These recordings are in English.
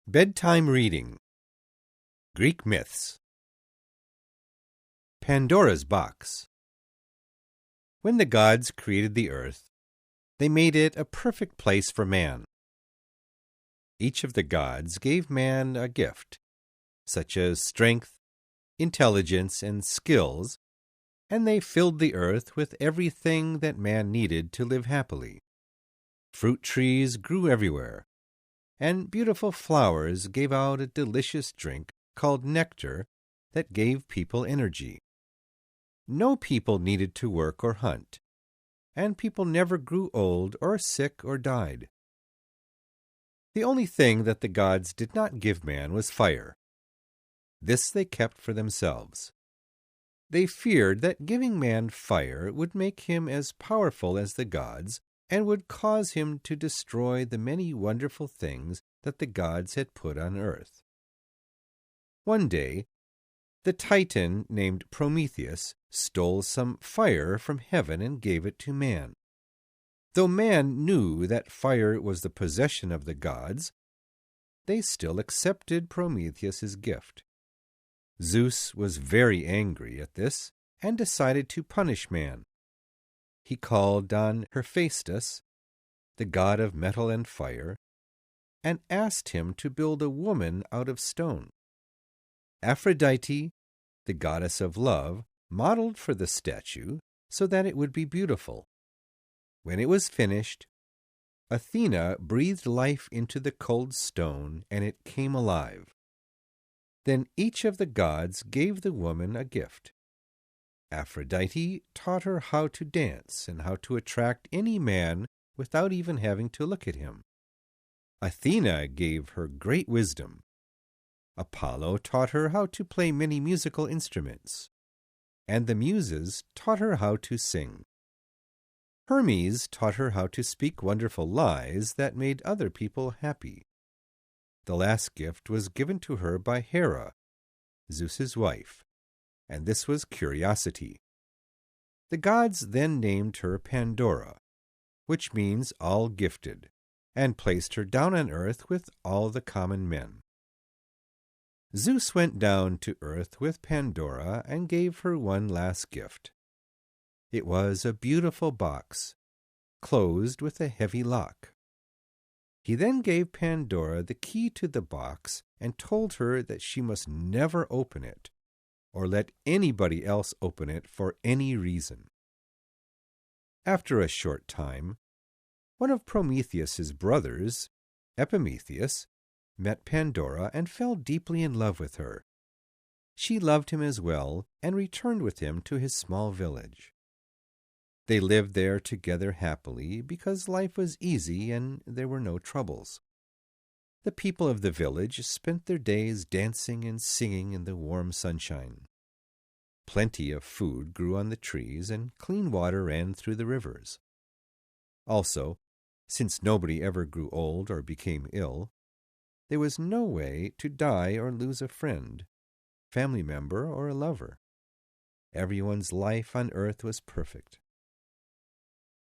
Bedtime Reading. Greek Myths. Pandora's Box. When the gods created the earth, they made it a perfect place for man. Each of the gods gave man a gift, such as strength, intelligence, and skills, and they filled the earth with everything that man needed to live happily. Fruit trees grew everywhere, and beautiful flowers gave out a delicious drink called nectar that gave people energy. No people needed to work or hunt, and people never grew old or sick or died. The only thing that the gods did not give man was fire. This they kept for themselves. They feared that giving man fire would make him as powerful as the gods and would cause him to destroy the many wonderful things that the gods had put on earth. One day, the Titan named Prometheus stole some fire from heaven and gave it to man. Though man knew that fire was the possession of the gods, they still accepted Prometheus's gift. Zeus was very angry at this and decided to punish man. He called on Hephaestus, the god of metal and fire, and asked him to build a woman out of stone. Aphrodite, the goddess of love, modeled for the statue so that it would be beautiful. When it was finished, Athena breathed life into the cold stone, and it came alive. Then each of the gods gave the woman a gift. Aphrodite taught her how to dance and how to attract any man without even having to look at him. Athena gave her great wisdom. Apollo taught her how to play many musical instruments, and the Muses taught her how to sing. Hermes taught her how to speak wonderful lies that made other people happy. The last gift was given to her by Hera, Zeus's wife, and this was curiosity. The gods then named her Pandora, which means all gifted, and placed her down on earth with all the common men. Zeus went down to earth with Pandora and gave her one last gift. It was a beautiful box, closed with a heavy lock. He then gave Pandora the key to the box and told her that she must never open it, or let anybody else open it for any reason. After a short time, one of Prometheus's brothers, Epimetheus, met Pandora and fell deeply in love with her. She loved him as well and returned with him to his small village. They lived there together happily because life was easy and there were no troubles. The people of the village spent their days dancing and singing in the warm sunshine. Plenty of food grew on the trees and clean water ran through the rivers. Also, since nobody ever grew old or became ill, there was no way to die or lose a friend, family member, or a lover. Everyone's life on earth was perfect.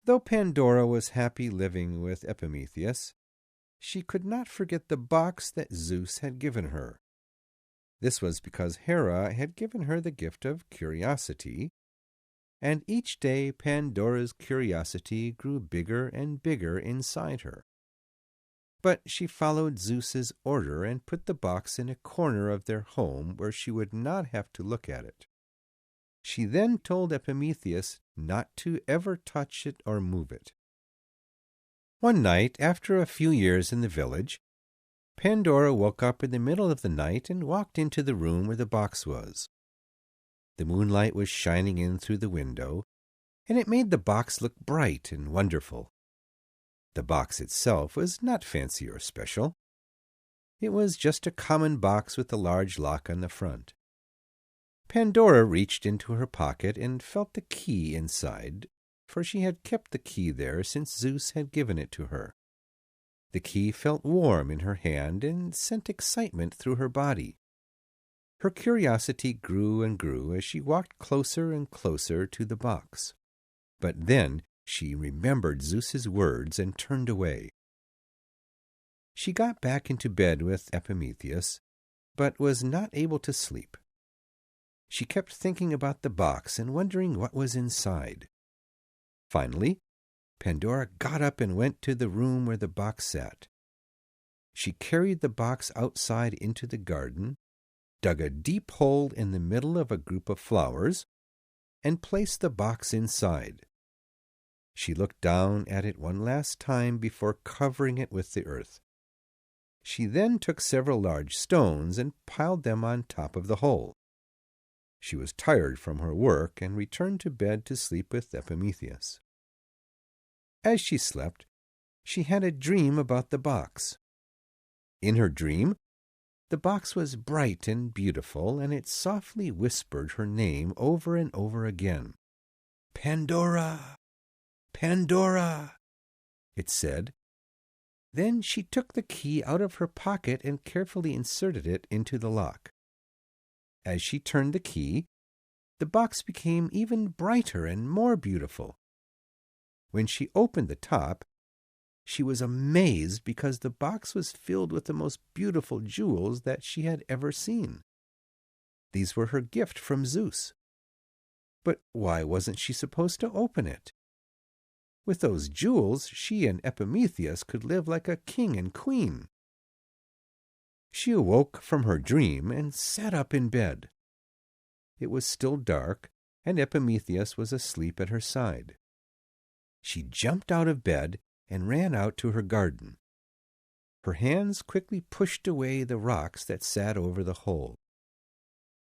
Though Pandora was happy living with Epimetheus, she could not forget the box that Zeus had given her. This was because Hera had given her the gift of curiosity, and each day Pandora's curiosity grew bigger and bigger inside her. But she followed Zeus's order and put the box in a corner of their home where she would not have to look at it. She then told Epimetheus not to ever touch it or move it. One night, after a few years in the village, Pandora woke up in the middle of the night and walked into the room where the box was. The moonlight was shining in through the window, and it made the box look bright and wonderful. The box itself was not fancy or special. It was just a common box with a large lock on the front. Pandora reached into her pocket and felt the key inside, for she had kept the key there since Zeus had given it to her. The key felt warm in her hand and sent excitement through her body. Her curiosity grew and grew as she walked closer and closer to the box. But then she remembered Zeus's words and turned away. She got back into bed with Epimetheus, but was not able to sleep. She kept thinking about the box and wondering what was inside. Finally, Pandora got up and went to the room where the box sat. She carried the box outside into the garden, dug a deep hole in the middle of a group of flowers, and placed the box inside. She looked down at it one last time before covering it with the earth. She then took several large stones and piled them on top of the hole. She was tired from her work and returned to bed to sleep with Epimetheus. As she slept, she had a dream about the box. In her dream, the box was bright and beautiful, and it softly whispered her name over and over again. "Pandora! Pandora!" it said. Then she took the key out of her pocket and carefully inserted it into the lock. As she turned the key, the box became even brighter and more beautiful. When she opened the top, she was amazed because the box was filled with the most beautiful jewels that she had ever seen. These were her gift from Zeus. But why wasn't she supposed to open it? With those jewels, she and Epimetheus could live like a king and queen. She awoke from her dream and sat up in bed. It was still dark, and Epimetheus was asleep at her side. She jumped out of bed and ran out to her garden. Her hands quickly pushed away the rocks that sat over the hole.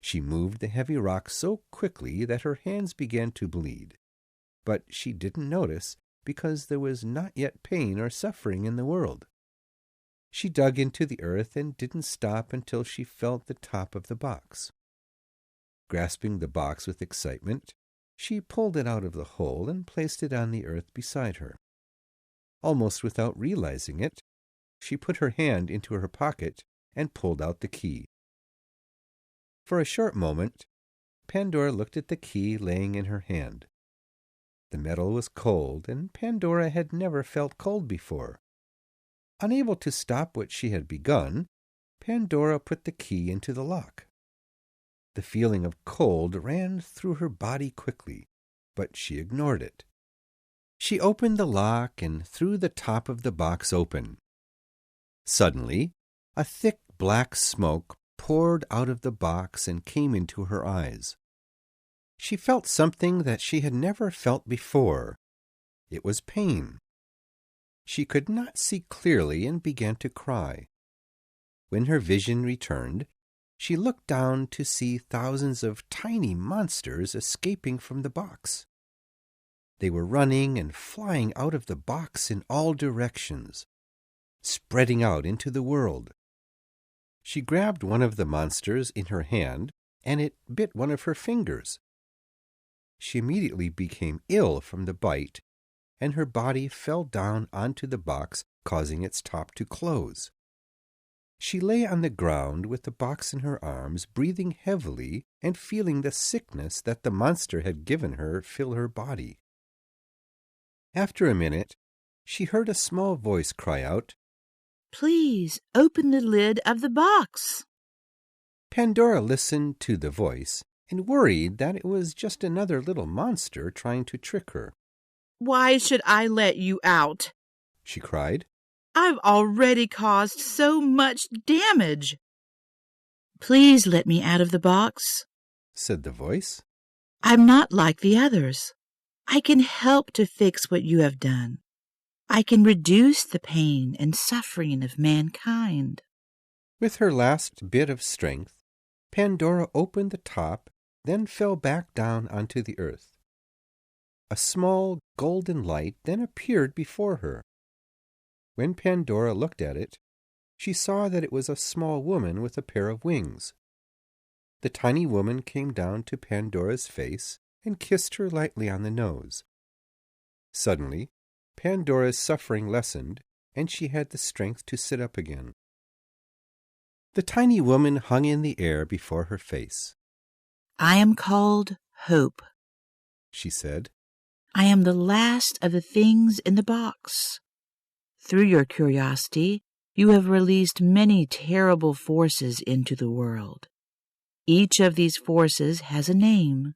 She moved the heavy rocks so quickly that her hands began to bleed, but she didn't notice because there was not yet pain or suffering in the world. She dug into the earth and didn't stop until she felt the top of the box. Grasping the box with excitement, she pulled it out of the hole and placed it on the earth beside her. Almost without realizing it, she put her hand into her pocket and pulled out the key. For a short moment, Pandora looked at the key laying in her hand. The metal was cold, and Pandora had never felt cold before. Unable to stop what she had begun, Pandora put the key into the lock. The feeling of cold ran through her body quickly, but she ignored it. She opened the lock and threw the top of the box open. Suddenly, a thick black smoke poured out of the box and came into her eyes. She felt something that she had never felt before. It was pain. She could not see clearly and began to cry. When her vision returned, she looked down to see thousands of tiny monsters escaping from the box. They were running and flying out of the box in all directions, spreading out into the world. She grabbed one of the monsters in her hand, and it bit one of her fingers. She immediately became ill from the bite, and her body fell down onto the box, causing its top to close. She lay on the ground with the box in her arms, breathing heavily and feeling the sickness that the monster had given her fill her body. After a minute, she heard a small voice cry out, "Please open the lid of the box." Pandora listened to the voice and worried that it was just another little monster trying to trick her. "Why should I let you out?" she cried. "I've already caused so much damage." "Please let me out of the box," said the voice. "I'm not like the others. I can help to fix what you have done. I can reduce the pain and suffering of mankind." With her last bit of strength, Pandora opened the top, then fell back down onto the earth. A small golden light then appeared before her. When Pandora looked at it, she saw that it was a small woman with a pair of wings. The tiny woman came down to Pandora's face and kissed her lightly on the nose. Suddenly, Pandora's suffering lessened, and she had the strength to sit up again. The tiny woman hung in the air before her face. "I am called Hope," she said. "I am the last of the things in the box. Through your curiosity, you have released many terrible forces into the world. Each of these forces has a name: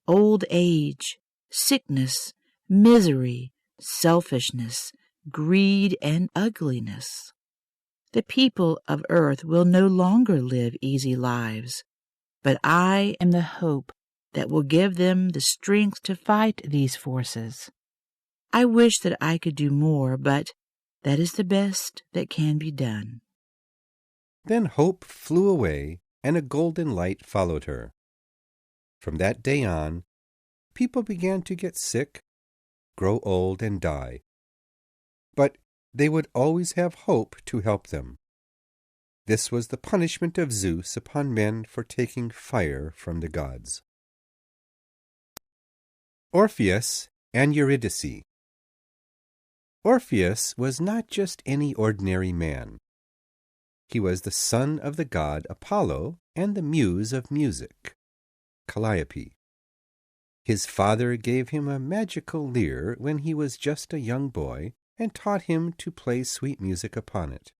old age, sickness, misery, selfishness, greed, and ugliness. The people of earth will no longer live easy lives, but I am the hope that will give them the strength to fight these forces. I wish that I could do more, but that is the best that can be done." Then hope flew away, and a golden light followed her. From that day on, people began to get sick, grow old, and die. But they would always have hope to help them. This was the punishment of Zeus upon men for taking fire from the gods. Orpheus and Eurydice. Orpheus was not just any ordinary man. He was the son of the god Apollo and the muse of music, Calliope. His father gave him a magical lyre when he was just a young boy and taught him to play sweet music upon it.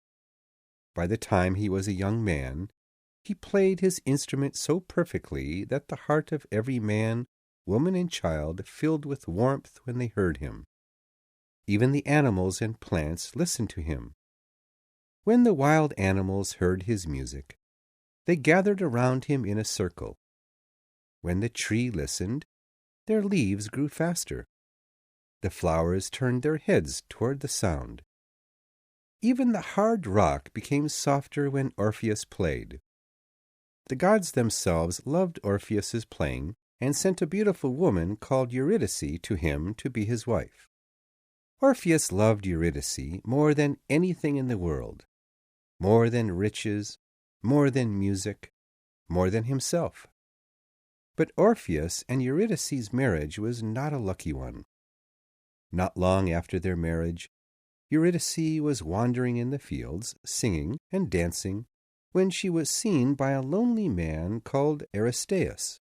By the time he was a young man, he played his instrument so perfectly that the heart of every man, woman, and child filled with warmth when they heard him. Even the animals and plants listened to him. When the wild animals heard his music, they gathered around him in a circle. When the tree listened, their leaves grew faster. The flowers turned their heads toward the sound. Even the hard rock became softer when Orpheus played. The gods themselves loved Orpheus's playing and sent a beautiful woman called Eurydice to him to be his wife. Orpheus loved Eurydice more than anything in the world, more than riches, more than music, more than himself. But Orpheus and Eurydice's marriage was not a lucky one. Not long after their marriage, Eurydice was wandering in the fields, singing and dancing, when she was seen by a lonely man called Aristeus.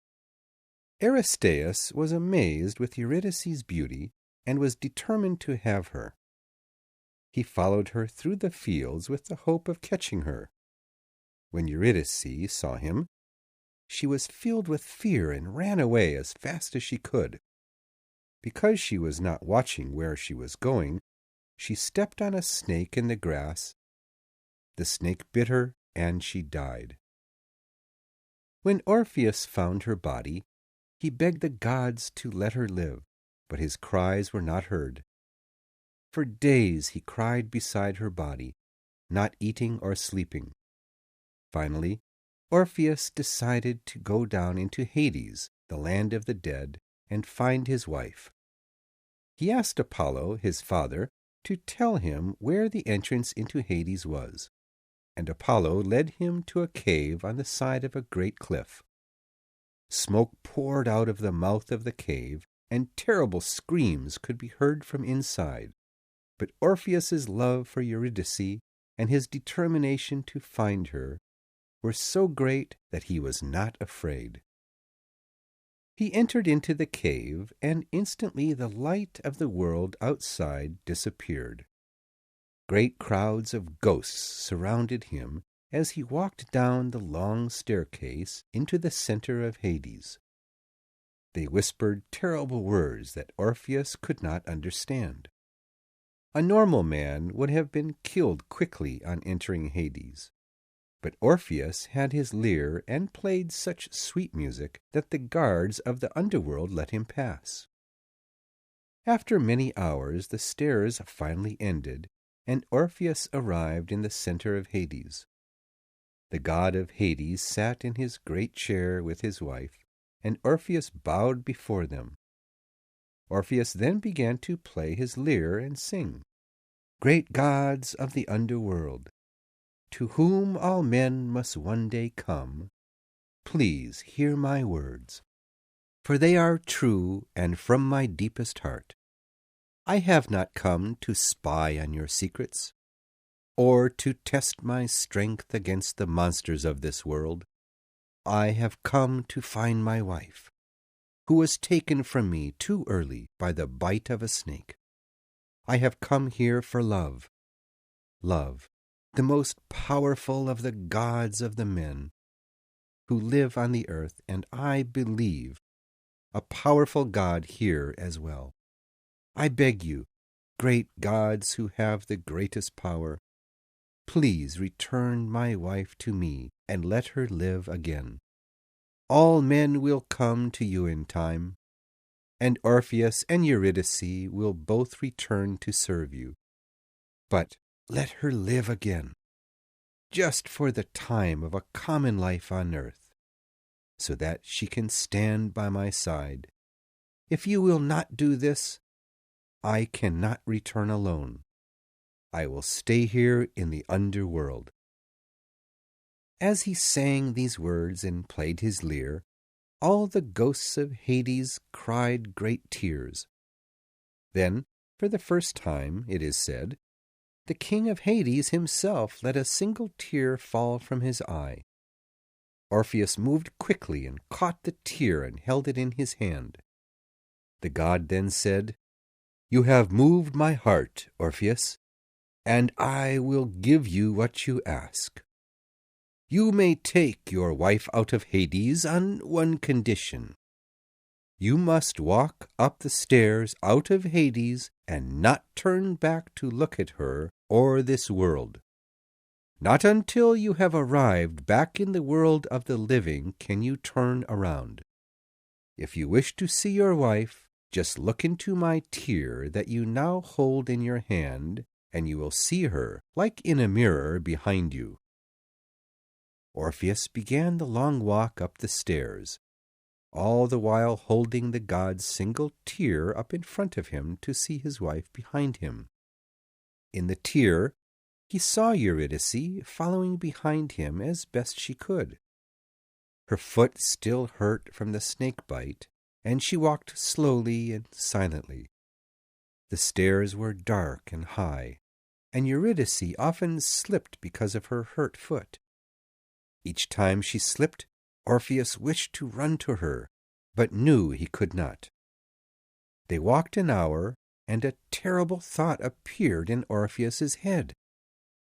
Aristeus was amazed with Eurydice's beauty and was determined to have her. He followed her through the fields with the hope of catching her. When Eurydice saw him, she was filled with fear and ran away as fast as she could. Because she was not watching where she was going, she stepped on a snake in the grass. The snake bit her, and she died. When Orpheus found her body, he begged the gods to let her live, but his cries were not heard. For days he cried beside her body, not eating or sleeping. Finally, Orpheus decided to go down into Hades, the land of the dead, and find his wife. He asked Apollo, his father, to tell him where the entrance into Hades was, and Apollo led him to a cave on the side of a great cliff. Smoke poured out of the mouth of the cave, and terrible screams could be heard from inside. But Orpheus's love for Eurydice and his determination to find her were so great that he was not afraid. He entered into the cave, and instantly the light of the world outside disappeared. Great crowds of ghosts surrounded him as he walked down the long staircase into the center of Hades. They whispered terrible words that Orpheus could not understand. A normal man would have been killed quickly on entering Hades, but Orpheus had his lyre and played such sweet music that the guards of the underworld let him pass. After many hours, the stairs finally ended, and Orpheus arrived in the center of Hades. The god of Hades sat in his great chair with his wife, and Orpheus bowed before them. Orpheus then began to play his lyre and sing, "Great gods of the underworld, to whom all men must one day come, please hear my words, for they are true and from my deepest heart. I have not come to spy on your secrets, or to test my strength against the monsters of this world. I have come to find my wife, who was taken from me too early by the bite of a snake. I have come here for love, love the most powerful of the gods of the men who live on the earth, and I believe a powerful God here as well. I beg you, great gods who have the greatest power, please return my wife to me and let her live again. All men will come to you in time, and Orpheus and Eurydice will both return to serve you. But let her live again, just for the time of a common life on earth, so that she can stand by my side. If you will not do this, I cannot return alone. I will stay here in the underworld." As he sang these words and played his lyre, all the ghosts of Hades cried great tears. Then, for the first time, it is said, the king of Hades himself let a single tear fall from his eye. Orpheus moved quickly and caught the tear and held it in his hand. The god then said, "You have moved my heart, Orpheus, and I will give you what you ask. You may take your wife out of Hades on one condition. You must walk up the stairs out of Hades and not turn back to look at her or this world. Not until you have arrived back in the world of the living can you turn around. If you wish to see your wife, just look into my tear that you now hold in your hand, and you will see her, like in a mirror, behind you." Orpheus began the long walk up the stairs, all the while holding the god's single tear up in front of him to see his wife behind him. In the tear, he saw Eurydice following behind him as best she could. Her foot still hurt from the snake bite, and she walked slowly and silently. The stairs were dark and high, and Eurydice often slipped because of her hurt foot. Each time she slipped, Orpheus wished to run to her, but knew he could not. They walked an hour, and a terrible thought appeared in Orpheus's head.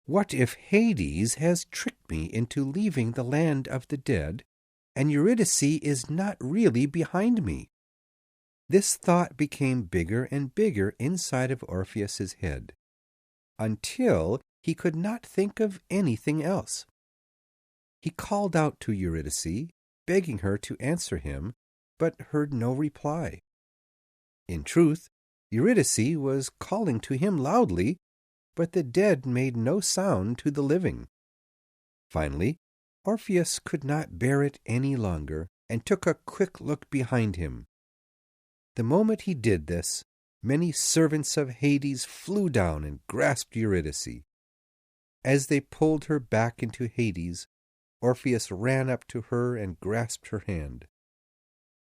What if Hades has tricked me into leaving the land of the dead, and Eurydice is not really behind me? This thought became bigger and bigger inside of Orpheus's head, until he could not think of anything else. He called out to Eurydice, begging her to answer him, but heard no reply. In truth, Eurydice was calling to him loudly, but the dead made no sound to the living. Finally, Orpheus could not bear it any longer, and took a quick look behind him. The moment he did this, many servants of Hades flew down and grasped Eurydice. As they pulled her back into Hades, Orpheus ran up to her and grasped her hand.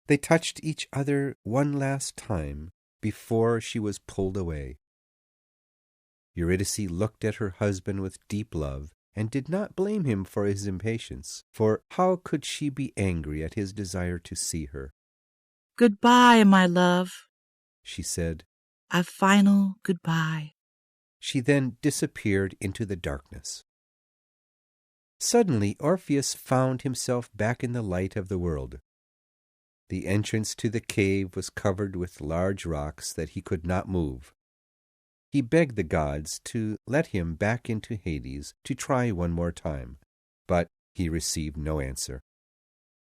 They touched each other one last time before she was pulled away. Eurydice looked at her husband with deep love, and did not blame him for his impatience, for how could she be angry at his desire to see her? "Goodbye, my love," she said. "A final goodbye." She then disappeared into the darkness. Suddenly Orpheus found himself back in the light of the world. The entrance to the cave was covered with large rocks that he could not move. He begged the gods to let him back into Hades to try one more time, but he received no answer.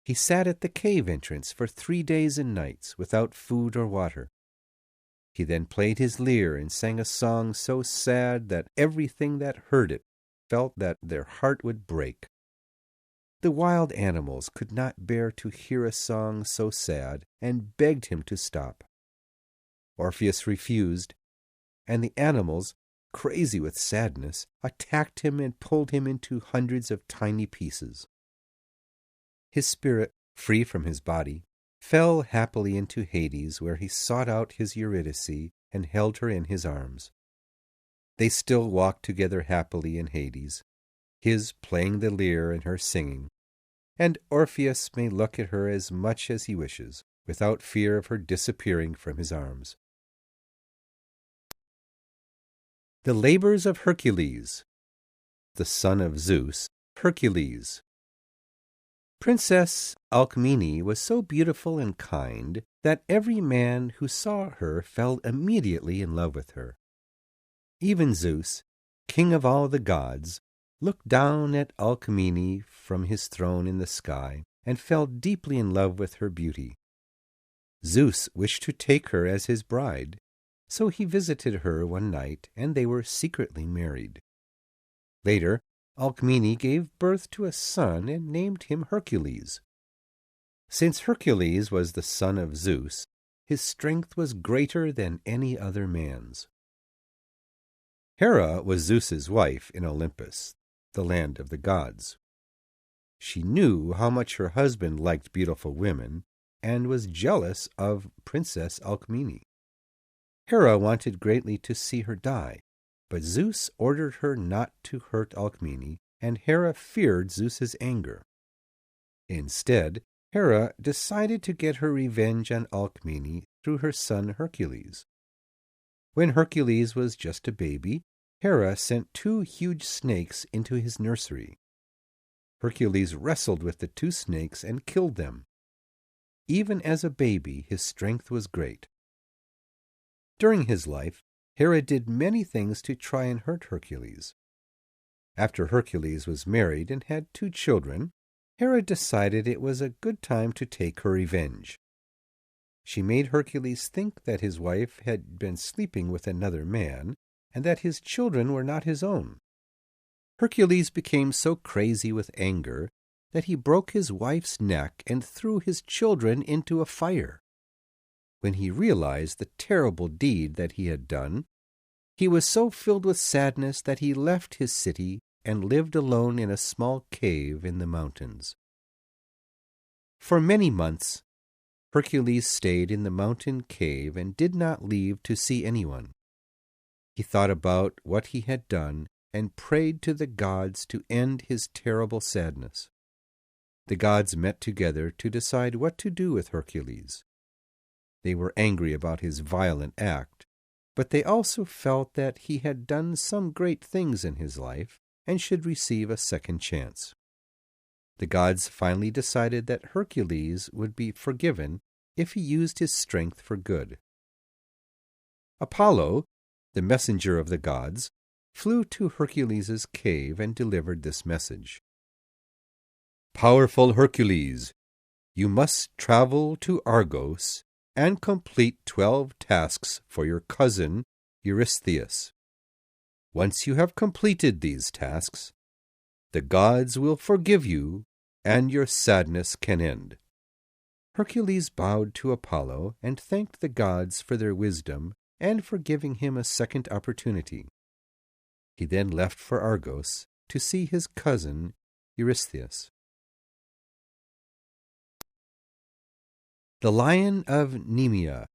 He sat at the cave entrance for 3 days and nights without food or water. He then played his lyre and sang a song so sad that everything that heard it felt that their heart would break. The wild animals could not bear to hear a song so sad and begged him to stop. Orpheus refused, and the animals, crazy with sadness, attacked him and pulled him into hundreds of tiny pieces. His spirit, free from his body, fell happily into Hades, where he sought out his Eurydice and held her in his arms. They still walked together happily in Hades, his playing the lyre and her singing, and Orpheus may look at her as much as he wishes, without fear of her disappearing from his arms. The Labors of Hercules. the son of Zeus, Hercules. Princess Alcmene was so beautiful and kind that every man who saw her fell immediately in love with her. Even Zeus, king of all the gods, looked down at Alcmene from his throne in the sky and fell deeply in love with her beauty. Zeus wished to take her as his bride, so he visited her one night, and they were secretly married. Later, Alcmene gave birth to a son and named him Hercules. Since Hercules was the son of Zeus, his strength was greater than any other man's. Hera was Zeus's wife in Olympus, the land of the gods. She knew how much her husband liked beautiful women and was jealous of Princess Alcmene. Hera wanted greatly to see her die, but Zeus ordered her not to hurt Alcmene, and Hera feared Zeus's anger. Instead, Hera decided to get her revenge on Alcmene through her son Hercules. When Hercules was just a baby, Hera sent 2 huge snakes into his nursery. Hercules wrestled with the 2 snakes and killed them. Even as a baby, his strength was great. During his life, Hera did many things to try and hurt Hercules. After Hercules was married and had 2 children, Hera decided it was a good time to take her revenge. She made Hercules think that his wife had been sleeping with another man and that his children were not his own. Hercules became so crazy with anger that he broke his wife's neck and threw his children into a fire. When he realized the terrible deed that he had done, he was so filled with sadness that he left his city and lived alone in a small cave in the mountains. For many months, Hercules stayed in the mountain cave and did not leave to see anyone. He thought about what he had done and prayed to the gods to end his terrible sadness. The gods met together to decide what to do with Hercules. They were angry about his violent act, but they also felt that he had done some great things in his life and should receive a second chance. The gods finally decided that Hercules would be forgiven if he used his strength for good. Apollo, the messenger of the gods, flew to Hercules' cave and delivered this message. "Powerful Hercules, you must travel to Argos and complete 12 tasks for your cousin Eurystheus. Once you have completed these tasks, the gods will forgive you and your sadness can end." Hercules bowed to Apollo and thanked the gods for their wisdom and for giving him a second opportunity. He then left for Argos to see his cousin Eurystheus. The Lion of Nemea.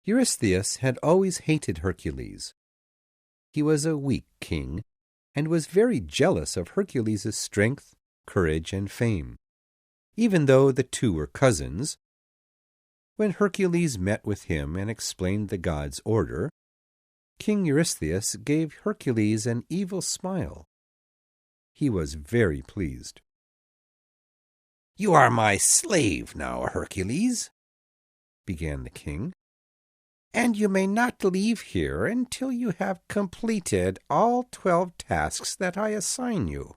Eurystheus had always hated Hercules. He was a weak king and was very jealous of Hercules' strength, courage, and fame, even though the 2 were cousins. When Hercules met with him and explained the gods' order, King Eurystheus gave Hercules an evil smile. He was very pleased. "You are my slave now, Hercules," began the king, "and you may not leave here until you have completed all 12 tasks that I assign you."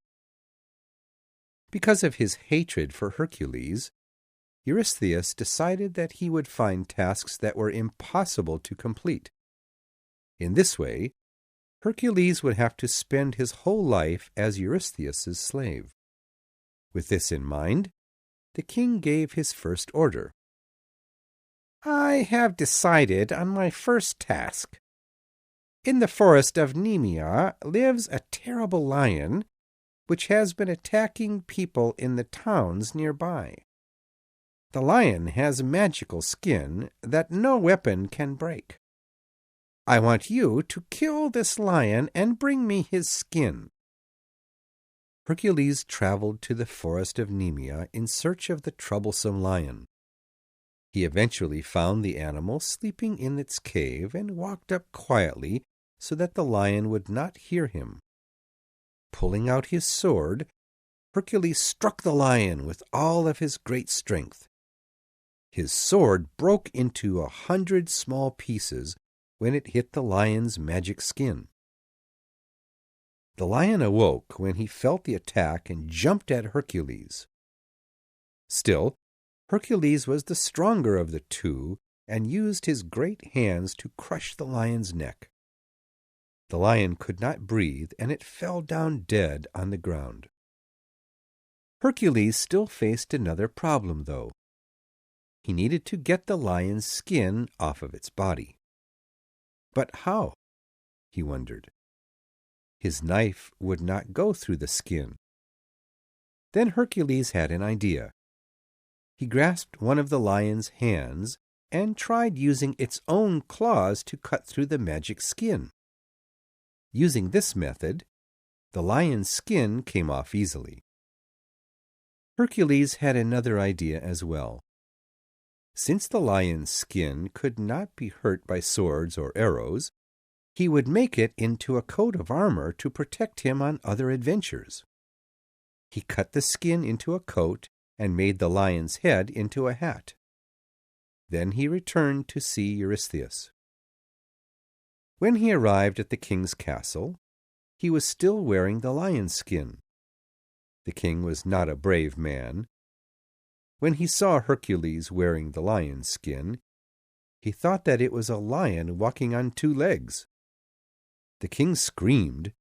Because of his hatred for Hercules, Eurystheus decided that he would find tasks that were impossible to complete. In this way, Hercules would have to spend his whole life as Eurystheus' slave. With this in mind, the king gave his first order. "I have decided on my first task. In the forest of Nemea lives a terrible lion which has been attacking people in the towns nearby. The lion has magical skin that no weapon can break. I want you to kill this lion and bring me his skin." Hercules traveled to the forest of Nemea in search of the troublesome lion. He eventually found the animal sleeping in its cave and walked up quietly so that the lion would not hear him. Pulling out his sword, Hercules struck the lion with all of his great strength. His sword broke into 100 small pieces when it hit the lion's magic skin. The lion awoke when he felt the attack and jumped at Hercules. Still, Hercules was the stronger of the two and used his great hands to crush the lion's neck. The lion could not breathe, and it fell down dead on the ground. Hercules still faced another problem, though. He needed to get the lion's skin off of its body. But how? He wondered. His knife would not go through the skin. Then Hercules had an idea. He grasped one of the lion's hands and tried using its own claws to cut through the magic skin. Using this method, the lion's skin came off easily. Hercules had another idea as well. Since the lion's skin could not be hurt by swords or arrows, he would make it into a coat of armor to protect him on other adventures. He cut the skin into a coat and made the lion's head into a hat. Then he returned to see Eurystheus. When he arrived at the king's castle, he was still wearing the lion's skin. The king was not a brave man. When he saw Hercules wearing the lion's skin, he thought that it was a lion walking on 2 legs. The king screamed,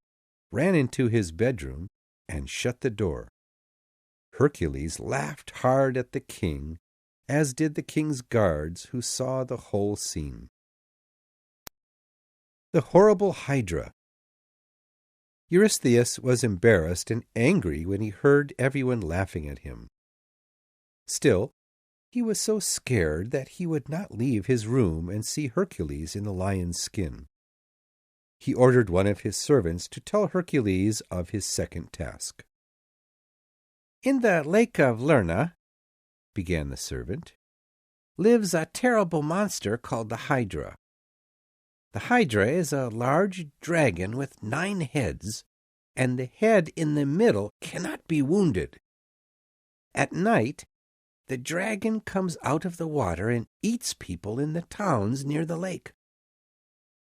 ran into his bedroom, and shut the door. Hercules laughed hard at the king, as did the king's guards who saw the whole scene. The horrible Hydra. Eurystheus was embarrassed and angry when he heard everyone laughing at him. Still, he was so scared that he would not leave his room and see Hercules in the lion's skin. He ordered one of his servants to tell Hercules of his second task. "In the lake of Lerna," began the servant, "lives a terrible monster called the Hydra. The Hydra is a large dragon with 9 heads, and the head in the middle cannot be wounded. At night, the dragon comes out of the water and eats people in the towns near the lake.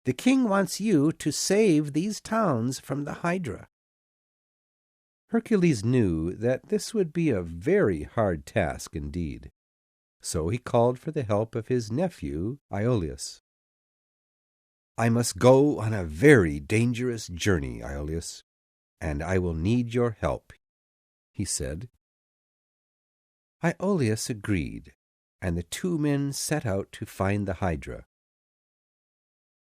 The king wants you to save these towns from the Hydra." Hercules knew that this would be a very hard task indeed, so he called for the help of his nephew, Iolaus. "I must go on a very dangerous journey, Iolaus, and I will need your help," he said. Iolaus agreed, and the 2 men set out to find the Hydra.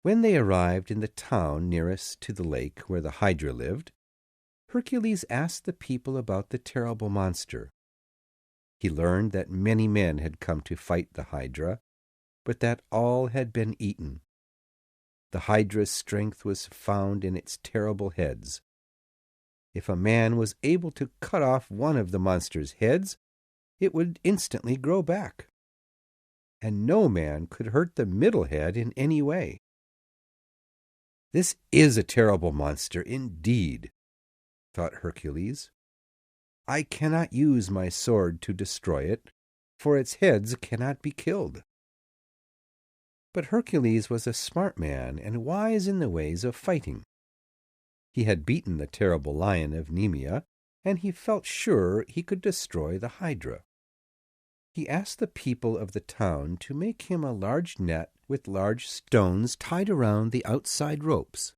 When they arrived in the town nearest to the lake where the Hydra lived, Hercules asked the people about the terrible monster. He learned that many men had come to fight the Hydra, but that all had been eaten. The Hydra's strength was found in its terrible heads. If a man was able to cut off one of the monster's heads, it would instantly grow back. And no man could hurt the middle head in any way. "This is a terrible monster indeed," thought Hercules. "I cannot use my sword to destroy it, for its heads cannot be killed." But Hercules was a smart man and wise in the ways of fighting. He had beaten the terrible lion of Nemea, and he felt sure he could destroy the Hydra. He asked the people of the town to make him a large net with large stones tied around the outside ropes.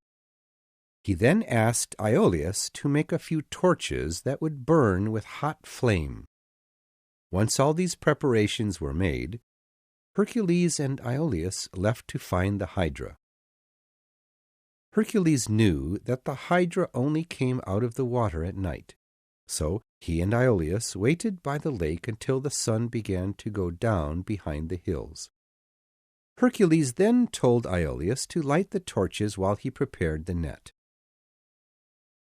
He then asked Iolaus to make a few torches that would burn with hot flame. Once all these preparations were made, Hercules and Iolaus left to find the Hydra. Hercules knew that the Hydra only came out of the water at night, so he and Iolaus waited by the lake until the sun began to go down behind the hills. Hercules then told Iolaus to light the torches while he prepared the net.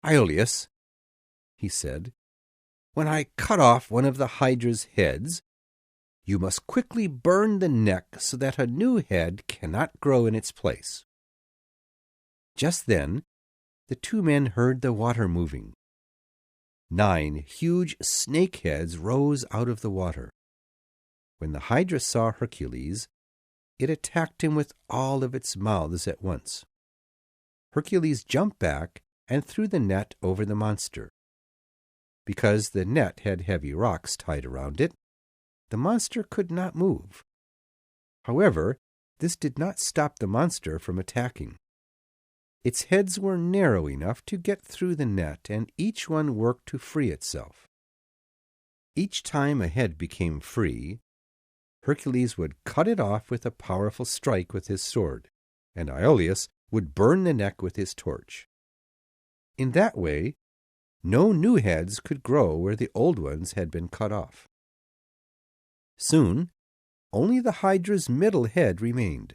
"Iolaus," he said, "when I cut off one of the Hydra's heads, you must quickly burn the neck so that a new head cannot grow in its place." Just then, the 2 men heard the water moving, 9 huge snake heads rose out of the water. When the Hydra saw Hercules, it attacked him with all of its mouths at once. Hercules jumped back and threw the net over the monster. Because the net had heavy rocks tied around it, the monster could not move. However, this did not stop the monster from attacking. Its heads were narrow enough to get through the net, and each one worked to free itself. Each time a head became free, Hercules would cut it off with a powerful strike with his sword, and Iolaus would burn the neck with his torch. In that way, no new heads could grow where the old ones had been cut off. Soon, only the Hydra's middle head remained.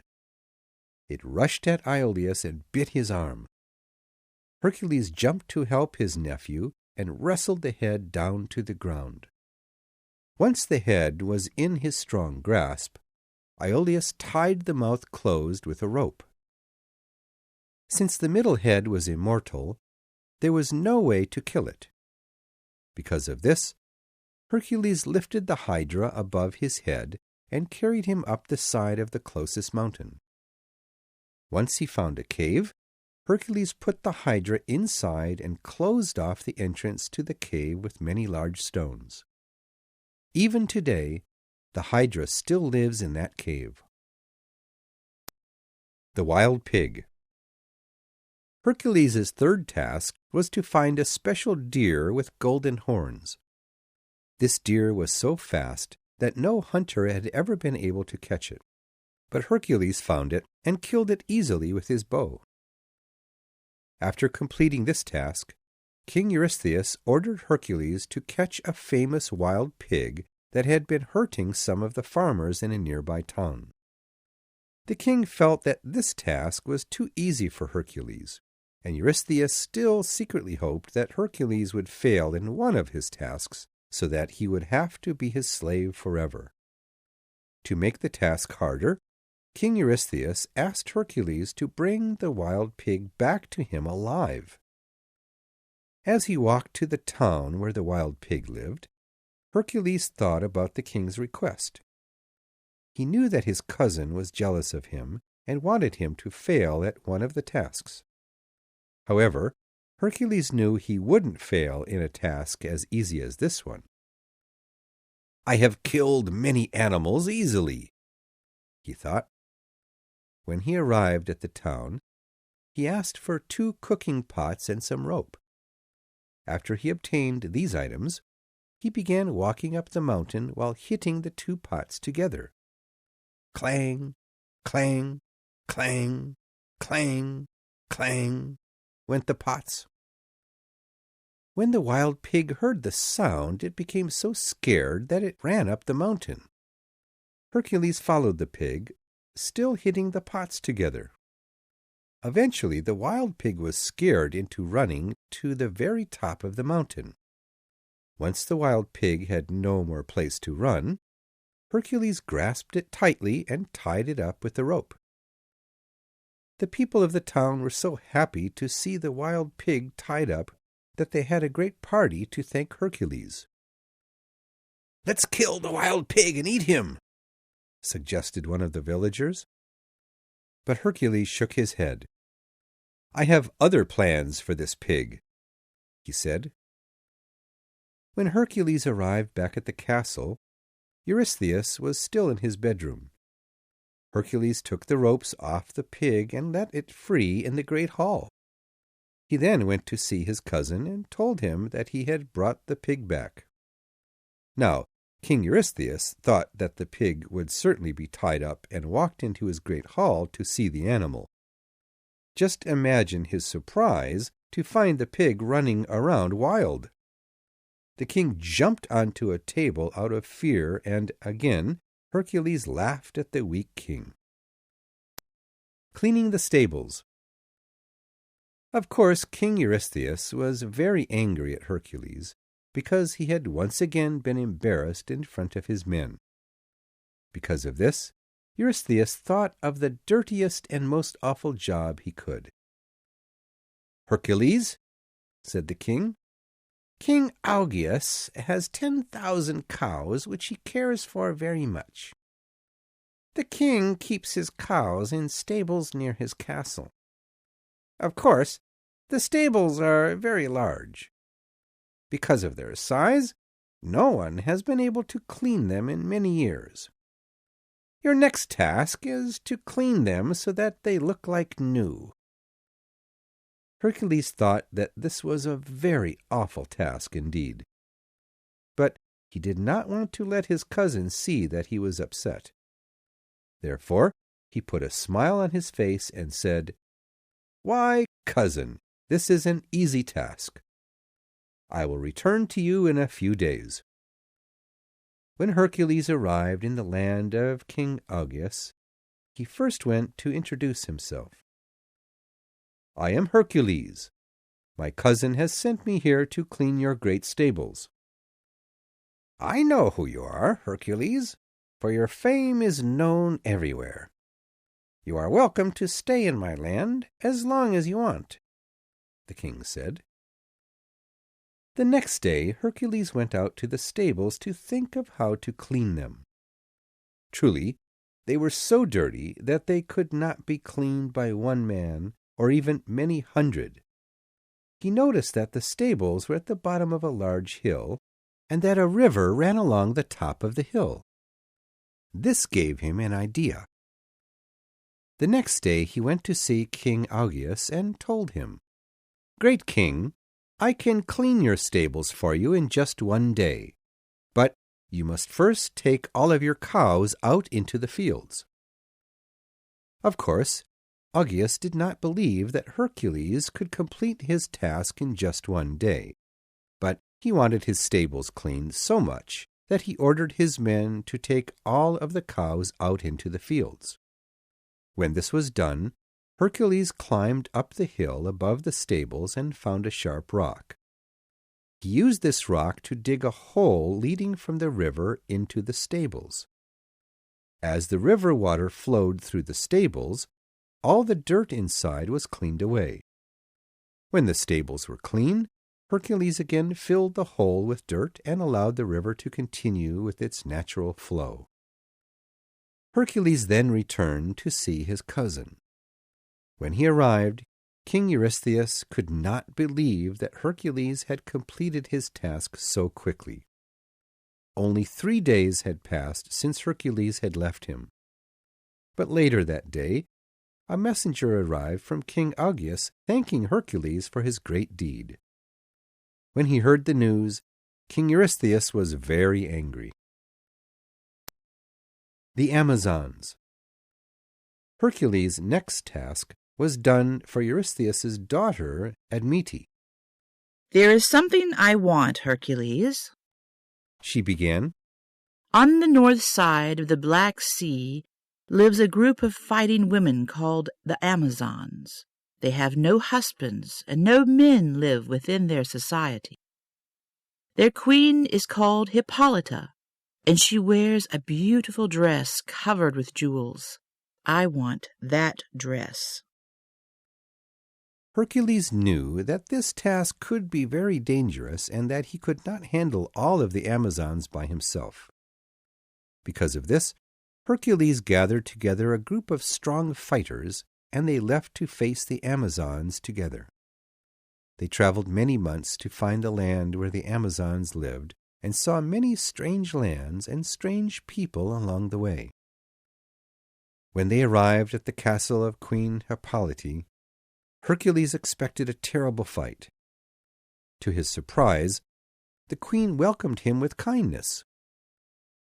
It rushed at Iolaus and bit his arm. Hercules jumped to help his nephew and wrestled the head down to the ground. Once the head was in his strong grasp, Iolaus tied the mouth closed with a rope. Since the middle head was immortal, there was no way to kill it. Because of this, Hercules lifted the Hydra above his head and carried him up the side of the closest mountain. Once he found a cave, Hercules put the Hydra inside and closed off the entrance to the cave with many large stones. Even today, the Hydra still lives in that cave. The Wild Pig. Hercules' third task was to find a special deer with golden horns. This deer was so fast that no hunter had ever been able to catch it. But Hercules found it and killed it easily with his bow. After completing this task, King Eurystheus ordered Hercules to catch a famous wild pig that had been hurting some of the farmers in a nearby town. The king felt that this task was too easy for Hercules, and Eurystheus still secretly hoped that Hercules would fail in one of his tasks so that he would have to be his slave forever. To make the task harder, King Eurystheus asked Hercules to bring the wild pig back to him alive. As he walked to the town where the wild pig lived, Hercules thought about the king's request. He knew that his cousin was jealous of him and wanted him to fail at one of the tasks. However, Hercules knew he wouldn't fail in a task as easy as this one. "I have killed many animals easily," he thought. When he arrived at the town, he asked for 2 cooking pots and some rope. After he obtained these items, he began walking up the mountain while hitting the 2 pots together. Clang, clang, clang, clang, clang, went the pots. When the wild pig heard the sound, it became so scared that it ran up the mountain. Hercules followed the pig, still hitting the pots together. Eventually, the wild pig was scared into running to the very top of the mountain. Once the wild pig had no more place to run, Hercules grasped it tightly and tied it up with a rope. The people of the town were so happy to see the wild pig tied up that they had a great party to thank Hercules. "Let's kill the wild pig and eat him," suggested one of the villagers. But Hercules shook his head. "I have other plans for this pig," he said. When Hercules arrived back at the castle, Eurystheus was still in his bedroom. Hercules took the ropes off the pig and let it free in the great hall. He then went to see his cousin and told him that he had brought the pig back. Now, King Eurystheus thought that the pig would certainly be tied up and walked into his great hall to see the animal. Just imagine his surprise to find the pig running around wild. The king jumped onto a table out of fear, and again Hercules laughed at the weak king. Cleaning the stables. Of course, King Eurystheus was very angry at Hercules because he had once again been embarrassed in front of his men. Because of this, Eurystheus thought of the dirtiest and most awful job he could. "Hercules," said the king, King Augeas has 10,000 cows which he cares for very much. The king keeps his cows in stables near his castle. Of course, the stables are very large. Because of their size, no one has been able to clean them in many years. Your next task is to clean them so that they look like new. Hercules thought that this was a very awful task indeed. But he did not want to let his cousin see that he was upset. Therefore, he put a smile on his face and said, "Why, cousin, this is an easy task. I will return to you in a few days." When Hercules arrived in the land of King Augeas, he first went to introduce himself. "I am Hercules. My cousin has sent me here to clean your great stables." "I know who you are, Hercules, for your fame is known everywhere. You are welcome to stay in my land as long as you want," the king said. The next day Hercules went out to the stables to think of how to clean them. Truly, they were so dirty that they could not be cleaned by one man or even many hundred. He noticed that the stables were at the bottom of a large hill, and that a river ran along the top of the hill. This gave him an idea. The next day he went to see King Augeas and told him, "Great king, I can clean your stables for you in just one day, but you must first take all of your cows out into the fields." Of course, Augeas did not believe that Hercules could complete his task in just one day, but he wanted his stables cleaned so much that he ordered his men to take all of the cows out into the fields. When this was done, Hercules climbed up the hill above the stables and found a sharp rock. He used this rock to dig a hole leading from the river into the stables. As the river water flowed through the stables, all the dirt inside was cleaned away. When the stables were clean, Hercules again filled the hole with dirt and allowed the river to continue with its natural flow. Hercules then returned to see his cousin. When he arrived, King Eurystheus could not believe that Hercules had completed his task so quickly. Only 3 days had passed since Hercules had left him. But later that day, a messenger arrived from King Augeas thanking Hercules for his great deed. When he heard the news, King Eurystheus was very angry. The Amazons. Hercules' next task was done for Eurystheus's daughter, Admete. "There is something I want, Hercules," she began. "On the north side of the Black Sea lives a group of fighting women called the Amazons. They have no husbands, and no men live within their society. Their queen is called Hippolyta, and she wears a beautiful dress covered with jewels. I want that dress." Hercules knew that this task could be very dangerous and that he could not handle all of the Amazons by himself. Because of this, Hercules gathered together a group of strong fighters, and they left to face the Amazons together. They traveled many months to find the land where the Amazons lived, and saw many strange lands and strange people along the way. When they arrived at the castle of Queen Hippolyte, Hercules expected a terrible fight. To his surprise, the queen welcomed him with kindness.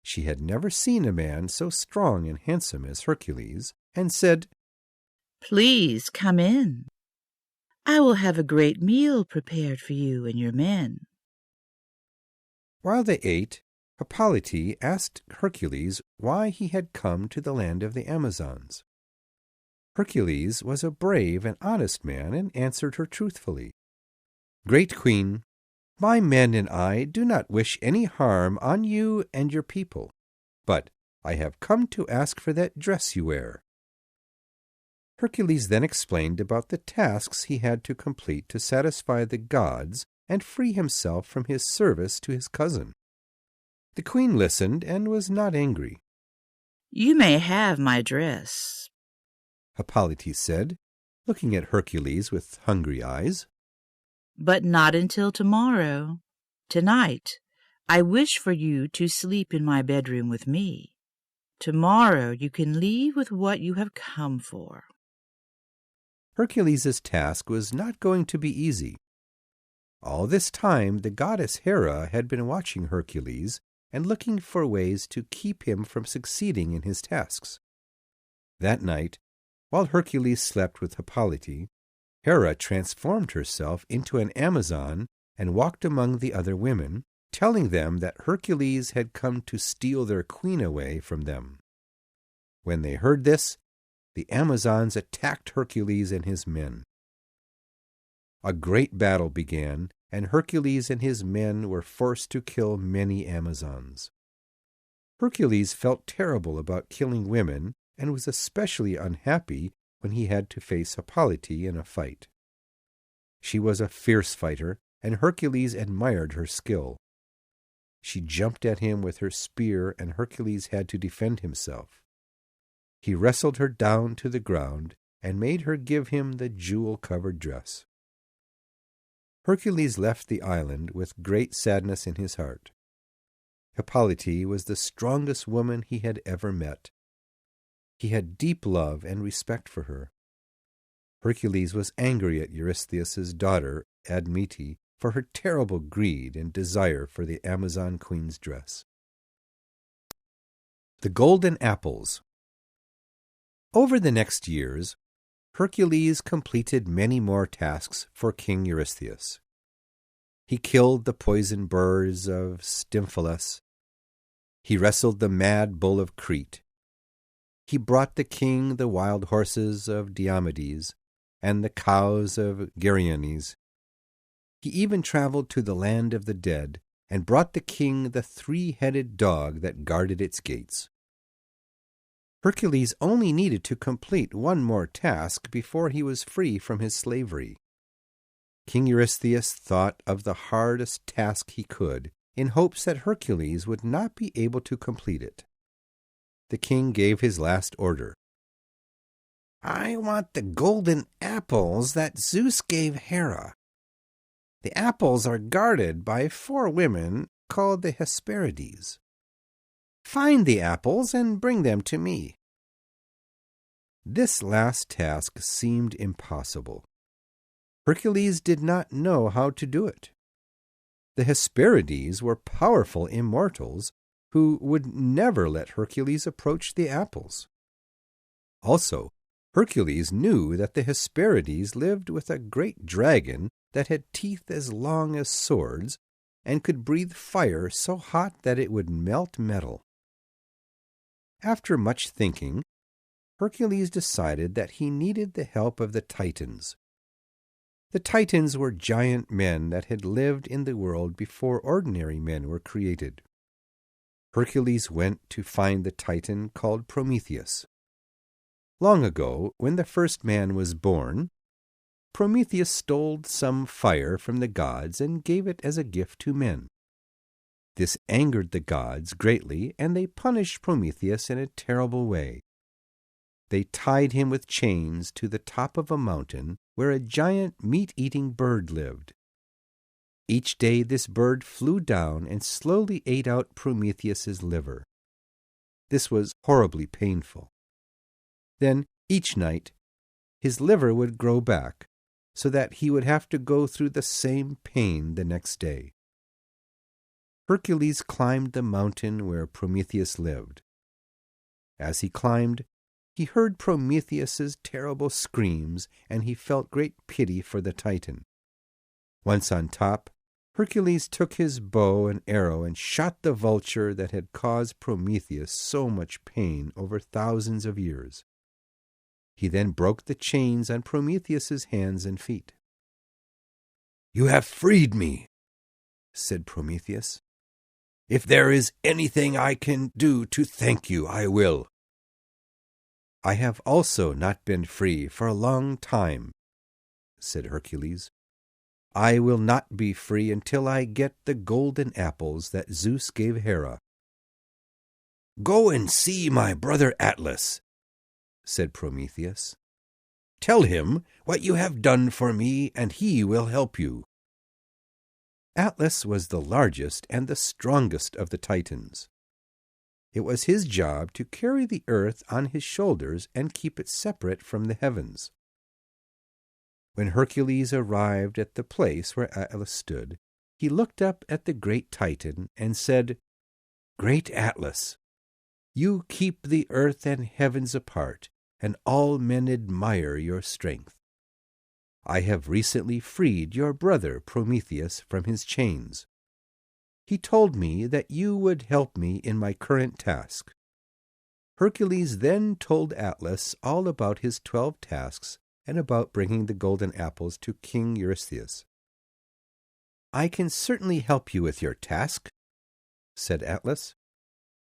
She had never seen a man so strong and handsome as Hercules, and said, "Please come in. I will have a great meal prepared for you and your men." While they ate, Hippolyte asked Hercules why he had come to the land of the Amazons. Hercules was a brave and honest man and answered her truthfully. "Great Queen, my men and I do not wish any harm on you and your people, but I have come to ask for that dress you wear." Hercules then explained about the tasks he had to complete to satisfy the gods and free himself from his service to his cousin. The queen listened and was not angry. "You may have my dress," Hippolyte said, looking at Hercules with hungry eyes. "but not until tomorrow. Tonight, I wish for you to sleep in my bedroom with me. Tomorrow you can leave with what you have come for." Hercules' task was not going to be easy. All this time the goddess Hera had been watching Hercules and looking for ways to keep him from succeeding in his tasks. That night, while Hercules slept with Hippolyte, Hera transformed herself into an Amazon and walked among the other women, telling them that Hercules had come to steal their queen away from them. When they heard this, the Amazons attacked Hercules and his men. A great battle began, and Hercules and his men were forced to kill many Amazons. Hercules felt terrible about killing women and was especially unhappy when he had to face Hippolyte in a fight. She was a fierce fighter, and Hercules admired her skill. She jumped at him with her spear, and Hercules had to defend himself. He wrestled her down to the ground and made her give him the jewel-covered dress. Hercules left the island with great sadness in his heart. Hippolyte was the strongest woman he had ever met. He had deep love and respect for her. Hercules was angry at Eurystheus' daughter, Admete, for her terrible greed and desire for the Amazon queen's dress. The Golden Apples. Over the next years, Hercules completed many more tasks for King Eurystheus. He killed the poison birds of Stymphalus. He wrestled the mad bull of Crete. He brought the king the wild horses of Diomedes and the cows of Geryones. He even traveled to the land of the dead and brought the king the three-headed dog that guarded its gates. Hercules only needed to complete one more task before he was free from his slavery. King Eurystheus thought of the hardest task he could, in hopes that Hercules would not be able to complete it. The king gave his last order. "I want the golden apples that Zeus gave Hera. The apples are guarded by 4 women called the Hesperides. Find the apples and bring them to me." This last task seemed impossible. Hercules did not know how to do it. The Hesperides were powerful immortals who would never let Hercules approach the apples. Also, Hercules knew that the Hesperides lived with a great dragon that had teeth as long as swords and could breathe fire so hot that it would melt metal. After much thinking, Hercules decided that he needed the help of the Titans. The Titans were giant men that had lived in the world before ordinary men were created. Hercules went to find the Titan called Prometheus. Long ago, when the first man was born, Prometheus stole some fire from the gods and gave it as a gift to men. This angered the gods greatly, and they punished Prometheus in a terrible way. They tied him with chains to the top of a mountain where a giant meat-eating bird lived. Each day this bird flew down and slowly ate out Prometheus's liver. This was horribly painful. Then, each night, his liver would grow back, so that he would have to go through the same pain the next day. Hercules climbed the mountain where Prometheus lived. As he climbed, he heard Prometheus's terrible screams, and he felt great pity for the Titan. Once on top, Hercules took his bow and arrow and shot the vulture that had caused Prometheus so much pain over thousands of years. He then broke the chains on Prometheus's hands and feet. "You have freed me," said Prometheus. "If there is anything I can do to thank you, I will." "I have also not been free for a long time," said Hercules. I will not be free until I get the golden apples that Zeus gave Hera." "Go and see my brother Atlas," said Prometheus. "Tell him what you have done for me, and he will help you." Atlas was the largest and the strongest of the Titans. It was his job to carry the earth on his shoulders and keep it separate from the heavens. When Hercules arrived at the place where Atlas stood, he looked up at the great Titan and said, "Great Atlas, you keep the earth and heavens apart, and all men admire your strength. I have recently freed your brother Prometheus from his chains. He told me that you would help me in my current task." Hercules then told Atlas all about his 12 tasks and about bringing the golden apples to King Eurystheus. "I can certainly help you with your task," said Atlas,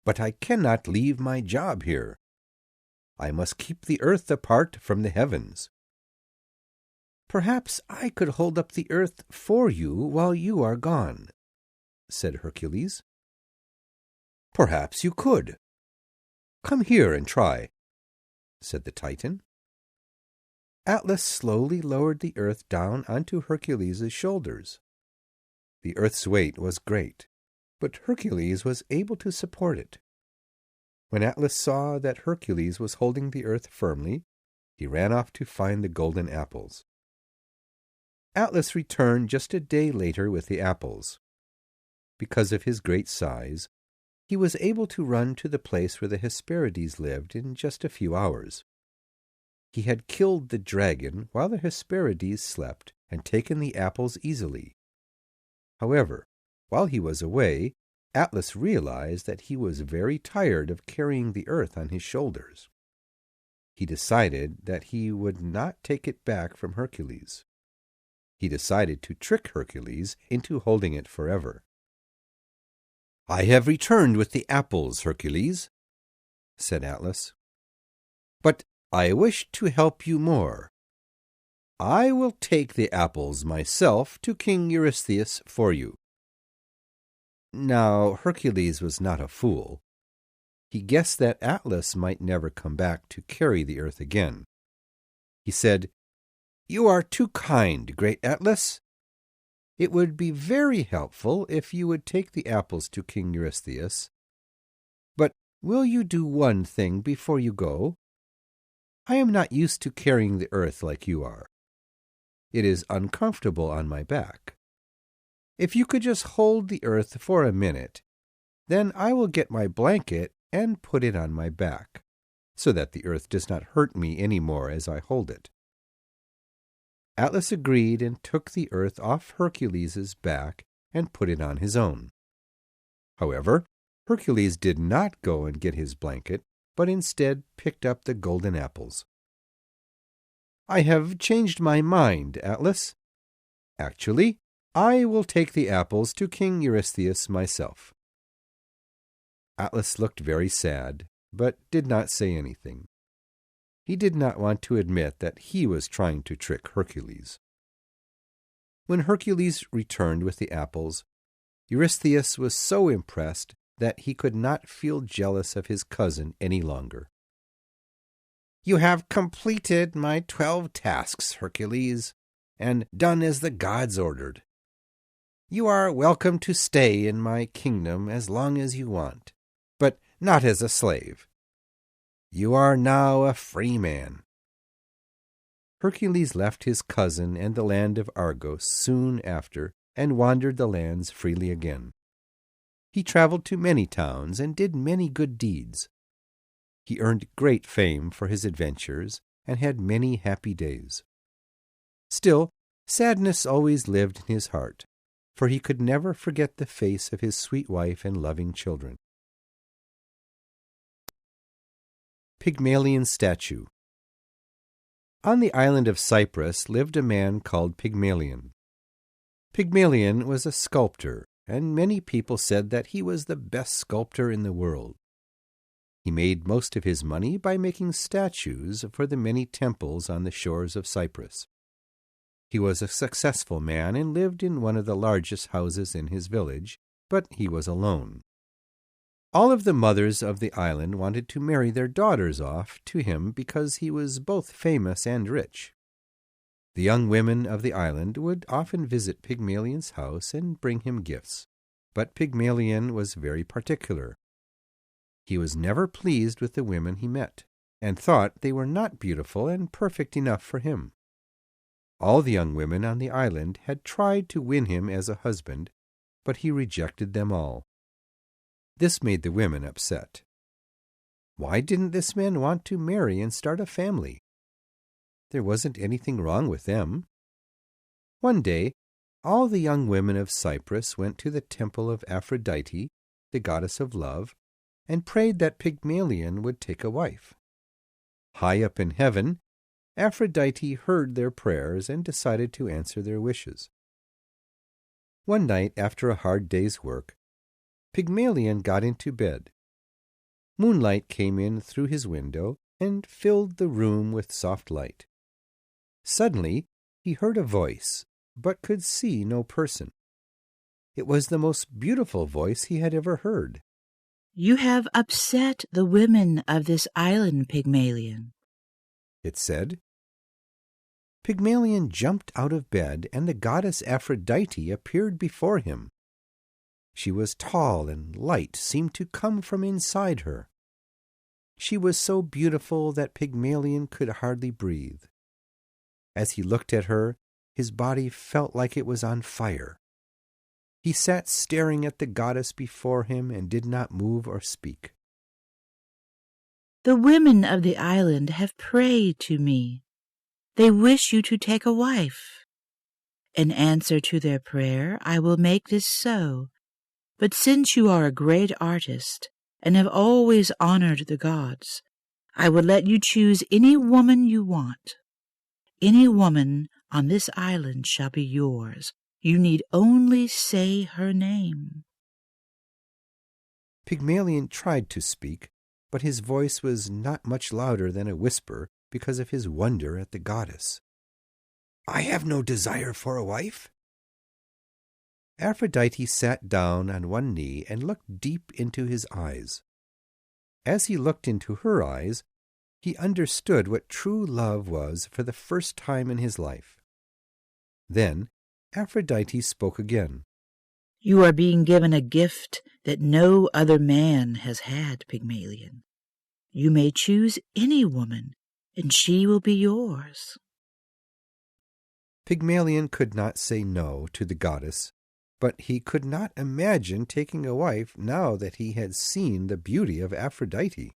"but I cannot leave my job here. I must keep the earth apart from the heavens." "Perhaps I could hold up the earth for you while you are gone," said Hercules. "Perhaps you could. Come here and try," said the Titan. Atlas slowly lowered the earth down onto Hercules' shoulders. The earth's weight was great, but Hercules was able to support it. When Atlas saw that Hercules was holding the earth firmly, he ran off to find the golden apples. Atlas returned just a day later with the apples. Because of his great size, he was able to run to the place where the Hesperides lived in just a few hours. He had killed the dragon while the Hesperides slept and taken the apples easily. However, while he was away, Atlas realized that he was very tired of carrying the earth on his shoulders. He decided that he would not take it back from Hercules. He decided to trick Hercules into holding it forever. "I have returned with the apples, Hercules," said Atlas. "But I wish to help you more. I will take the apples myself to King Eurystheus for you." Now Hercules was not a fool. He guessed that Atlas might never come back to carry the earth again. He said, "You are too kind, great Atlas. It would be very helpful if you would take the apples to King Eurystheus. But will you do one thing before you go? I am not used to carrying the earth like you are. It is uncomfortable on my back. If you could just hold the earth for a minute, then I will get my blanket and put it on my back, so that the earth does not hurt me any more as I hold it." Atlas agreed and took the earth off Hercules' back and put it on his own. However, Hercules did not go and get his blanket, but instead picked up the golden apples. "I have changed my mind, Atlas. Actually, I will take the apples to King Eurystheus myself." Atlas looked very sad, but did not say anything. He did not want to admit that he was trying to trick Hercules. When Hercules returned with the apples, Eurystheus was so impressed that he could not feel jealous of his cousin any longer. "You have completed my 12 tasks, Hercules, and done as the gods ordered. You are welcome to stay in my kingdom as long as you want, but not as a slave. You are now a free man." Hercules left his cousin and the land of Argos soon after and wandered the lands freely again. He traveled to many towns and did many good deeds. He earned great fame for his adventures and had many happy days. Still, sadness always lived in his heart, for he could never forget the face of his sweet wife and loving children. Pygmalion Statue. On the island of Cyprus lived a man called Pygmalion. Pygmalion was a sculptor, and many people said that he was the best sculptor in the world. He made most of his money by making statues for the many temples on the shores of Cyprus. He was a successful man and lived in one of the largest houses in his village, but he was alone. All of the mothers of the island wanted to marry their daughters off to him because he was both famous and rich. The young women of the island would often visit Pygmalion's house and bring him gifts, but Pygmalion was very particular. He was never pleased with the women he met, and thought they were not beautiful and perfect enough for him. All the young women on the island had tried to win him as a husband, but he rejected them all. This made the women upset. Why didn't this man want to marry and start a family? There wasn't anything wrong with them. One day, all the young women of Cyprus went to the temple of Aphrodite, the goddess of love, and prayed that Pygmalion would take a wife. High up in heaven, Aphrodite heard their prayers and decided to answer their wishes. One night, after a hard day's work, Pygmalion got into bed. Moonlight came in through his window and filled the room with soft light. Suddenly, he heard a voice, but could see no person. It was the most beautiful voice he had ever heard. "You have upset the women of this island, Pygmalion," it said. Pygmalion jumped out of bed, and the goddess Aphrodite appeared before him. She was tall, and light seemed to come from inside her. She was so beautiful that Pygmalion could hardly breathe. As he looked at her, his body felt like it was on fire. He sat staring at the goddess before him and did not move or speak. "The women of the island have prayed to me. They wish you to take a wife. In answer to their prayer, I will make this so. But since you are a great artist and have always honored the gods, I will let you choose any woman you want. Any woman on this island shall be yours. You need only say her name." Pygmalion tried to speak, but his voice was not much louder than a whisper because of his wonder at the goddess. "I have no desire for a wife." Aphrodite sat down on one knee and looked deep into his eyes. As he looked into her eyes, he understood what true love was for the first time in his life. Then Aphrodite spoke again. "You are being given a gift that no other man has had, Pygmalion. You may choose any woman, and she will be yours." Pygmalion could not say no to the goddess, but he could not imagine taking a wife now that he had seen the beauty of Aphrodite.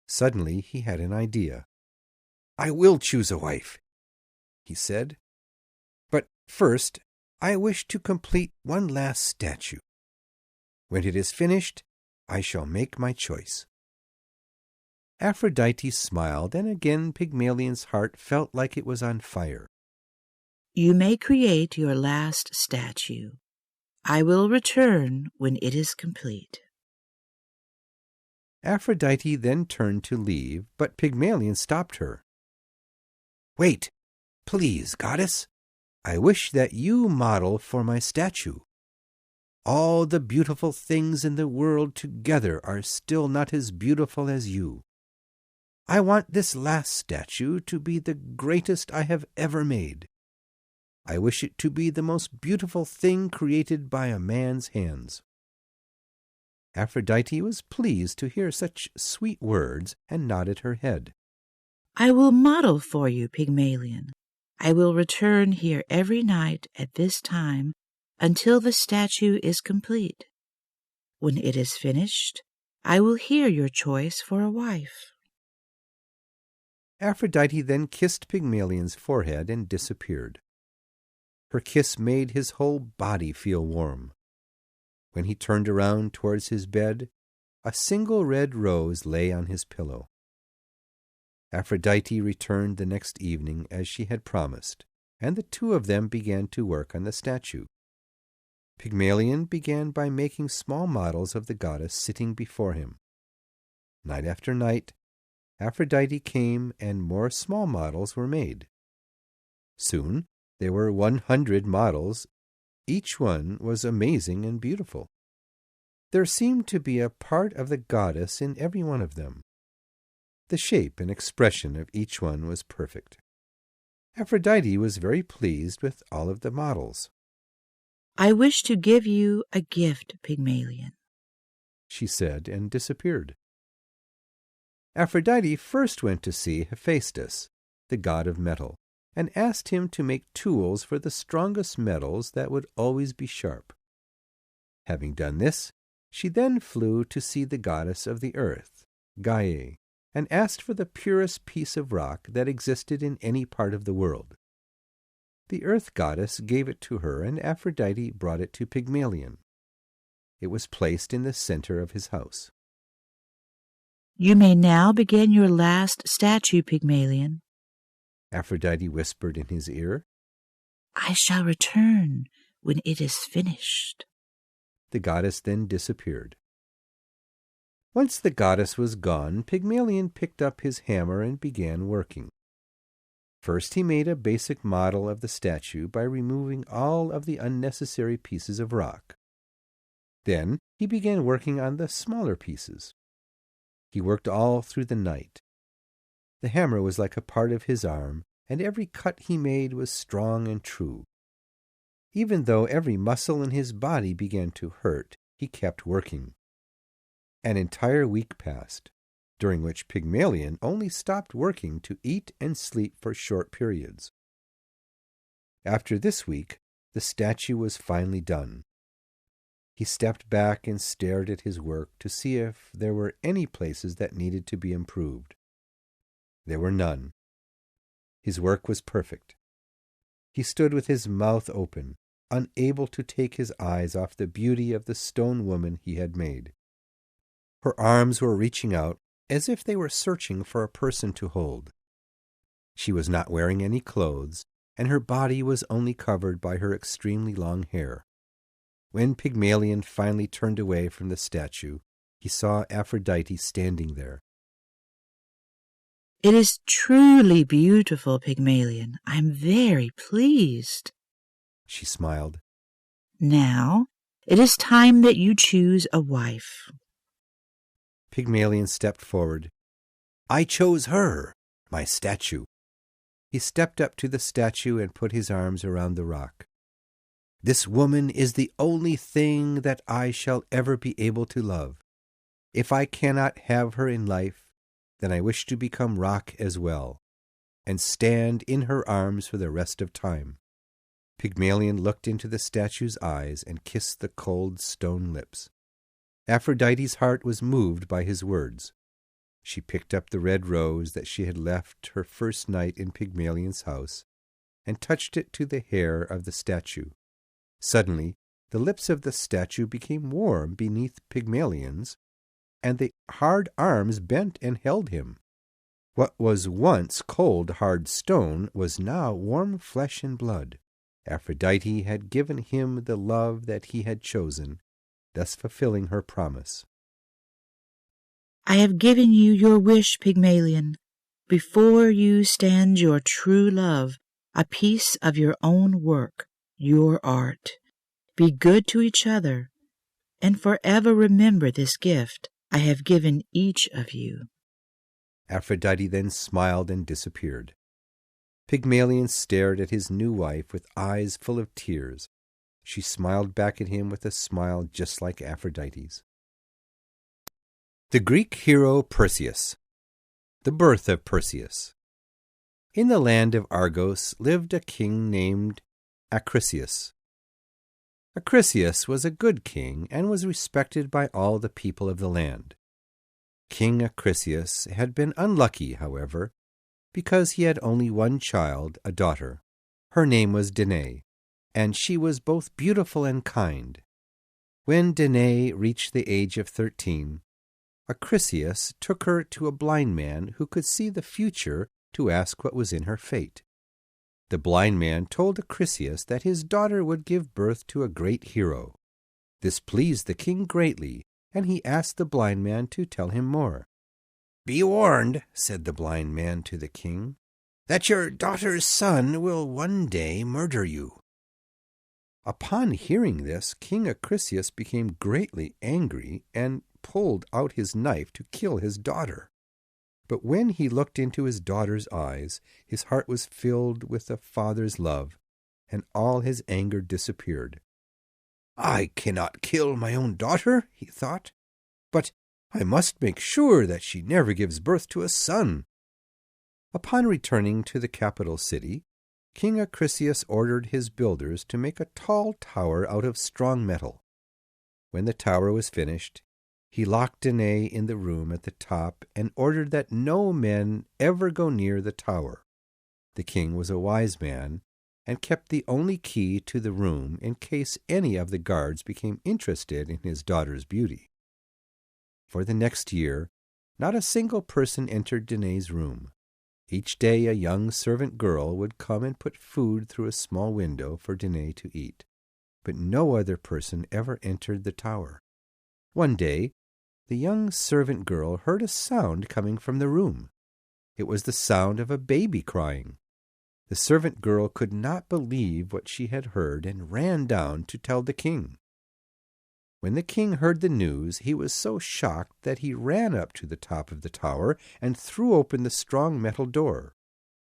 Suddenly he had an idea. "I will choose a wife," he said. "But first, I wish to complete one last statue. When it is finished, I shall make my choice." Aphrodite smiled, and again Pygmalion's heart felt like it was on fire. "You may create your last statue. I will return when it is complete." Aphrodite then turned to leave, but Pygmalion stopped her. "Wait, please, goddess. I wish that you model for my statue. All the beautiful things in the world together are still not as beautiful as you. I want this last statue to be the greatest I have ever made. I wish it to be the most beautiful thing created by a man's hands." Aphrodite was pleased to hear such sweet words and nodded her head. "I will model for you, Pygmalion. I will return here every night at this time until the statue is complete. When it is finished, I will hear your choice for a wife." Aphrodite then kissed Pygmalion's forehead and disappeared. Her kiss made his whole body feel warm. When he turned around towards his bed, a single red rose lay on his pillow. Aphrodite returned the next evening as she had promised, and the two of them began to work on the statue. Pygmalion began by making small models of the goddess sitting before him. Night after night, Aphrodite came and more small models were made. Soon, There were 100 models. Each one was amazing and beautiful. There seemed to be a part of the goddess in every one of them. The shape and expression of each one was perfect. Aphrodite was very pleased with all of the models. "I wish to give you a gift, Pygmalion," she said, and disappeared. Aphrodite first went to see Hephaestus, the god of metal, and asked him to make tools for the strongest metals that would always be sharp. Having done this, she then flew to see the goddess of the earth, Gaia, and asked for the purest piece of rock that existed in any part of the world. The earth goddess gave it to her, and Aphrodite brought it to Pygmalion. It was placed in the center of his house. "You may now begin your last statue, Pygmalion." Aphrodite whispered in his ear. "I shall return when it is finished." The goddess then disappeared. Once the goddess was gone, Pygmalion picked up his hammer and began working. First he made a basic model of the statue by removing all of the unnecessary pieces of rock. Then he began working on the smaller pieces. He worked all through the night. The hammer was like a part of his arm, and every cut he made was strong and true. Even though every muscle in his body began to hurt, he kept working. An entire week passed, during which Pygmalion only stopped working to eat and sleep for short periods. After this week, the statue was finally done. He stepped back and stared at his work to see if there were any places that needed to be improved. There were none. His work was perfect. He stood with his mouth open, unable to take his eyes off the beauty of the stone woman he had made. Her arms were reaching out as if they were searching for a person to hold. She was not wearing any clothes, and her body was only covered by her extremely long hair. When Pygmalion finally turned away from the statue, he saw Aphrodite standing there. "It is truly beautiful, Pygmalion. I am very pleased." She smiled. "Now it is time that you choose a wife." Pygmalion stepped forward. "I chose her, my statue." He stepped up to the statue and put his arms around the rock. "This woman is the only thing that I shall ever be able to love. If I cannot have her in life, then I wish to become rock as well, and stand in her arms for the rest of time." Pygmalion looked into the statue's eyes and kissed the cold stone lips. Aphrodite's heart was moved by his words. She picked up the red rose that she had left her first night in Pygmalion's house and touched it to the hair of the statue. Suddenly, the lips of the statue became warm beneath Pygmalion's, and the hard arms bent and held him. What was once cold, hard stone was now warm flesh and blood. Aphrodite had given him the love that he had chosen, thus fulfilling her promise. "I have given you your wish, Pygmalion. Before you stands your true love, a piece of your own work, your art. Be good to each other, and forever remember this gift I have given each of you." Aphrodite then smiled and disappeared. Pygmalion stared at his new wife with eyes full of tears. She smiled back at him with a smile just like Aphrodite's. The Greek hero Perseus. The birth of Perseus. In the land of Argos lived a king named Acrisius. Acrisius was a good king and was respected by all the people of the land. King Acrisius had been unlucky, however, because he had only one child, a daughter. Her name was Danae, and she was both beautiful and kind. When Danae reached the age of 13, Acrisius took her to a blind man who could see the future to ask what was in her fate. The blind man told Acrisius that his daughter would give birth to a great hero. This pleased the king greatly, and he asked the blind man to tell him more. "Be warned," said the blind man to the king. that your daughter's son will one day murder you." Upon hearing this, King Acrisius became greatly angry and pulled out his knife to kill his daughter. But when he looked into his daughter's eyes, his heart was filled with a father's love, and all his anger disappeared. "I cannot kill my own daughter," he thought, "but I must make sure that she never gives birth to a son." Upon returning to the capital city, King Acrisius ordered his builders to make a tall tower out of strong metal. When the tower was finished, he locked Danae in the room at the top and ordered that no men ever go near the tower. The king was a wise man and kept the only key to the room in case any of the guards became interested in his daughter's beauty. For the next year, not a single person entered Danae's room. Each day a young servant girl would come and put food through a small window for Danae to eat, but no other person ever entered the tower. One day, the young servant girl heard a sound coming from the room. It was the sound of a baby crying. The servant girl could not believe what she had heard and ran down to tell the king. When the king heard the news, he was so shocked that he ran up to the top of the tower and threw open the strong metal door.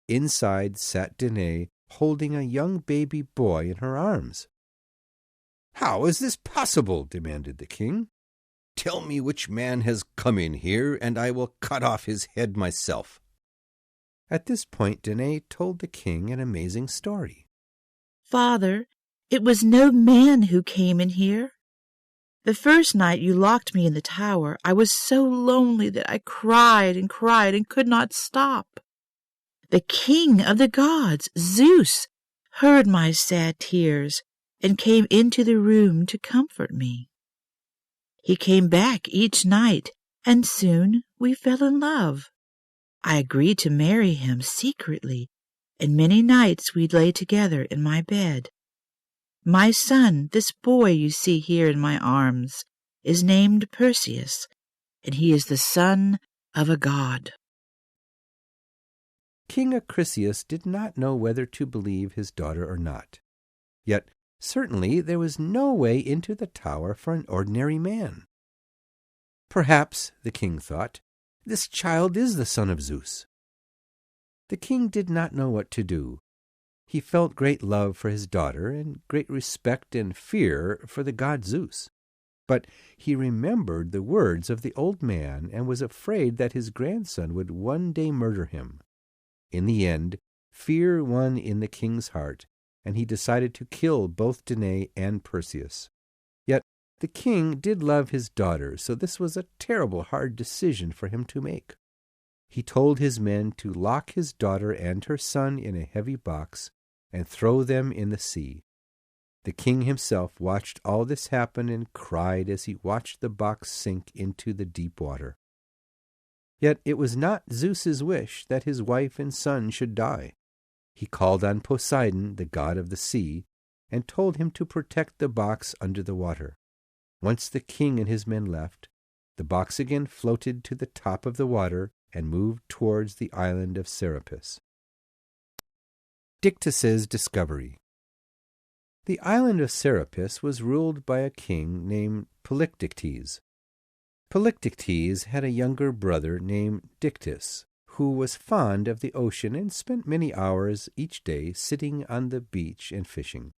Inside sat Danae, holding a young baby boy in her arms. "How is this possible?" demanded the king. "Tell me which man has come in here, and I will cut off his head myself." At this point, Danae told the king an amazing story. "Father, it was no man who came in here. The first night you locked me in the tower, I was so lonely that I cried and cried and could not stop. The king of the gods, Zeus, heard my sad tears and came into the room to comfort me. He came back each night, and soon we fell in love. I agreed to marry him secretly, and many nights we lay together in my bed. My son, this boy you see here in my arms, is named Perseus, and he is the son of a god." King Acrisius did not know whether to believe his daughter or not. Yet certainly there was no way into the tower for an ordinary man. Perhaps, the king thought, this child is the son of Zeus. The king did not know what to do. He felt great love for his daughter and great respect and fear for the god Zeus. But he remembered the words of the old man and was afraid that his grandson would one day murder him. In the end, fear won in the king's heart, and he decided to kill both Danae and Perseus. Yet the king did love his daughter, so this was a terrible hard decision for him to make. He told his men to lock his daughter and her son in a heavy box and throw them in the sea. The king himself watched all this happen and cried as he watched the box sink into the deep water. Yet it was not Zeus's wish that his wife and son should die. He called on Poseidon, the god of the sea, and told him to protect the box under the water. Once the king and his men left, the box again floated to the top of the water and moved towards the island of Serapis. Dictys's discovery. The island of Serapis was ruled by a king named Polydectes. Polydectes had a younger brother named Dictys, who was fond of the ocean and spent many hours each day sitting on the beach and fishing.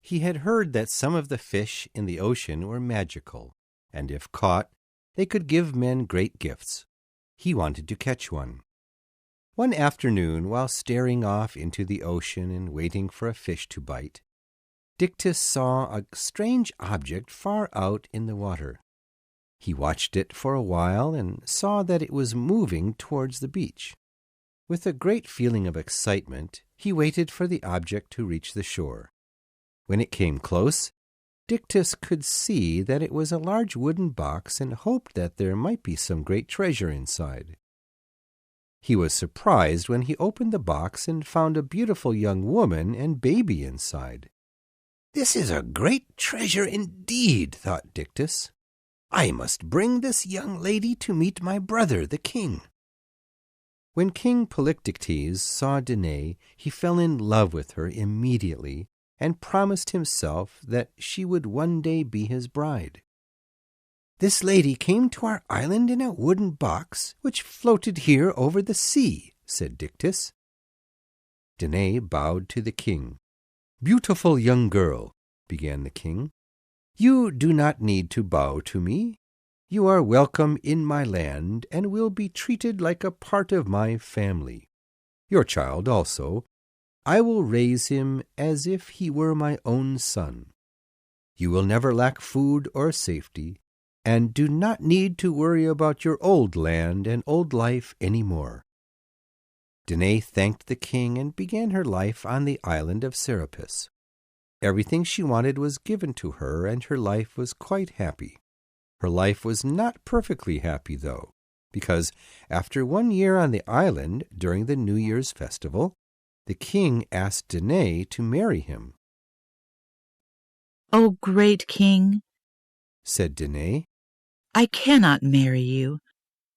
He had heard that some of the fish in the ocean were magical, and if caught, they could give men great gifts. He wanted to catch one. One afternoon, while staring off into the ocean and waiting for a fish to bite, Dictys saw a strange object far out in the water. He watched it for a while and saw that it was moving towards the beach. With a great feeling of excitement, he waited for the object to reach the shore. When it came close, Dictys could see that it was a large wooden box and hoped that there might be some great treasure inside. He was surprised when he opened the box and found a beautiful young woman and baby inside. "This is a great treasure indeed," thought Dictys. "I must bring this young lady to meet my brother, the king." When King Polydectes saw Danae, he fell in love with her immediately and promised himself that she would one day be his bride. "This lady came to our island in a wooden box which floated here over the sea," said Dictys. Danae bowed to the king. "Beautiful young girl," began the king, "you do not need to bow to me. You are welcome in my land and will be treated like a part of my family. Your child also, I will raise him as if he were my own son. You will never lack food or safety, and do not need to worry about your old land and old life any more." Danae thanked the king and began her life on the island of Serapis. Everything she wanted was given to her, and her life was quite happy. Her life was not perfectly happy, though, because after 1 year on the island during the New Year's festival, the king asked Danae to marry him. "O great king," said Danae, "I cannot marry you.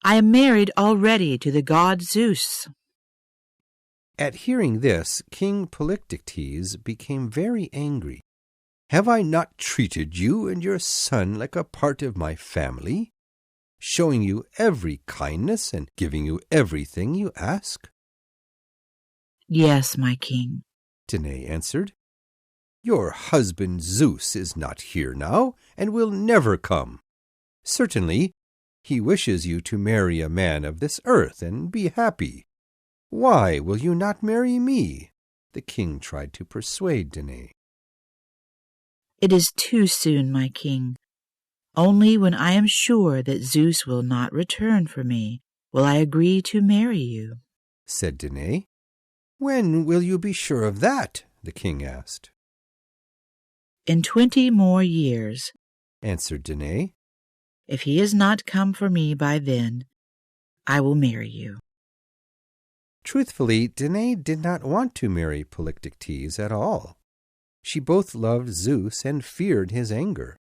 I am married already to the god Zeus." At hearing this, King Polydectes became very angry. "Have I not treated you and your son like a part of my family, showing you every kindness and giving you everything you ask?" "Yes, my king," Danae answered. "Your husband Zeus is not here now and will never come. Certainly, he wishes you to marry a man of this earth and be happy. Why will you not marry me?" The king tried to persuade Danae. "It is too soon, my king. Only when I am sure that Zeus will not return for me will I agree to marry you," said Danae. "When will you be sure of that?" the king asked. "In 20 more years," answered Danae. "If he has not come for me by then, I will marry you." Truthfully, Danae did not want to marry Polydectes at all. She both loved Zeus and feared his anger.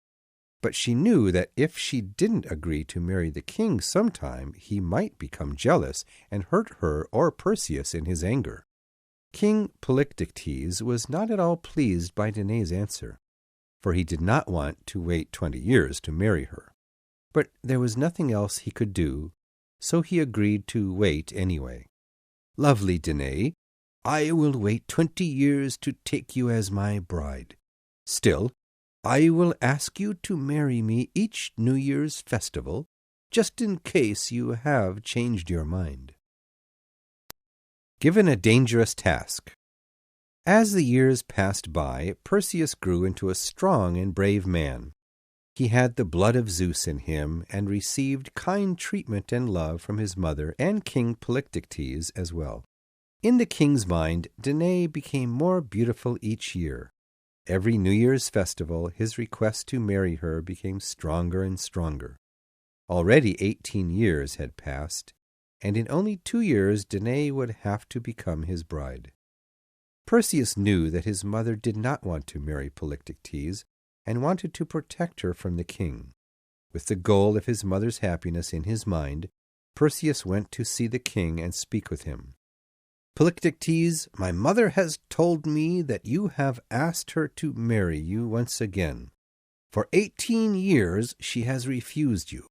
But she knew that if she didn't agree to marry the king sometime, he might become jealous and hurt her or Perseus in his anger. King Polydectes was not at all pleased by Danae's answer, for he did not want to wait 20 years to marry her. But there was nothing else he could do, so he agreed to wait anyway. "Lovely Danae, I will wait 20 years to take you as my bride. Still, I will ask you to marry me each New Year's festival, just in case you have changed your mind." Given a dangerous task. As the years passed by, Perseus grew into a strong and brave man. He had the blood of Zeus in him and received kind treatment and love from his mother and King Polydectes as well. In the king's mind, Danae became more beautiful each year. Every New Year's festival, his request to marry her became stronger and stronger. Already 18 years had passed, and in only 2 years Danae would have to become his bride. Perseus knew that his mother did not want to marry Polydectes and wanted to protect her from the king. With the goal of his mother's happiness in his mind, Perseus went to see the king and speak with him. "Polydectes, my mother has told me that you have asked her to marry you once again. For 18 years she has refused you.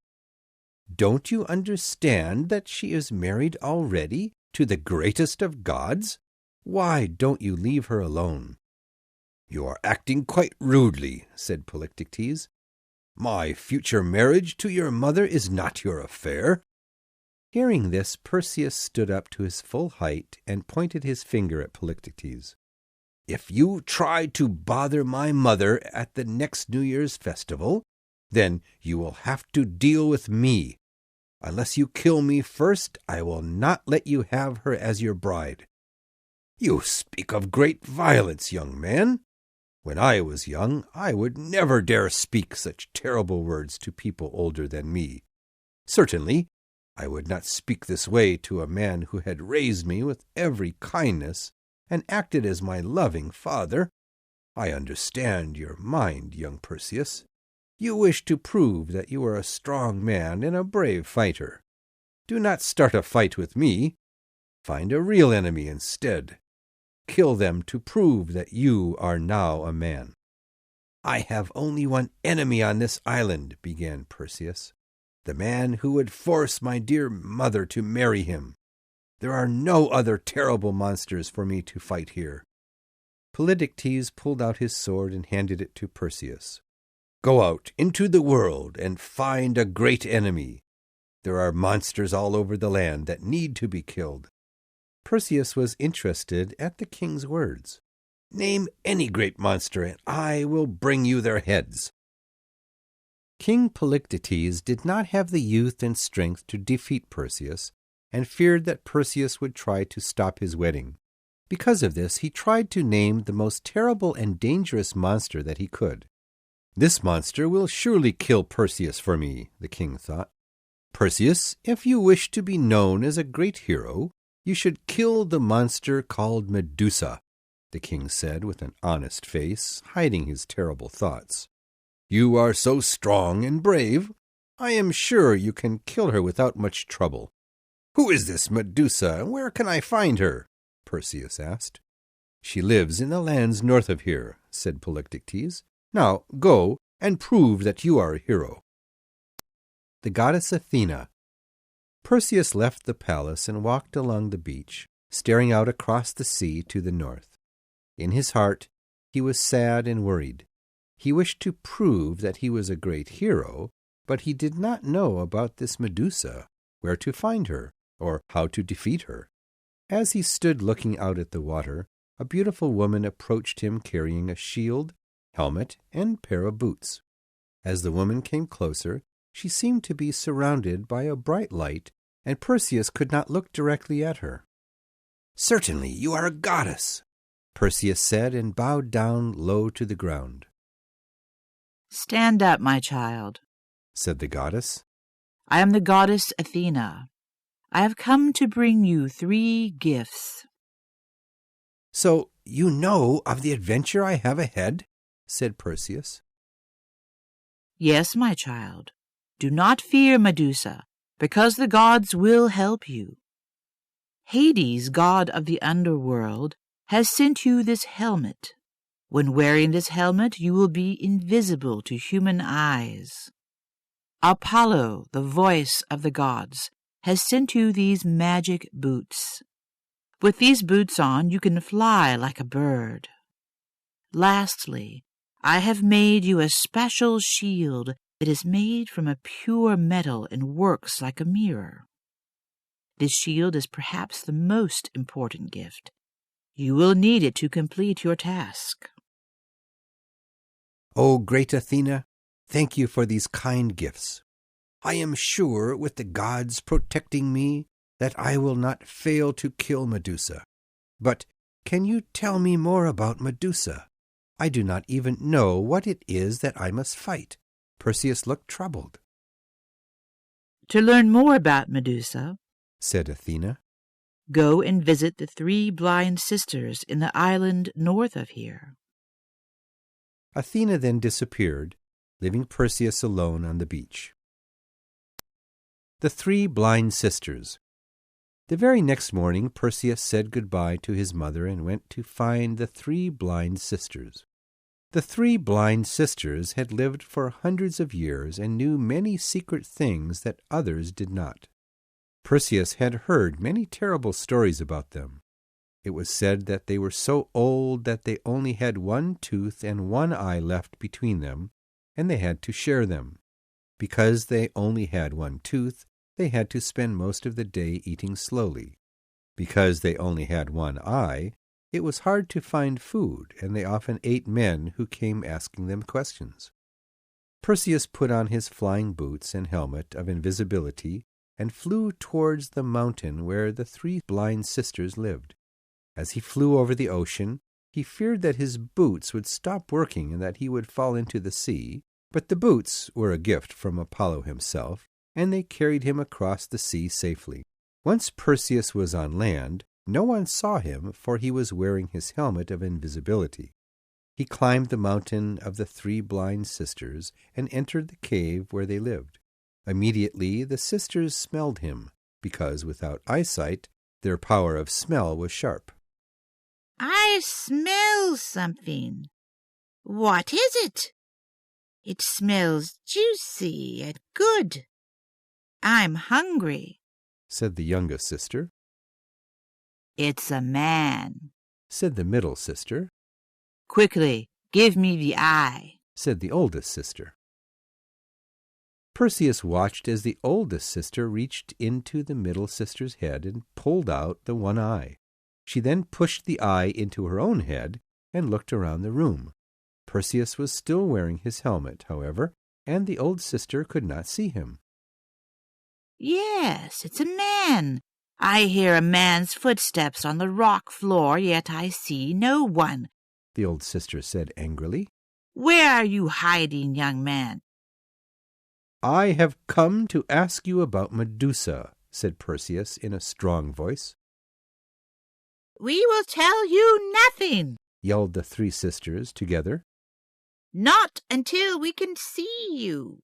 Don't you understand that she is married already to the greatest of gods? Why don't you leave her alone?" "You are acting quite rudely," said Polydectes. "My future marriage to your mother is not your affair." Hearing this, Perseus stood up to his full height and pointed his finger at Polydectes. "If you try to bother my mother at the next New Year's festival, then you will have to deal with me. Unless you kill me first, I will not let you have her as your bride." "You speak of great violence, young man. When I was young, I would never dare speak such terrible words to people older than me. Certainly, I would not speak this way to a man who had raised me with every kindness and acted as my loving father. I understand your mind, young Perseus. You wish to prove that you are a strong man and a brave fighter. Do not start a fight with me. Find a real enemy instead. Kill them to prove that you are now a man." "I have only one enemy on this island," began Perseus, "the man who would force my dear mother to marry him. There are no other terrible monsters for me to fight here." Polydectes pulled out his sword and handed it to Perseus. "Go out into the world and find a great enemy. There are monsters all over the land that need to be killed." Perseus was interested at the king's words. "Name any great monster, and I will bring you their heads." King Polydectes did not have the youth and strength to defeat Perseus, and feared that Perseus would try to stop his wedding. Because of this, he tried to name the most terrible and dangerous monster that he could. "This monster will surely kill Perseus for me," the king thought. "Perseus, if you wish to be known as a great hero, you should kill the monster called Medusa," the king said with an honest face, hiding his terrible thoughts. "You are so strong and brave, I am sure you can kill her without much trouble." "Who is this Medusa, and where can I find her?" Perseus asked. "She lives in the lands north of here," said Polydectes. "Now go and prove that you are a hero." The goddess Athena. Perseus left the palace and walked along the beach, staring out across the sea to the north. In his heart, he was sad and worried. He wished to prove that he was a great hero, but he did not know about this Medusa, where to find her, or how to defeat her. As he stood looking out at the water, a beautiful woman approached him carrying a shield, helmet, and pair of boots. As the woman came closer, she seemed to be surrounded by a bright light, and Perseus could not look directly at her. "Certainly you are a goddess," Perseus said, and bowed down low to the ground. "Stand up, my child," said the goddess. "I am the goddess Athena. I have come to bring you 3 gifts." "So you know of the adventure I have ahead?" said Perseus. "Yes, my child. Do not fear Medusa, because the gods will help you. Hades, god of the underworld, has sent you this helmet. When wearing this helmet, you will be invisible to human eyes. Apollo, the voice of the gods, has sent you these magic boots. With these boots on, you can fly like a bird. Lastly, I have made you a special shield that is made from a pure metal and works like a mirror. This shield is perhaps the most important gift. You will need it to complete your task." "O great Athena, thank you for these kind gifts. I am sure, with the gods protecting me, that I will not fail to kill Medusa. But can you tell me more about Medusa? I do not even know what it is that I must fight." Perseus looked troubled. "To learn more about Medusa," said Athena, "go and visit the 3 blind sisters in the island north of here." Athena then disappeared, leaving Perseus alone on the beach. The 3 blind sisters. The very next morning Perseus said goodbye to his mother and went to find the 3 blind sisters. The 3 blind sisters had lived for hundreds of years and knew many secret things that others did not. Perseus had heard many terrible stories about them. It was said that they were so old that they only had 1 tooth and 1 eye left between them, and they had to share them. Because they only had 1 tooth, they had to spend most of the day eating slowly. Because they only had 1 eye, it was hard to find food, and they often ate men who came asking them questions. Perseus put on his flying boots and helmet of invisibility and flew towards the mountain where the 3 blind sisters lived. As he flew over the ocean, he feared that his boots would stop working and that he would fall into the sea, but the boots were a gift from Apollo himself, and they carried him across the sea safely. Once Perseus was on land, no one saw him, for he was wearing his helmet of invisibility. He climbed the mountain of the 3 blind sisters and entered the cave where they lived. Immediately the sisters smelled him, because without eyesight Their power of smell was sharp. I smell something. What is it? It smells juicy and good. I'm hungry, said the youngest sister. It's a man, said the middle sister. Quickly, give me the eye, said the oldest sister. Perseus watched as the oldest sister reached into the middle sister's head and pulled out the one eye. She then pushed the eye into her own head and looked around the room. Perseus was still wearing his helmet, however, and the old sister could not see him. Yes, it's a man. I hear a man's footsteps on the rock floor, yet I see no one, the old sister said angrily. Where are you hiding, young man? I have come to ask you about Medusa, said Perseus in a strong voice. We will tell you nothing, yelled the three sisters together. Not until we can see you.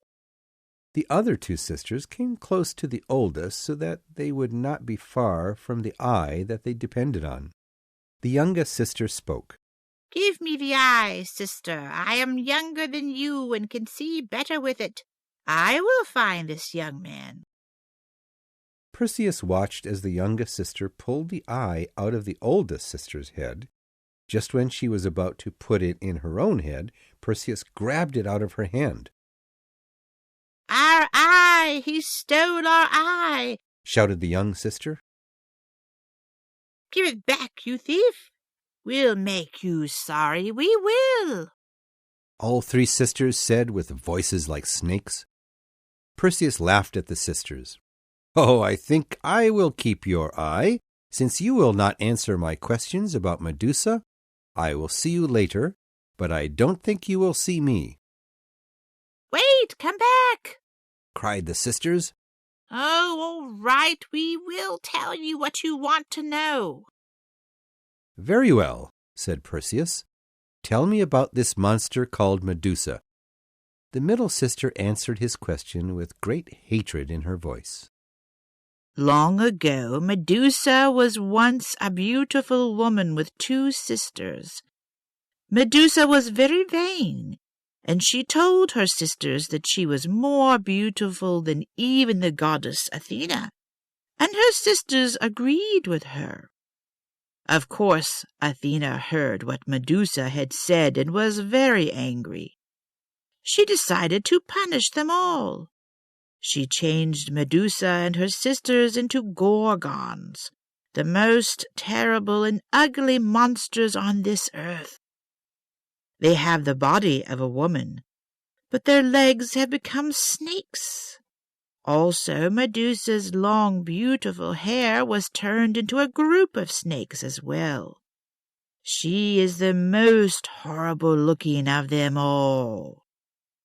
The other two sisters came close to the oldest so that they would not be far from the eye that they depended on. The youngest sister spoke. Give me the eye, sister. I am younger than you and can see better with it. I will find this young man. Perseus watched as the youngest sister pulled the eye out of the oldest sister's head. Just when she was about to put it in her own head, Perseus grabbed it out of her hand. Our eye! He stole our eye! Shouted the young sister. Give it back, you thief! We'll make you sorry, we will! All three sisters said with voices like snakes. Perseus laughed at the sisters. Oh, I think I will keep your eye. Since you will not answer my questions about Medusa, I will see you later, but I don't think you will see me. Wait, come back! Cried the sisters. Oh, all right, we will tell you what you want to know. Very well, said Perseus. Tell me about this monster called Medusa. The middle sister answered his question with great hatred in her voice. Long ago, Medusa was once a beautiful woman with two sisters. Medusa was very vain, and she told her sisters that she was more beautiful than even the goddess Athena, and her sisters agreed with her. Of course, Athena heard what Medusa had said and was very angry. She decided to punish them all. She changed Medusa and her sisters into Gorgons, the most terrible and ugly monsters on this earth. They have the body of a woman, but their legs have become snakes. Also, Medusa's long, beautiful hair was turned into a group of snakes as well. She is the most horrible-looking of them all.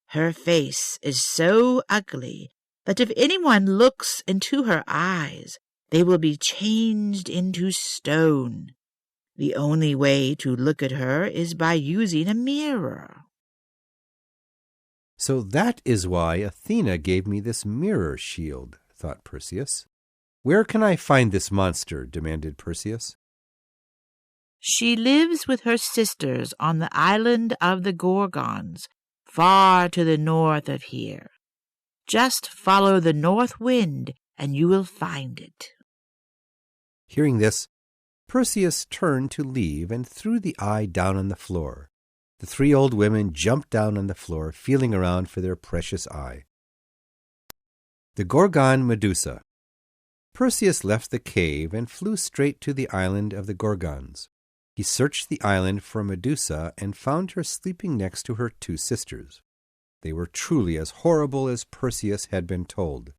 Her face is so ugly that if anyone looks into her eyes, they will be changed into stone. The only way to look at her is by using a mirror. So that is why Athena gave me this mirror shield, thought Perseus. Where can I find this monster? Demanded Perseus. She lives with her sisters on the island of the Gorgons, far to the north of here. Just follow the north wind, and you will find it. Hearing this, Perseus turned to leave and threw the eye down on the floor. The three old women jumped down on the floor, feeling around for their precious eye. The Gorgon Medusa. Perseus left the cave and flew straight to the island of the Gorgons. He searched the island for Medusa and found her sleeping next to her two sisters. They were truly as horrible as Perseus had been told.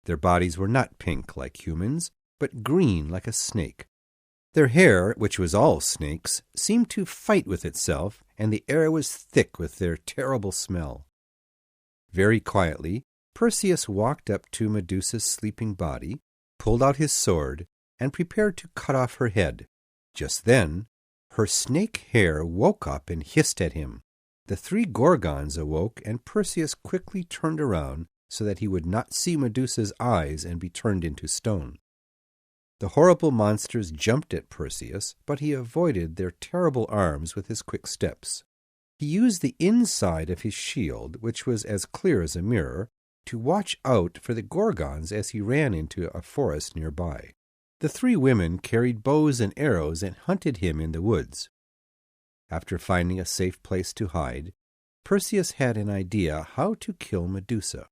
Their bodies were not pink like humans, but green like a snake. Their hair, which was all snakes, seemed to fight with itself, and the air was thick with their terrible smell. Very quietly, Perseus walked up to Medusa's sleeping body, pulled out his sword, and prepared to cut off her head. Just then, her snake hair woke up and hissed at him. The three Gorgons awoke, and Perseus quickly turned around so that he would not see Medusa's eyes and be turned into stone. The horrible monsters jumped at Perseus, but he avoided their terrible arms with his quick steps. He used the inside of his shield, which was as clear as a mirror, to watch out for the Gorgons as he ran into a forest nearby. The three women carried bows and arrows and hunted him in the woods. After finding a safe place to hide, Perseus had an idea how to kill Medusa.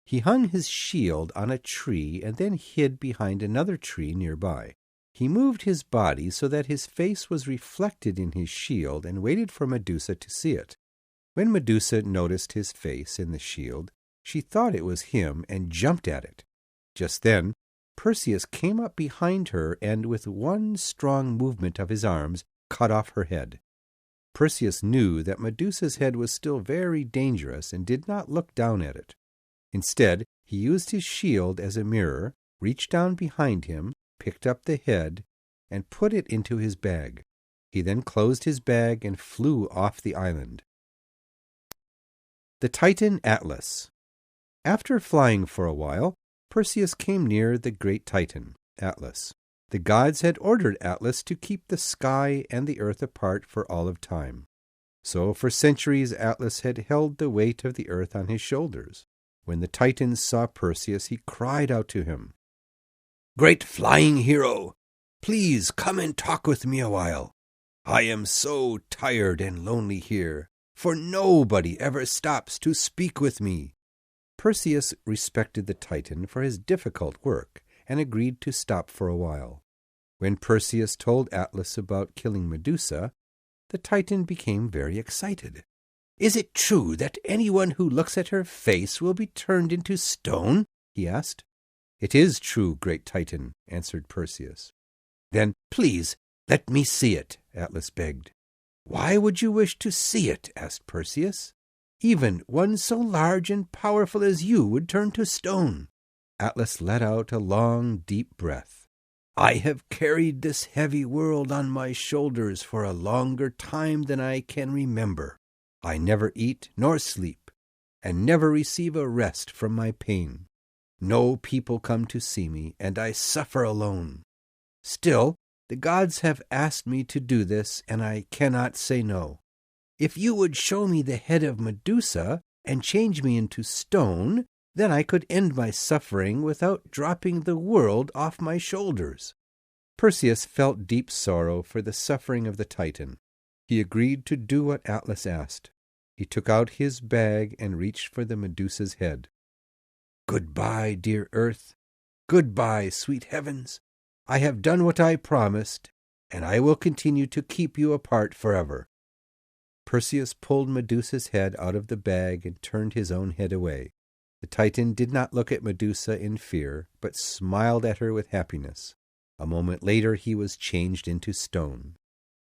He hung his shield on a tree and then hid behind another tree nearby. He moved his body so that his face was reflected in his shield and waited for Medusa to see it. When Medusa noticed his face in the shield, she thought it was him and jumped at it. Just then, Perseus came up behind her and with one strong movement of his arms cut off her head. Perseus knew that Medusa's head was still very dangerous and did not look down at it. Instead, he used his shield as a mirror, reached down behind him, picked up the head, and put it into his bag. He then closed his bag and flew off the island. The Titan Atlas. After flying for a while, Perseus came near the great Titan, Atlas. The gods had ordered Atlas to keep the sky and the earth apart for all of time. So for centuries Atlas had held the weight of the earth on his shoulders. When the Titans saw Perseus, he cried out to him, "Great flying hero, please come and talk with me a while. I am so tired and lonely here, for nobody ever stops to speak with me." Perseus respected the Titan for his difficult work and agreed to stop for a while. When Perseus told Atlas about killing Medusa, the Titan became very excited. "Is it true that anyone who looks at her face will be turned into stone?" he asked. "It is true, great Titan," answered Perseus. "Then please let me see it," Atlas begged. "Why would you wish to see it?" asked Perseus. "Even one so large and powerful as you would turn to stone." Atlas let out a long, deep breath. "I have carried this heavy world on my shoulders for a longer time than I can remember. I never eat nor sleep, and never receive a rest from my pain. No people come to see me, and I suffer alone. Still, the gods have asked me to do this, and I cannot say no. If you would show me the head of Medusa and change me into stone, then I could end my suffering without dropping the world off my shoulders." Perseus felt deep sorrow for the suffering of the Titan. He agreed to do what Atlas asked. He took out his bag and reached for the Medusa's head. "Goodbye, dear earth. Goodbye, sweet heavens. I have done what I promised, and I will continue to keep you apart forever." Perseus pulled Medusa's head out of the bag and turned his own head away. The Titan did not look at Medusa in fear, but smiled at her with happiness. A moment later he was changed into stone.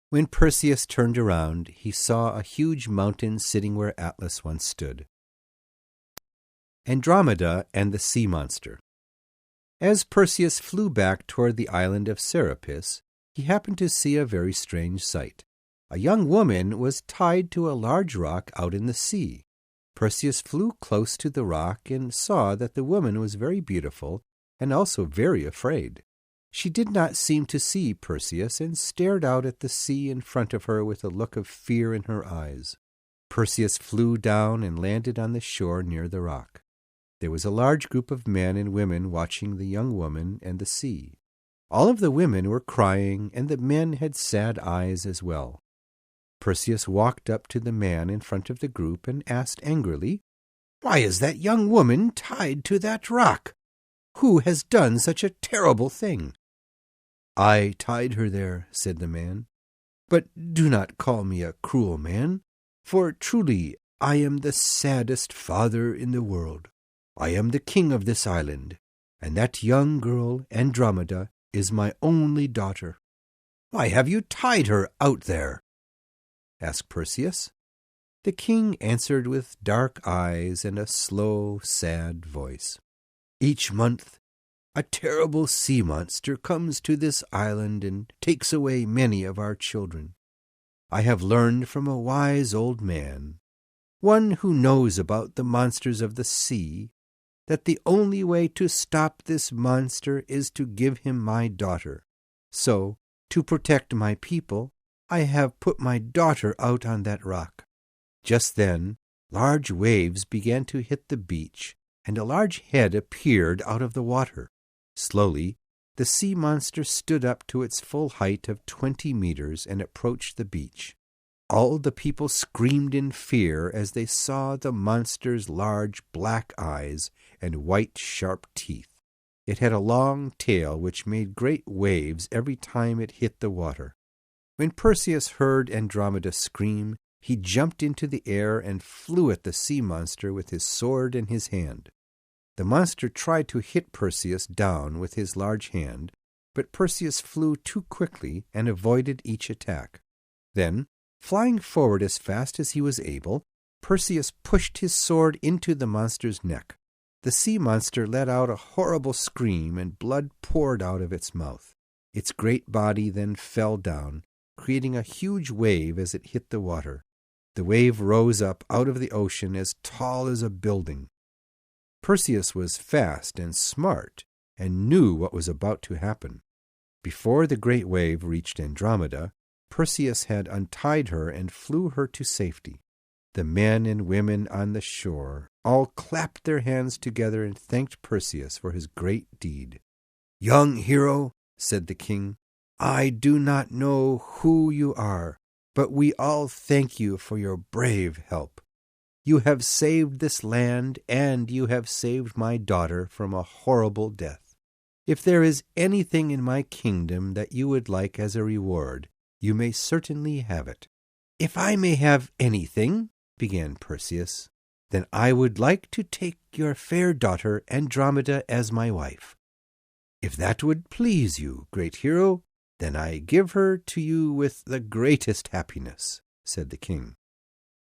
When Perseus turned around, he saw a huge mountain sitting where Atlas once stood. Andromeda and the Sea Monster. As Perseus flew back toward the island of Serapis, he happened to see a very strange sight. A young woman was tied to a large rock out in the sea. Perseus flew close to the rock and saw that the woman was very beautiful and also very afraid. She did not seem to see Perseus and stared out at the sea in front of her with a look of fear in her eyes. Perseus flew down and landed on the shore near the rock. There was a large group of men and women watching the young woman and the sea. All of the women were crying, and the men had sad eyes as well. Perseus walked up to the man in front of the group and asked angrily, "Why is that young woman tied to that rock? Who has done such a terrible thing?" "I tied her there," said the man. "But do not call me a cruel man, for truly I am the saddest father in the world. I am the king of this island, and that young girl, Andromeda, is my only daughter." "Why have you tied her out there?" asked Perseus. The king answered with dark eyes and a slow, sad voice. "Each month a terrible sea monster comes to this island and takes away many of our children. I have learned from a wise old man, one who knows about the monsters of the sea, that the only way to stop this monster is to give him my daughter. So, to protect my people, I have put my daughter out on that rock." Just then, large waves began to hit the beach, and a large head appeared out of the water. Slowly, the sea monster stood up to its full height of 20 meters and approached the beach. All the people screamed in fear as they saw the monster's large black eyes and white sharp teeth. It had a long tail which made great waves every time it hit the water. When Perseus heard Andromeda scream, he jumped into the air and flew at the sea monster with his sword in his hand. The monster tried to hit Perseus down with his large hand, but Perseus flew too quickly and avoided each attack. Then, flying forward as fast as he was able, Perseus pushed his sword into the monster's neck. The sea monster let out a horrible scream, and blood poured out of its mouth. Its great body then fell down, creating a huge wave as it hit the water. The wave rose up out of the ocean as tall as a building. Perseus was fast and smart, and knew what was about to happen. Before the great wave reached Andromeda, Perseus had untied her and flew her to safety. The men and women on the shore all clapped their hands together and thanked Perseus for his great deed. "Young hero," said the king, "I do not know who you are, but we all thank you for your brave help. You have saved this land, and you have saved my daughter from a horrible death. If there is anything in my kingdom that you would like as a reward, you may certainly have it." "If I may have anything," began Perseus, "then I would like to take your fair daughter Andromeda as my wife." "If that would please you, great hero, then I give her to you with the greatest happiness," said the king.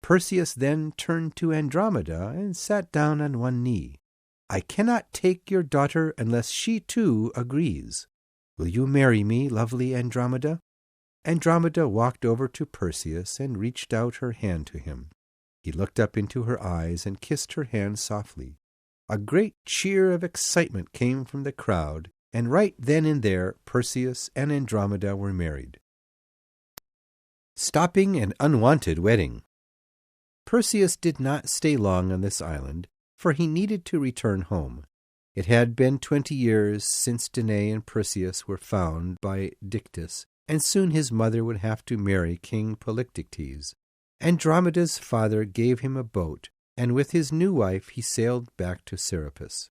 Perseus then turned to Andromeda and sat down on one knee. "I cannot take your daughter unless she too agrees. Will you marry me, lovely Andromeda?" Andromeda walked over to Perseus and reached out her hand to him. He looked up into her eyes and kissed her hand softly. A great cheer of excitement came from the crowd, and right then and there Perseus and Andromeda were married. Stopping an unwanted wedding. Perseus did not stay long on this island, for he needed to return home. It had been 20 years since Danae and Perseus were found by Dictys, and soon his mother would have to marry King Polydectes. Andromeda's father gave him a boat, and with his new wife he sailed back to Serapis.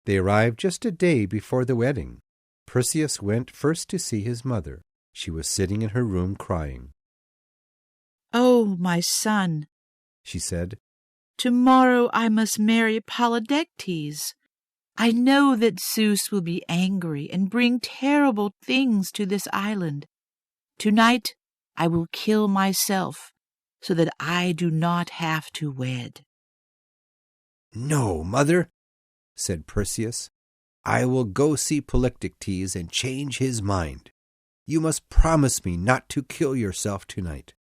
They arrived just a day before the wedding. Perseus went first to see his mother. She was sitting in her room crying. "Oh, my son," she said, "tomorrow I must marry Polydectes. I know that Zeus will be angry and bring terrible things to this island. Tonight I will kill myself so that I do not have to wed." "No, mother," said Perseus. "I will go see Polydectes and change his mind. You must promise me not to kill yourself tonight."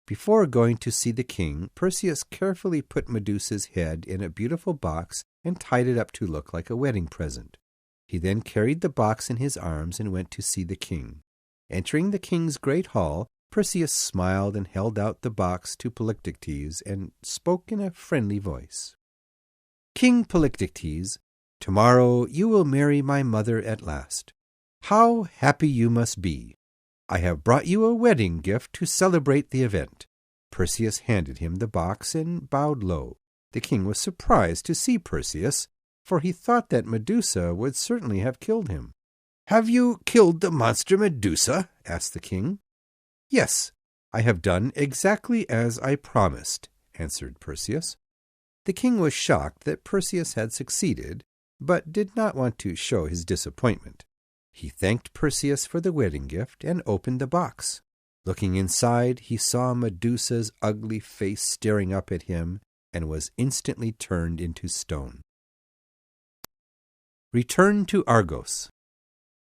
Before going to see the king, Perseus carefully put Medusa's head in a beautiful box and tied it up to look like a wedding present. He then carried the box in his arms and went to see the king. Entering the king's great hall, Perseus smiled and held out the box to Polydectes and spoke in a friendly voice. "King Polydectes, tomorrow you will marry my mother at last. How happy you must be! I have brought you a wedding gift to celebrate the event." Perseus handed him the box and bowed low. The king was surprised to see Perseus, for he thought that Medusa would certainly have killed him. "Have you killed the monster Medusa?" asked the king. "Yes, I have done exactly as I promised," answered Perseus. The king was shocked that Perseus had succeeded, but did not want to show his disappointment. He thanked Perseus for the wedding gift and opened the box. Looking inside, he saw Medusa's ugly face staring up at him and was instantly turned into stone. Return to Argos.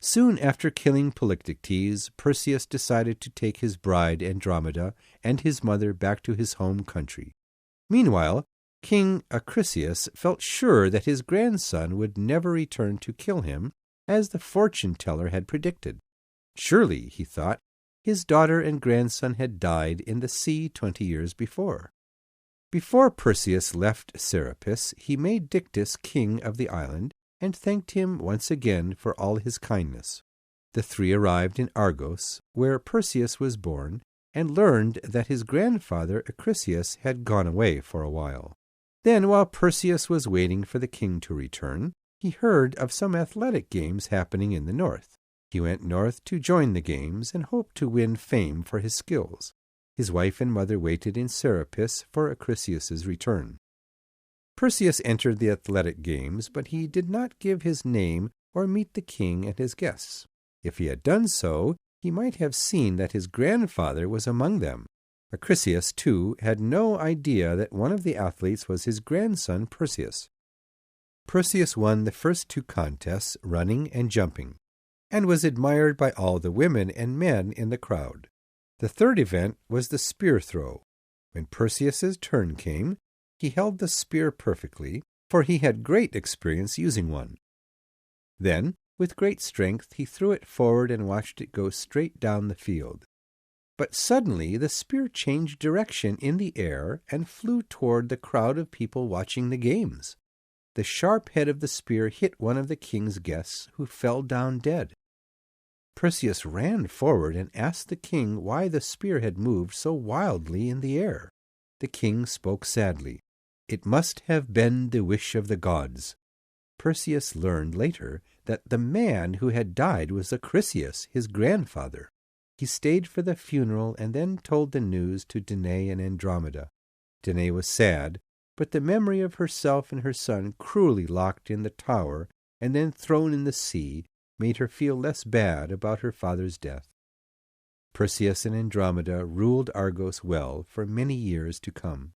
Soon after killing Polydectes, Perseus decided to take his bride Andromeda and his mother back to his home country. Meanwhile, King Acrisius felt sure that his grandson would never return to kill him, as the fortune-teller had predicted. Surely, he thought, his daughter and grandson had died in the sea 20 years before. Before Perseus left Serapis, he made Dictys king of the island and thanked him once again for all his kindness. The three arrived in Argos, where Perseus was born, and learned that his grandfather Acrisius had gone away for a while. Then, while Perseus was waiting for the king to return, he heard of some athletic games happening in the north. He went north to join the games and hoped to win fame for his skills. His wife and mother waited in Serapis for Acrisius's return. Perseus entered the athletic games, but he did not give his name or meet the king and his guests. If he had done so, he might have seen that his grandfather was among them. Acrisius, too, had no idea that one of the athletes was his grandson Perseus. Perseus won the first 2 contests, running and jumping, and was admired by all the women and men in the crowd. The third event was the spear throw. When Perseus's turn came, he held the spear perfectly, for he had great experience using one. Then, with great strength, he threw it forward and watched it go straight down the field. But suddenly the spear changed direction in the air and flew toward the crowd of people watching the games. The sharp head of the spear hit one of the king's guests, who fell down dead. Perseus ran forward and asked the king why the spear had moved so wildly in the air. The king spoke sadly. It must have been the wish of the gods. Perseus learned later that the man who had died was Acrisius, his grandfather. He stayed for the funeral and then told the news to Danae and Andromeda. Danae was sad, but the memory of herself and her son cruelly locked in the tower and then thrown in the sea made her feel less bad about her father's death. Perseus and Andromeda ruled Argos well for many years to come.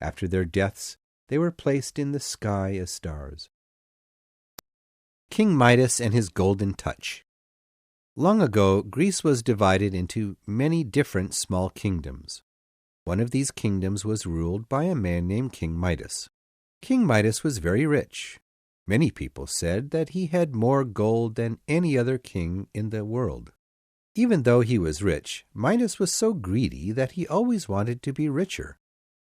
After their deaths, they were placed in the sky as stars. King Midas and his golden touch. Long ago, Greece was divided into many different small kingdoms. One of these kingdoms was ruled by a man named King Midas. King Midas was very rich. Many people said that he had more gold than any other king in the world. Even though he was rich, Midas was so greedy that he always wanted to be richer.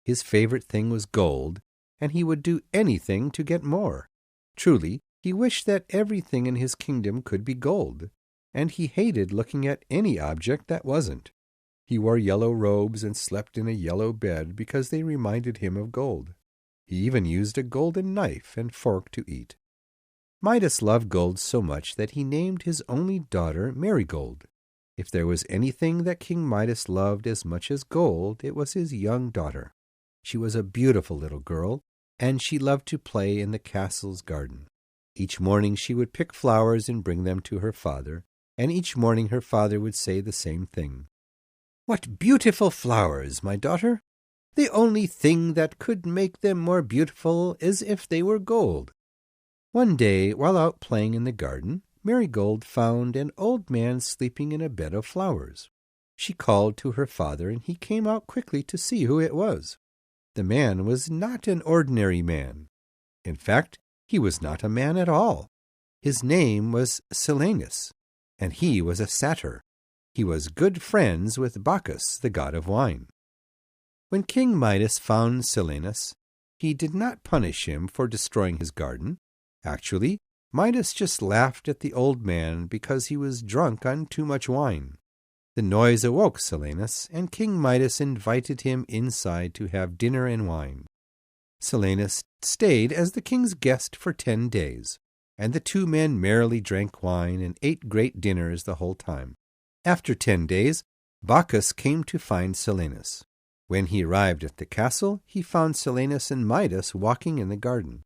His favorite thing was gold, and he would do anything to get more. Truly, he wished that everything in his kingdom could be gold, and he hated looking at any object that wasn't. He wore yellow robes and slept in a yellow bed because they reminded him of gold. He even used a golden knife and fork to eat. Midas loved gold so much that he named his only daughter Marigold. If there was anything that King Midas loved as much as gold, it was his young daughter. She was a beautiful little girl, and she loved to play in the castle's garden. Each morning she would pick flowers and bring them to her father, and each morning her father would say the same thing. "What beautiful flowers, my daughter! The only thing that could make them more beautiful is if they were gold." One day, while out playing in the garden, Marigold found an old man sleeping in a bed of flowers. She called to her father, and he came out quickly to see who it was. The man was not an ordinary man. In fact, he was not a man at all. His name was Silenus, and he was a satyr. He was good friends with Bacchus, the god of wine. When King Midas found Silenus, he did not punish him for destroying his garden. Actually, Midas just laughed at the old man because he was drunk on too much wine. The noise awoke Silenus, and King Midas invited him inside to have dinner and wine. Silenus stayed as the king's guest for 10 days, and the 2 men merrily drank wine and ate great dinners the whole time. After 10 days, Bacchus came to find Silenus. When he arrived at the castle, he found Silenus and Midas walking in the garden.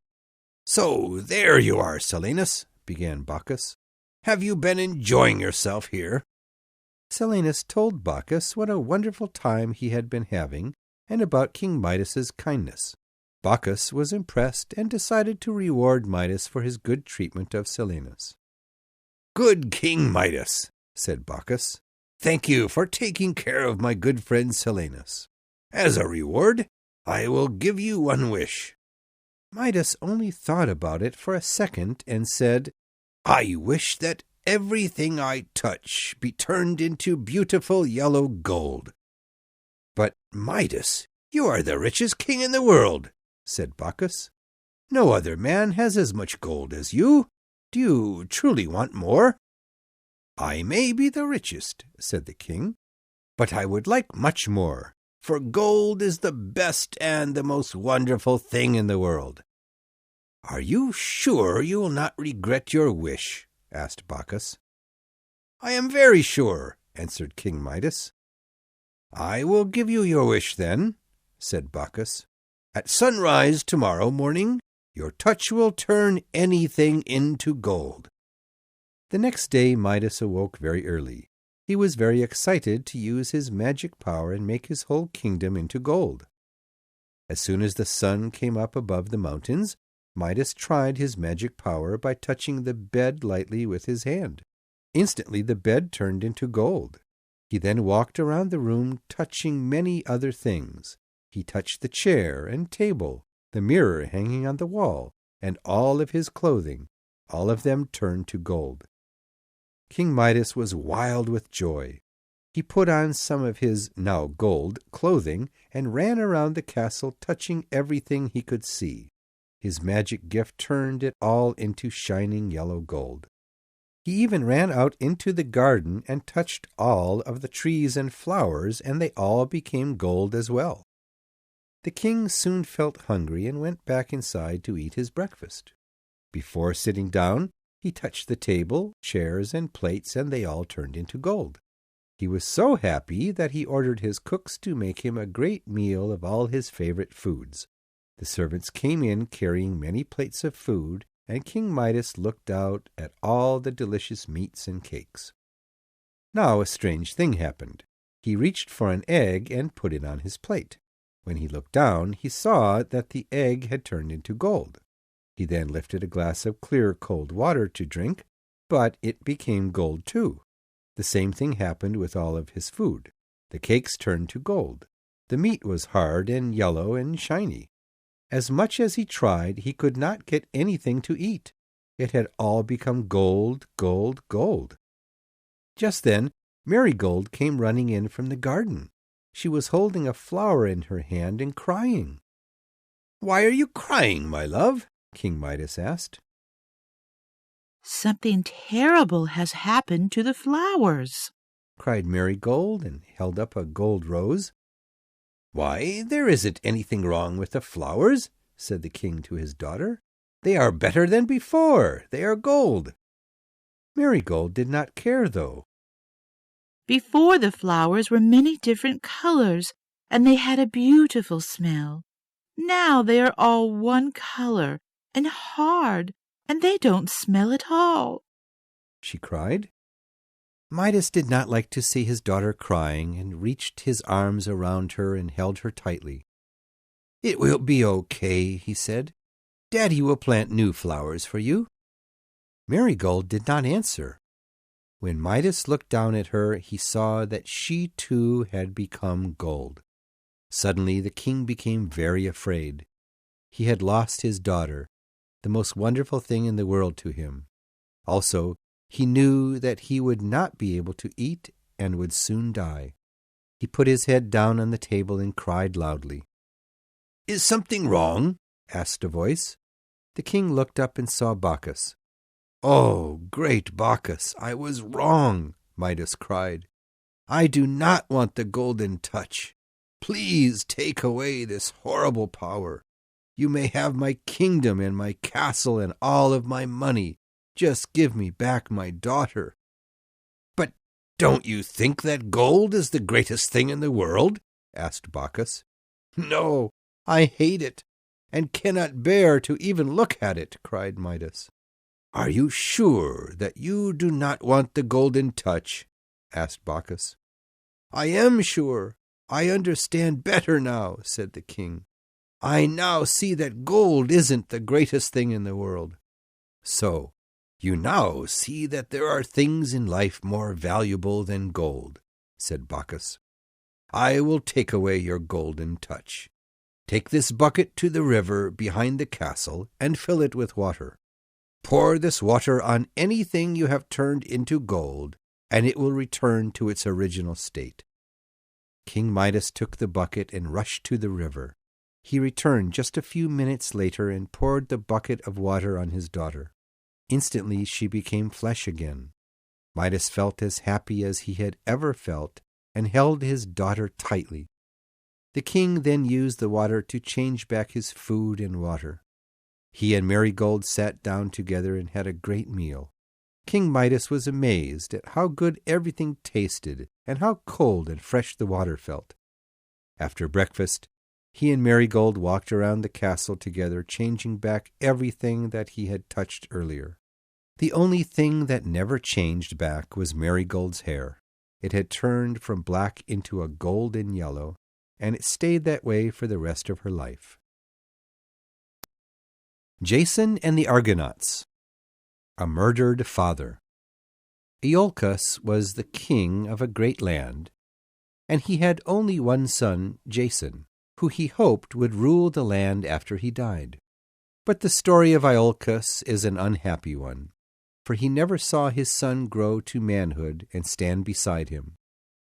"So there you are, Silenus," began Bacchus. "Have you been enjoying yourself here?" Silenus told Bacchus what a wonderful time he had been having and about King Midas's kindness. Bacchus was impressed and decided to reward Midas for his good treatment of Silenus. "Good King Midas," said Bacchus, "thank you for taking care of my good friend Silenus. As a reward, I will give you one wish." Midas only thought about it for a second and said, "I wish that everything I touch be turned into beautiful yellow gold." "But, Midas, you are the richest king in the world," said Bacchus. "No other man has as much gold as you. Do you truly want more?" "I may be the richest," said the king, "but I would like much more, for gold is the best and the most wonderful thing in the world." "Are you sure you will not regret your wish?" asked Bacchus. "I am very sure," answered King Midas. "I will give you your wish then," said Bacchus. "At sunrise tomorrow morning, your touch will turn anything into gold." The next day Midas awoke very early. He was very excited to use his magic power and make his whole kingdom into gold. As soon as the sun came up above the mountains, Midas tried his magic power by touching the bed lightly with his hand. Instantly the bed turned into gold. He then walked around the room, touching many other things. He touched the chair and table, the mirror hanging on the wall, and all of his clothing. All of them turned to gold. King Midas was wild with joy. He put on some of his, now gold, clothing and ran around the castle, touching everything he could see. His magic gift turned it all into shining yellow gold. He even ran out into the garden and touched all of the trees and flowers, and they all became gold as well. The king soon felt hungry and went back inside to eat his breakfast. Before sitting down, he touched the table, chairs, and plates, and they all turned into gold. He was so happy that he ordered his cooks to make him a great meal of all his favorite foods. The servants came in carrying many plates of food, and King Midas looked out at all the delicious meats and cakes. Now a strange thing happened. He reached for an egg and put it on his plate. When he looked down, he saw that the egg had turned into gold. He then lifted a glass of clear, cold water to drink, but it became gold too. The same thing happened with all of his food. The cakes turned to gold. The meat was hard and yellow and shiny. As much as he tried, he could not get anything to eat. It had all become gold, gold, gold. Just then, Marigold came running in from the garden. She was holding a flower in her hand and crying. "Why are you crying, my love?" King Midas asked. "Something terrible has happened to the flowers," cried Marigold and held up a gold rose. "Why, there isn't anything wrong with the flowers," said the king to his daughter. "They are better than before. They are gold." Marigold did not care, though. "Before the flowers were many different colors, and they had a beautiful smell. Now they are all one color and hard, and they don't smell at all," she cried. Midas did not like to see his daughter crying, and reached his arms around her and held her tightly. "It will be okay," he said. "Daddy will plant new flowers for you." Marigold did not answer. When Midas looked down at her, he saw that she too had become gold. Suddenly the king became very afraid. He had lost his daughter, the most wonderful thing in the world to him. Also, he knew that he would not be able to eat and would soon die. He put his head down on the table and cried loudly. "Is something wrong?" asked a voice. The king looked up and saw Bacchus. "Oh, great Bacchus, I was wrong," Midas cried. "I do not want the golden touch. Please take away this horrible power. You may have my kingdom and my castle and all of my money. Just give me back my daughter." "But don't you think that gold is the greatest thing in the world?" asked Bacchus. "No, I hate it, and cannot bear to even look at it," cried Midas. "Are you sure that you do not want the golden touch?" asked Bacchus. "I am sure. I understand better now," said the king. "I now see that gold isn't the greatest thing in the world." "So, you now see that there are things in life more valuable than gold," said Bacchus. "I will take away your golden touch. Take this bucket to the river behind the castle and fill it with water. Pour this water on anything you have turned into gold, and it will return to its original state." King Midas took the bucket and rushed to the river. He returned just a few minutes later and poured the bucket of water on his daughter. Instantly she became flesh again. Midas felt as happy as he had ever felt and held his daughter tightly. The king then used the water to change back his food and water. He and Marigold sat down together and had a great meal. King Midas was amazed at how good everything tasted and how cold and fresh the water felt. After breakfast, he and Marigold walked around the castle together, changing back everything that he had touched earlier. The only thing that never changed back was Marigold's hair. It had turned from black into a golden yellow, and it stayed that way for the rest of her life. Jason and the Argonauts. A murdered father. Iolcus was the king of a great land, and he had only one son, Jason, who he hoped would rule the land after he died. But the story of Iolcus is an unhappy one, for he never saw his son grow to manhood and stand beside him.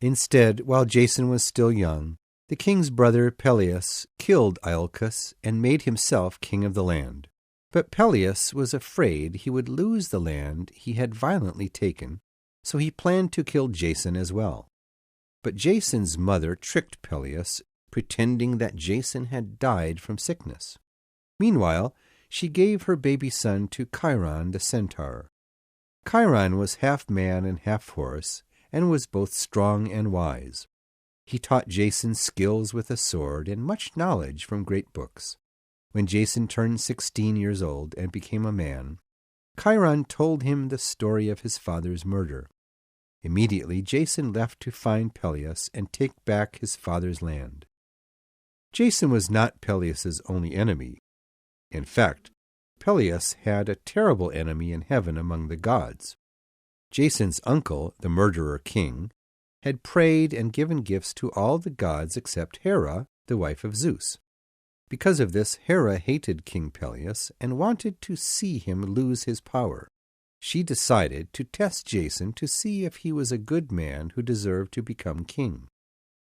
Instead, while Jason was still young, the king's brother Peleus killed Iolcus and made himself king of the land. But Peleus was afraid he would lose the land he had violently taken, so he planned to kill Jason as well. But Jason's mother tricked Peleus, pretending that Jason had died from sickness. Meanwhile, she gave her baby son to Chiron the centaur. Chiron was half man and half horse, and was both strong and wise. He taught Jason skills with a sword and much knowledge from great books. When Jason turned 16 years old and became a man, Chiron told him the story of his father's murder. Immediately, Jason left to find Peleus and take back his father's land. Jason was not Peleus's only enemy. In fact, Peleus had a terrible enemy in heaven among the gods. Jason's uncle, the murderer king, had prayed and given gifts to all the gods except Hera, the wife of Zeus. Because of this, Hera hated King Peleus and wanted to see him lose his power. She decided to test Jason to see if he was a good man who deserved to become king.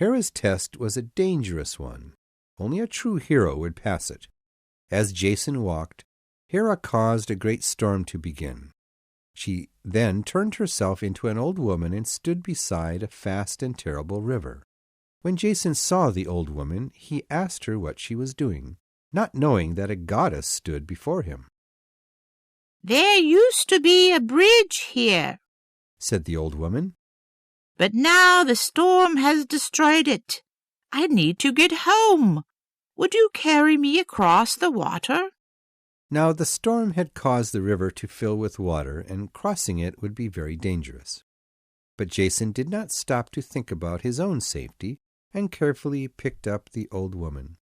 Hera's test was a dangerous one. Only a true hero would pass it. As Jason walked, Hera caused a great storm to begin. She then turned herself into an old woman and stood beside a fast and terrible river. When Jason saw the old woman, he asked her what she was doing, not knowing that a goddess stood before him. "There used to be a bridge here," said the old woman. "but now the storm has destroyed it. I need to get home. Would you carry me across the water?" Now the storm had caused the river to fill with water, and crossing it would be very dangerous. But Jason did not stop to think about his own safety, and carefully picked up the old woman.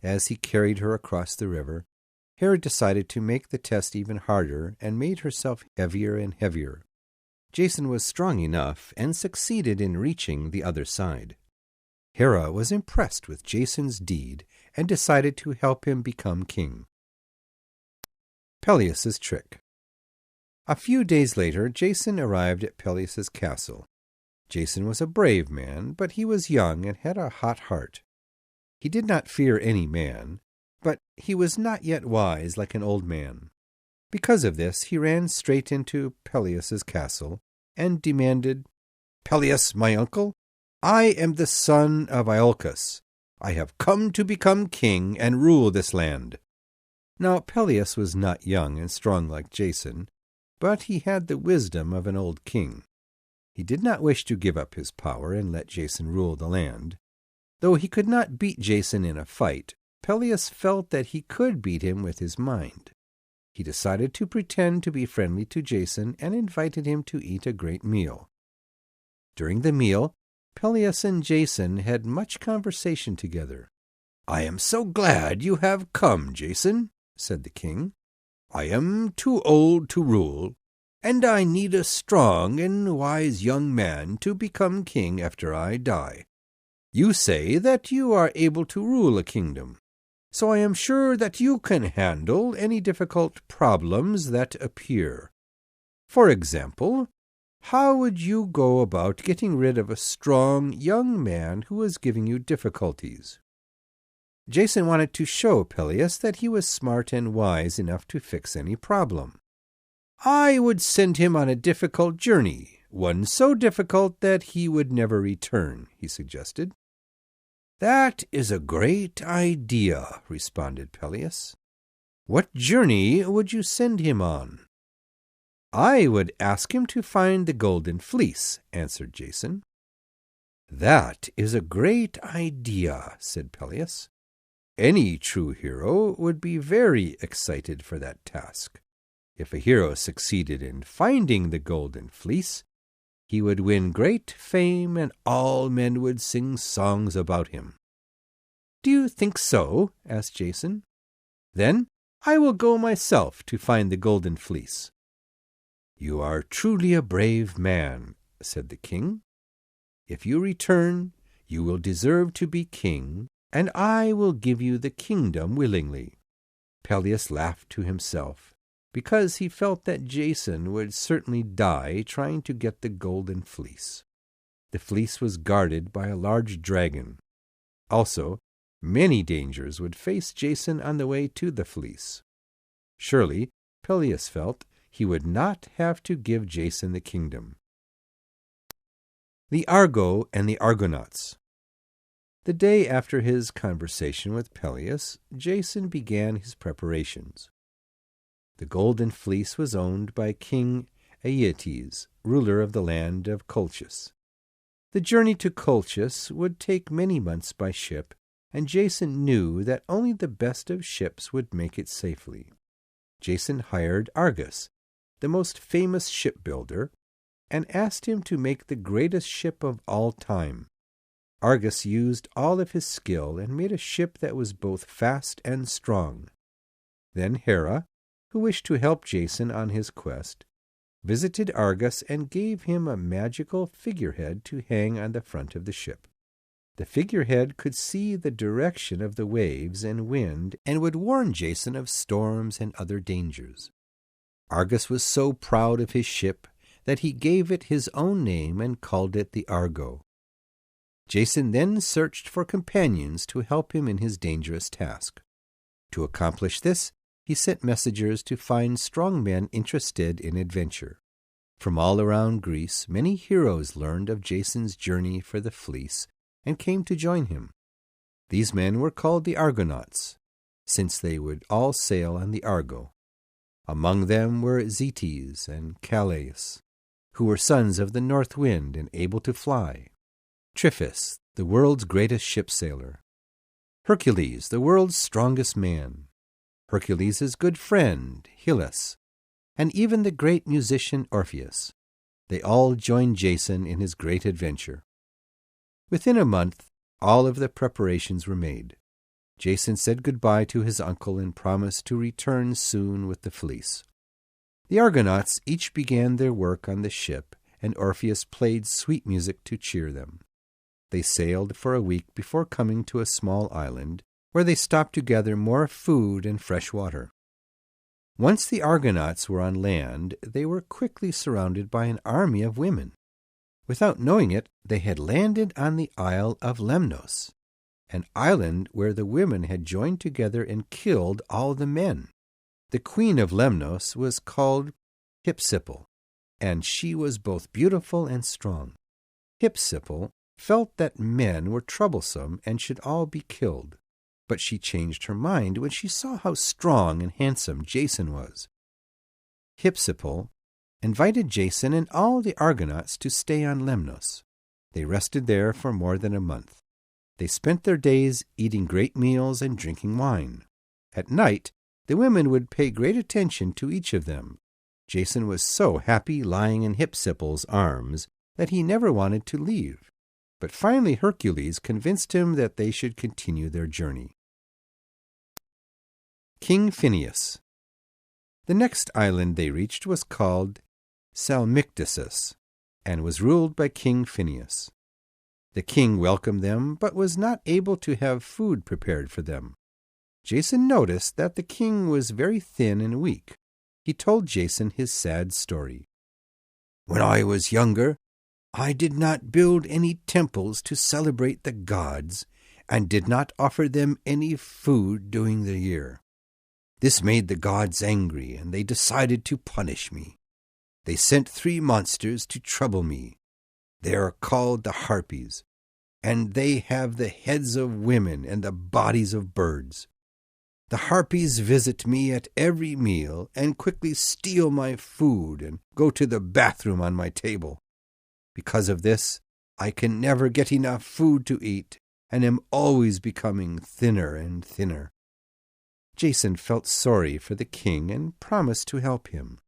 As he carried her across the river, Hera decided to make the test even harder and made herself heavier and heavier. Jason was strong enough and succeeded in reaching the other side. Hera was impressed with Jason's deed and decided to help him become king. Peleus's trick. A few days later, Jason arrived at Peleus's castle. Jason was a brave man, but he was young and had a hot heart. He did not fear any man, but he was not yet wise like an old man. Because of this, he ran straight into Peleus's castle and demanded, "Peleus, my uncle, I am the son of Iolcus. I have come to become king and rule this land." Now Peleus was not young and strong like Jason, but he had the wisdom of an old king. He did not wish to give up his power and let Jason rule the land. Though he could not beat Jason in a fight, Peleus felt that he could beat him with his mind. He decided to pretend to be friendly to Jason and invited him to eat a great meal. During the meal, Peleus and Jason had much conversation together. "I am so glad you have come, Jason," said the king. "I am too old to rule, and I need a strong and wise young man to become king after I die. You say that you are able to rule a kingdom. so I am sure that you can handle any difficult problems that appear. For example, how would you go about getting rid of a strong young man who was giving you difficulties?" Jason wanted to show Peleus that he was smart and wise enough to fix any problem. "I would send him on a difficult journey, one so difficult that he would never return," he suggested. "That is a great idea," responded Peleus. "What journey would you send him on?" "I would ask him to find the golden fleece," answered Jason. "That is a great idea," said Peleus. "Any true hero would be very excited for that task. If a hero succeeded in finding the golden fleece, he would win great fame and all men would sing songs about him." "Do you think so?" asked Jason. "Then I will go myself to find the golden fleece." "You are truly a brave man," said the king. "If you return, you will deserve to be king, and I will give you the kingdom willingly." Peleus laughed to himself, because he felt that Jason would certainly die trying to get the golden fleece. The fleece was guarded by a large dragon. Also, many dangers would face Jason on the way to the fleece. Surely, Peleus felt, he would not have to give Jason the kingdom. The Argo and the Argonauts. The day after his conversation with Peleus, Jason began his preparations. The golden fleece was owned by King Aeetes, ruler of the land of Colchis. The journey to Colchis would take many months by ship, and Jason knew that only the best of ships would make it safely. Jason hired Argus, the most famous shipbuilder, and asked him to make the greatest ship of all time. Argus used all of his skill and made a ship that was both fast and strong. Then Hera, who wished to help Jason on his quest, visited Argus and gave him a magical figurehead to hang on the front of the ship. The figurehead could see the direction of the waves and wind and would warn Jason of storms and other dangers. Argus was so proud of his ship that he gave it his own name and called it the Argo. Jason then searched for companions to help him in his dangerous task. To accomplish this, he sent messengers to find strong men interested in adventure. From all around Greece, many heroes learned of Jason's journey for the fleece and came to join him. These men were called the Argonauts, since they would all sail on the Argo. Among them were Zetes and Calais, who were sons of the north wind and able to fly; Tryphus, the world's greatest ship sailor; Hercules, the world's strongest man; Hercules' good friend, Hylas, and even the great musician Orpheus. They all joined Jason in his great adventure. Within a month, all of the preparations were made. Jason said goodbye to his uncle and promised to return soon with the fleece. The Argonauts each began their work on the ship, and Orpheus played sweet music to cheer them. They sailed for a week before coming to a small island, where they stopped to gather more food and fresh water. Once the Argonauts were on land, they were quickly surrounded by an army of women. Without knowing it, they had landed on the Isle of Lemnos, an island where the women had joined together and killed all the men. The queen of Lemnos was called Hypsipyle, and she was both beautiful and strong. Hypsipyle felt that men were troublesome and should all be killed, but she changed her mind when she saw how strong and handsome Jason was. Hypsipyle invited Jason and all the Argonauts to stay on Lemnos. They rested there for more than a month. They spent their days eating great meals and drinking wine. At night, the women would pay great attention to each of them. Jason was so happy lying in Hypsipyle's arms that he never wanted to leave. But finally Hercules convinced him that they should continue their journey. King Phineus. The next island they reached was called Salmictisus, and was ruled by King Phineus. The king welcomed them, but was not able to have food prepared for them. Jason noticed that the king was very thin and weak. He told Jason his sad story. "When I was younger, I did not build any temples to celebrate the gods and did not offer them any food during the year. This made the gods angry, and they decided to punish me. They sent 3 monsters to trouble me. They are called the Harpies, and they have the heads of women and the bodies of birds. The Harpies visit me at every meal and quickly steal my food and go to the bathroom on my table. Because of this, I can never get enough food to eat and am always becoming thinner and thinner." Jason felt sorry for the king and promised to help him.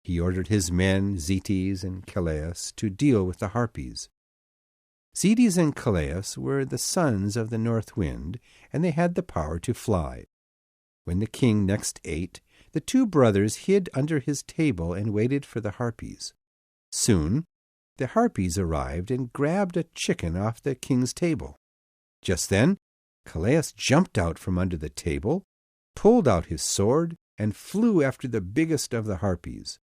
He ordered his men, Zeus and Calais, to deal with the Harpies. Zeus and Calais were the sons of the north wind, and they had the power to fly. When the king next ate, the 2 brothers hid under his table and waited for the Harpies. Soon, the Harpies arrived and grabbed a chicken off the king's table. Just then, Calais jumped out from under the table, pulled out his sword, and flew after the biggest of the Harpies.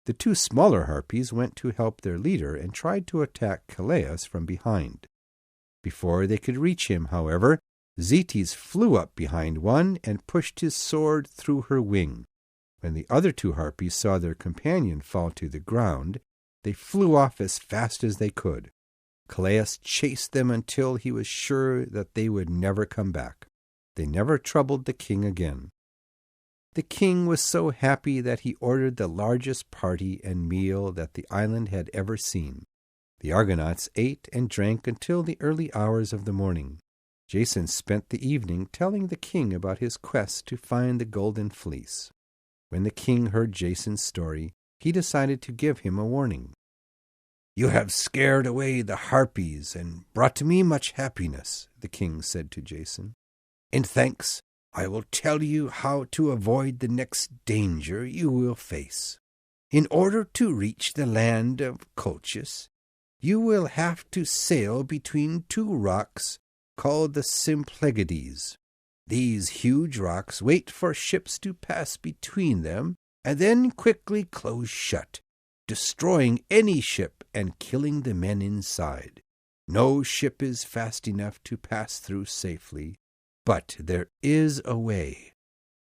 The 2 smaller Harpies went to help their leader and tried to attack Calais from behind. Before they could reach him, however, Zeus flew up behind one and pushed his sword through her wing. When the other 2 Harpies saw their companion fall to the ground, they flew off as fast as they could. Calais chased them until he was sure that they would never come back. They never troubled the king again. The king was so happy that he ordered the largest party and meal that the island had ever seen. The Argonauts ate and drank until the early hours of the morning. Jason spent the evening telling the king about his quest to find the golden fleece. When the king heard Jason's story, he decided to give him a warning. "You have scared away the Harpies and brought me much happiness," the king said to Jason. "In thanks, I will tell you how to avoid the next danger you will face. In order to reach the land of Colchis, you will have to sail between 2 rocks called the Symplegades. These huge rocks wait for ships to pass between them and then quickly close shut, destroying any ship and killing the men inside. No ship is fast enough to pass through safely, but there is a way.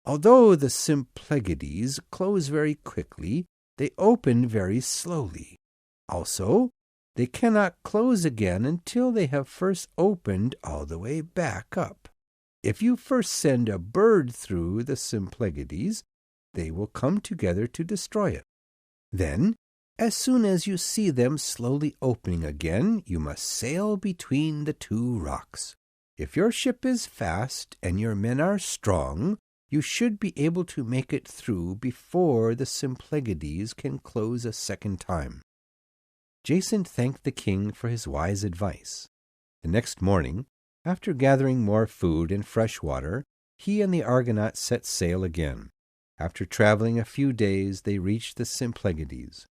Although the Symplegades close very quickly, they open very slowly. Also, they cannot close again until they have first opened all the way back up. If you first send a bird through the Symplegades, they will come together to destroy it. Then, as soon as you see them slowly opening again, you must sail between the 2 rocks. If your ship is fast and your men are strong, you should be able to make it through before the Symplegades can close a second time." Jason thanked the king for his wise advice. The next morning, after gathering more food and fresh water, he and the Argonauts set sail again. After traveling a few days, they reached the Symplegades.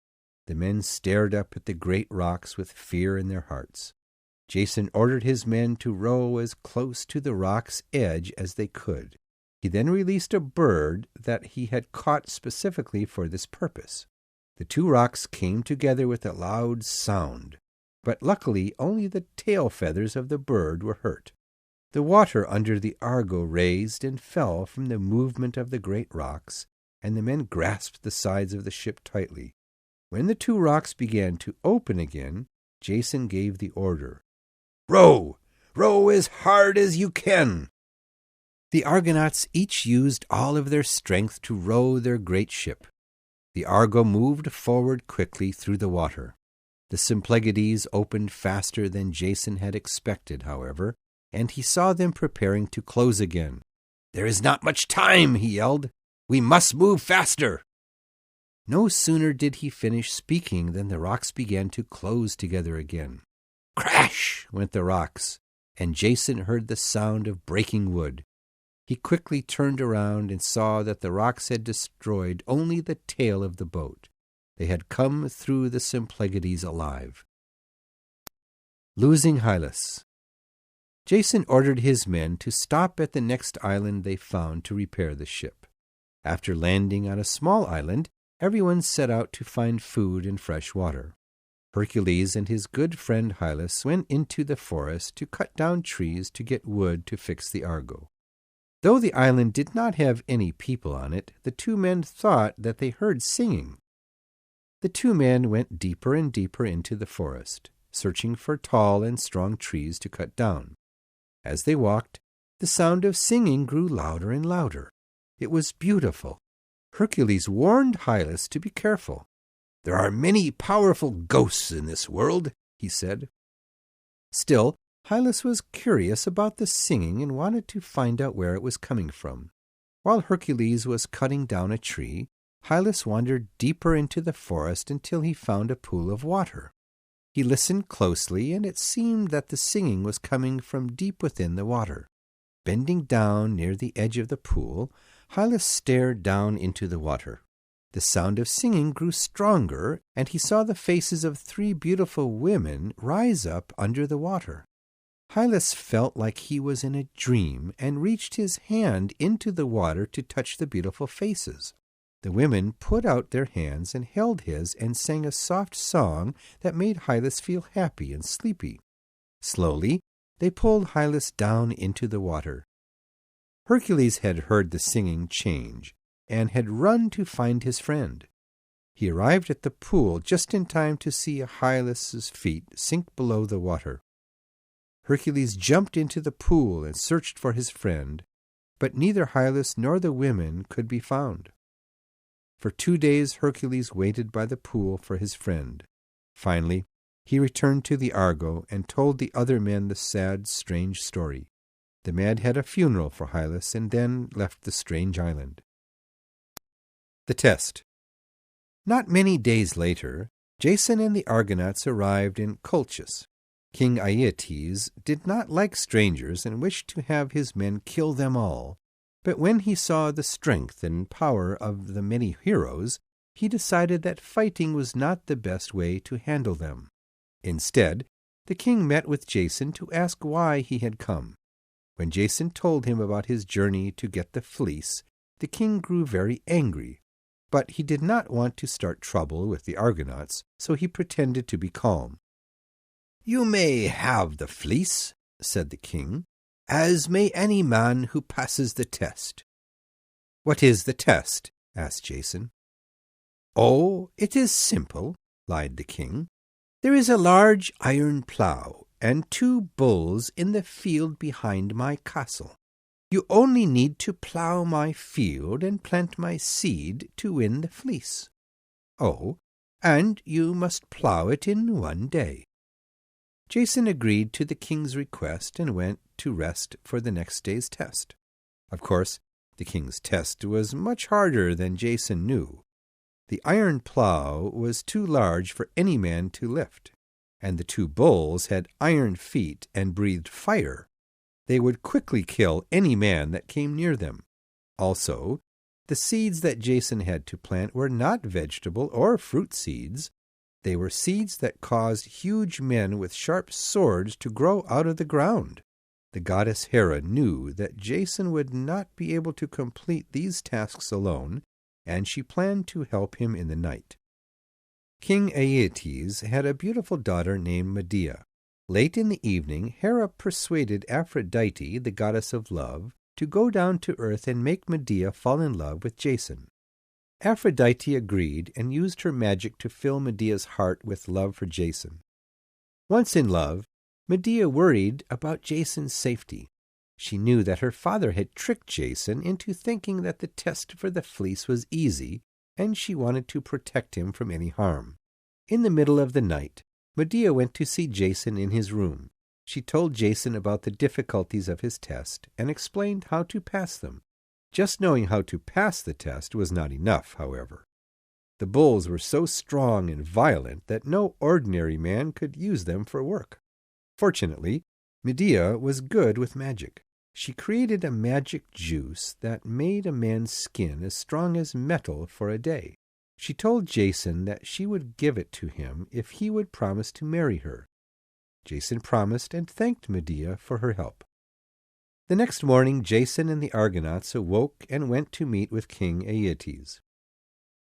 The men stared up at the great rocks with fear in their hearts. Jason ordered his men to row as close to the rock's edge as they could. He then released a bird that he had caught specifically for this purpose. The 2 rocks came together with a loud sound, but luckily only the tail feathers of the bird were hurt. The water under the Argo raised and fell from the movement of the great rocks, and the men grasped the sides of the ship tightly. When the 2 rocks began to open again, Jason gave the order, "Row! Row as hard as you can!" The Argonauts each used all of their strength to row their great ship. The Argo moved forward quickly through the water. The Symplegades opened faster than Jason had expected, however, and he saw them preparing to close again. "There is not much time," he yelled. "We must move faster." No sooner did he finish speaking than the rocks began to close together again. Crash went the rocks, and Jason heard the sound of breaking wood. He quickly turned around and saw that the rocks had destroyed only the tail of the boat. They had come through the Symplegades alive. Losing Hylas. Jason ordered his men to stop at the next island they found to repair the ship. After landing on a small island, everyone set out to find food and fresh water. Hercules and his good friend Hylas went into the forest to cut down trees to get wood to fix the Argo. Though the island did not have any people on it, the two men thought that they heard singing. The two men went deeper and deeper into the forest, searching for tall and strong trees to cut down. As they walked, the sound of singing grew louder and louder. It was beautiful. Hercules warned Hylas to be careful. "There are many powerful ghosts in this world," he said. Still, Hylas was curious about the singing and wanted to find out where it was coming from. While Hercules was cutting down a tree, Hylas wandered deeper into the forest until he found a pool of water. He listened closely, and it seemed that the singing was coming from deep within the water. Bending down near the edge of the pool, Hylas stared down into the water. The sound of singing grew stronger, and he saw the faces of 3 beautiful women rise up under the water. Hylas felt like he was in a dream and reached his hand into the water to touch the beautiful faces. The women put out their hands and held his and sang a soft song that made Hylas feel happy and sleepy. Slowly, they pulled Hylas down into the water. Hercules had heard the singing change and had run to find his friend. He arrived at the pool just in time to see Hylas's feet sink below the water. Hercules jumped into the pool and searched for his friend, but neither Hylas nor the women could be found. For 2 days Hercules waited by the pool for his friend. Finally, he returned to the Argo and told the other men the sad, strange story. The man had a funeral for Hylas and then left the strange island. The test. Not many days later, Jason and the Argonauts arrived in Colchis. King Aeetes did not like strangers and wished to have his men kill them all. But when he saw the strength and power of the many heroes, he decided that fighting was not the best way to handle them. Instead, the king met with Jason to ask why he had come. When Jason told him about his journey to get the fleece, the king grew very angry. But he did not want to start trouble with the Argonauts, so he pretended to be calm. "You may have the fleece," said the king, "as may any man who passes the test." "What is the test?" asked Jason. "Oh, it is simple," lied the king. "There is a large iron plough and 2 bulls in the field behind my castle. You only need to plough my field and plant my seed to win the fleece. Oh, and you must plough it in 1 day." Jason agreed to the king's request and went to rest for the next day's test. Of course, the king's test was much harder than Jason knew. The iron plough was too large for any man to lift, and the 2 bulls had iron feet and breathed fire. They would quickly kill any man that came near them. Also, the seeds that Jason had to plant were not vegetable or fruit seeds. They were seeds that caused huge men with sharp swords to grow out of the ground. The goddess Hera knew that Jason would not be able to complete these tasks alone, and she planned to help him in the night. King Aeetes had a beautiful daughter named Medea. Late in the evening, Hera persuaded Aphrodite, the goddess of love, to go down to earth and make Medea fall in love with Jason. Aphrodite agreed and used her magic to fill Medea's heart with love for Jason. Once in love, Medea worried about Jason's safety. She knew that her father had tricked Jason into thinking that the test for the fleece was easy, and she wanted to protect him from any harm. In the middle of the night, Medea went to see Jason in his room. She told Jason about the difficulties of his test and explained how to pass them. Just knowing how to pass the test was not enough, however. The bulls were so strong and violent that no ordinary man could use them for work. Fortunately, Medea was good with magic. She created a magic juice that made a man's skin as strong as metal for a day. She told Jason that she would give it to him if he would promise to marry her. Jason promised and thanked Medea for her help. The next morning Jason and the Argonauts awoke and went to meet with King Aeetes.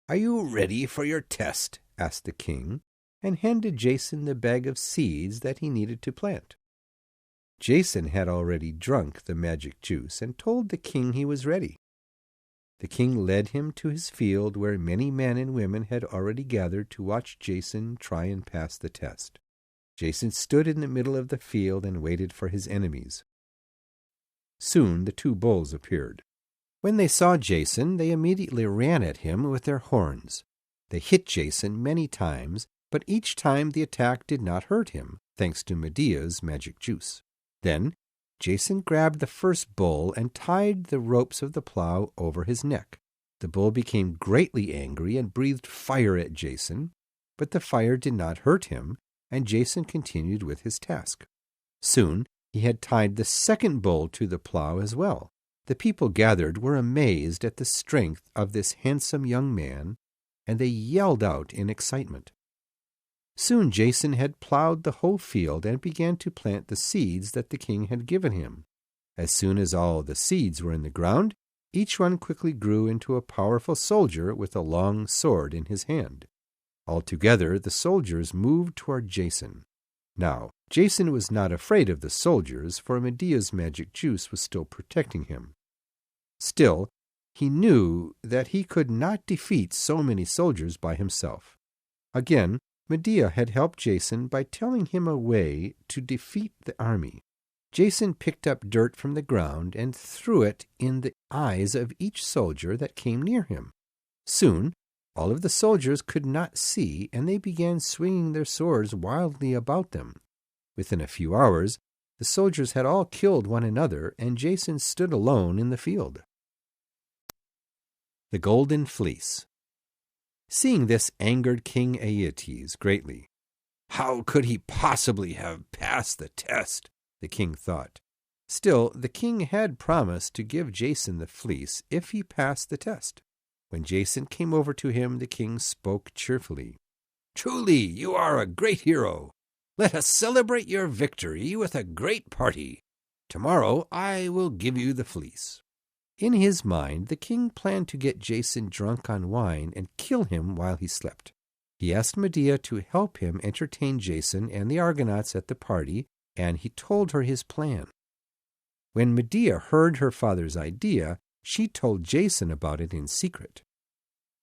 "Are you ready for your test?" asked the king, and handed Jason the bag of seeds that he needed to plant. Jason had already drunk the magic juice and told the king he was ready. The king led him to his field where many men and women had already gathered to watch Jason try and pass the test. Jason stood in the middle of the field and waited for his enemies. Soon the two bulls appeared. When they saw Jason, they immediately ran at him with their horns. They hit Jason many times, but each time the attack did not hurt him, thanks to Medea's magic juice. Then Jason grabbed the first bull and tied the ropes of the plow over his neck. The bull became greatly angry and breathed fire at Jason, but the fire did not hurt him, and Jason continued with his task. Soon he had tied the second bull to the plow as well. The people gathered were amazed at the strength of this handsome young man, and they yelled out in excitement. Soon Jason had plowed the whole field and began to plant the seeds that the king had given him. As soon as all the seeds were in the ground, each one quickly grew into a powerful soldier with a long sword in his hand. Altogether, the soldiers moved toward Jason. Now, Jason was not afraid of the soldiers, for Medea's magic juice was still protecting him. Still, he knew that he could not defeat so many soldiers by himself. Again, Medea had helped Jason by telling him a way to defeat the army. Jason picked up dirt from the ground and threw it in the eyes of each soldier that came near him. Soon, all of the soldiers could not see, and they began swinging their swords wildly about them. Within a few hours, the soldiers had all killed one another, and Jason stood alone in the field. The Golden Fleece. Seeing this angered King Aeetes greatly. "How could he possibly have passed the test?" the king thought. Still, the king had promised to give Jason the fleece if he passed the test. When Jason came over to him, the king spoke cheerfully. "Truly, you are a great hero. Let us celebrate your victory with a great party. Tomorrow I will give you the fleece." In his mind, the king planned to get Jason drunk on wine and kill him while he slept. He asked Medea to help him entertain Jason and the Argonauts at the party, and he told her his plan. When Medea heard her father's idea, she told Jason about it in secret.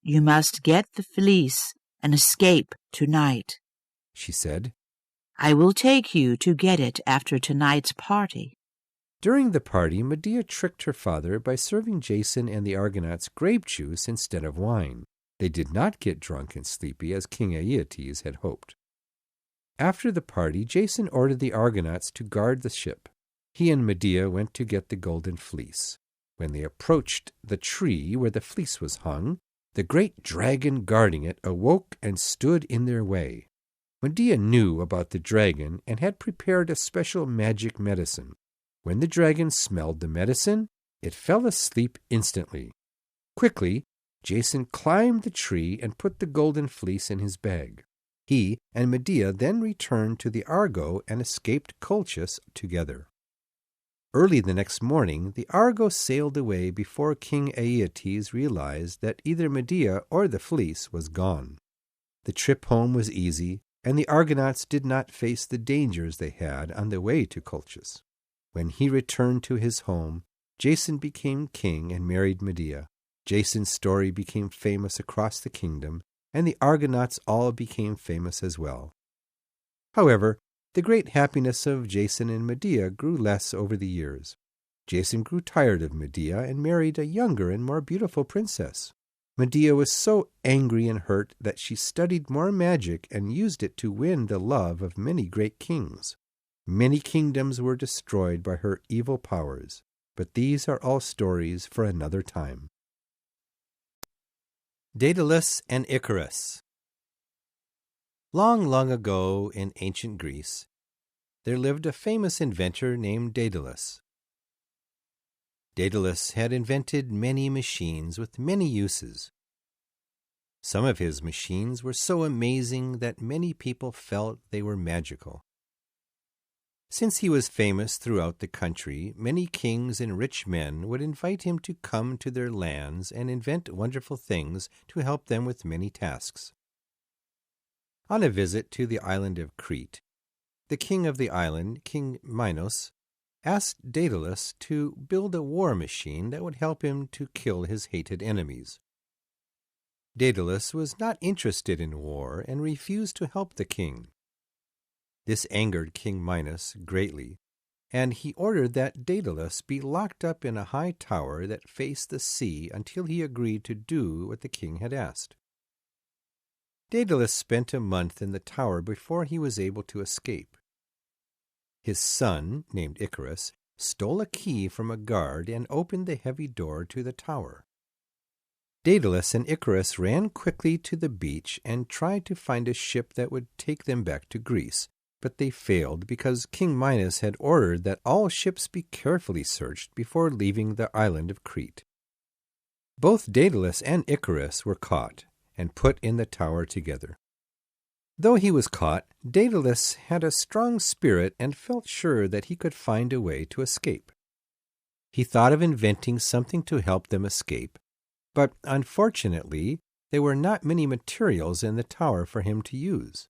"You must get the fleece and escape tonight," she said. "I will take you to get it after tonight's party." During the party, Medea tricked her father by serving Jason and the Argonauts grape juice instead of wine. They did not get drunk and sleepy as King Aeetes had hoped. After the party, Jason ordered the Argonauts to guard the ship. He and Medea went to get the golden fleece. When they approached the tree where the fleece was hung, the great dragon guarding it awoke and stood in their way. Medea knew about the dragon and had prepared a special magic medicine. When the dragon smelled the medicine, it fell asleep instantly. Quickly, Jason climbed the tree and put the golden fleece in his bag. He and Medea then returned to the Argo and escaped Colchis together. Early the next morning, the Argo sailed away before King Aeetes realized that either Medea or the fleece was gone. The trip home was easy, and the Argonauts did not face the dangers they had on the way to Colchis. When he returned to his home, Jason became king and married Medea. Jason's story became famous across the kingdom, and the Argonauts all became famous as well. However, the great happiness of Jason and Medea grew less over the years. Jason grew tired of Medea and married a younger and more beautiful princess. Medea was so angry and hurt that she studied more magic and used it to win the love of many great kings. Many kingdoms were destroyed by her evil powers, but these are all stories for another time. Daedalus and Icarus. Long, long ago in ancient Greece, there lived a famous inventor named Daedalus. Daedalus had invented many machines with many uses. Some of his machines were so amazing that many people felt they were magical. Since he was famous throughout the country, many kings and rich men would invite him to come to their lands and invent wonderful things to help them with many tasks. On a visit to the island of Crete, the king of the island, King Minos, asked Daedalus to build a war machine that would help him to kill his hated enemies. Daedalus was not interested in war and refused to help the king. This angered King Minos greatly, and he ordered that Daedalus be locked up in a high tower that faced the sea until he agreed to do what the king had asked. Daedalus spent a month in the tower before he was able to escape. His son, named Icarus, stole a key from a guard and opened the heavy door to the tower. Daedalus and Icarus ran quickly to the beach and tried to find a ship that would take them back to Greece, but they failed because King Midas had ordered that all ships be carefully searched before leaving the island of Crete. Both Daedalus and Icarus were caught and put in the tower together. Though he was caught, Daedalus had a strong spirit and felt sure that he could find a way to escape. He thought of inventing something to help them escape, but unfortunately there were not many materials in the tower for him to use.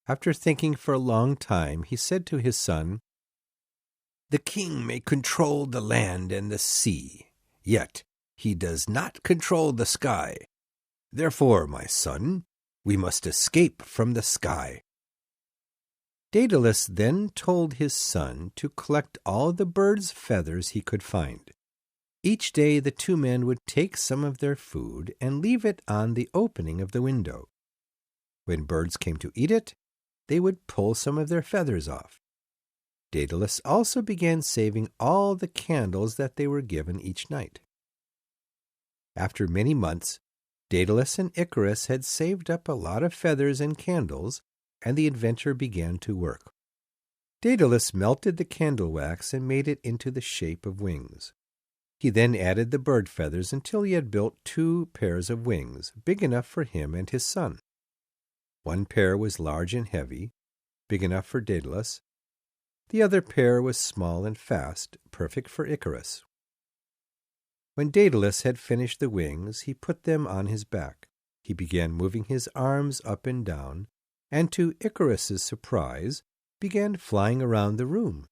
After thinking for a long time, he said to his son, "The king may control the land and the sea, yet he does not control the sky. Therefore, my son, we must escape from the sky." Daedalus then told his son to collect all the birds' feathers he could find. Each day the two men would take some of their food and leave it on the opening of the window. When birds came to eat it, they would pull some of their feathers off. Daedalus also began saving all the candles that they were given each night. After many months, Daedalus and Icarus had saved up a lot of feathers and candles, and the inventor began to work. Daedalus melted the candle wax and made it into the shape of wings. He then added the bird feathers until he had built 2 pairs of wings, big enough for him and his son. One pair was large and heavy, big enough for Daedalus. The other pair was small and fast, perfect for Icarus. When Daedalus had finished the wings, he put them on his back. He began moving his arms up and down, and to Icarus's surprise, began flying around the room.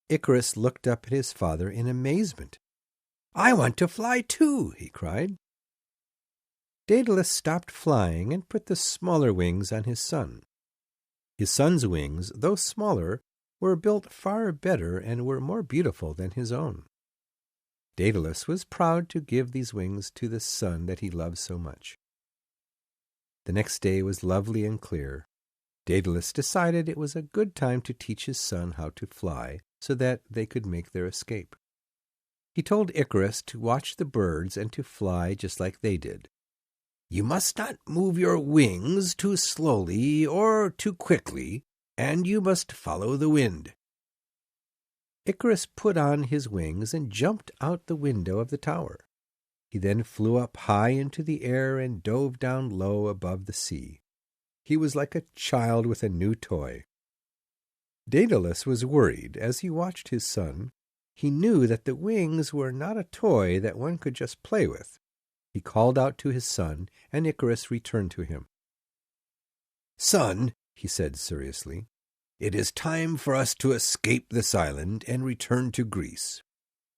Icarus looked up at his father in amazement. "I want to fly too," he cried. Daedalus stopped flying and put the smaller wings on his son. His son's wings, though smaller, were built far better and were more beautiful than his own. Daedalus was proud to give these wings to the son that he loved so much. The next day was lovely and clear. Daedalus decided it was a good time to teach his son how to fly so that they could make their escape. He told Icarus to watch the birds and to fly just like they did. "You must not move your wings too slowly or too quickly, and you must follow the wind." Icarus put on his wings and jumped out the window of the tower. He then flew up high into the air and dove down low above the sea. He was like a child with a new toy. Daedalus was worried as he watched his son. He knew that the wings were not a toy that one could just play with. He called out to his son, and Icarus returned to him. "Son," he said seriously, "it is time for us to escape this island and return to Greece.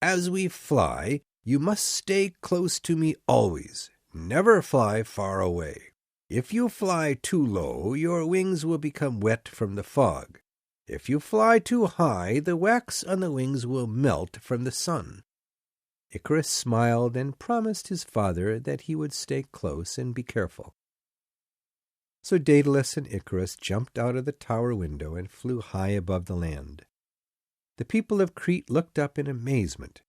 As we fly, you must stay close to me always. Never fly far away. If you fly too low, your wings will become wet from the fog. If you fly too high, the wax on the wings will melt from the sun." Icarus smiled and promised his father that he would stay close and be careful. So Daedalus and Icarus jumped out of the tower window and flew high above the land. The people of Crete looked up in amazement.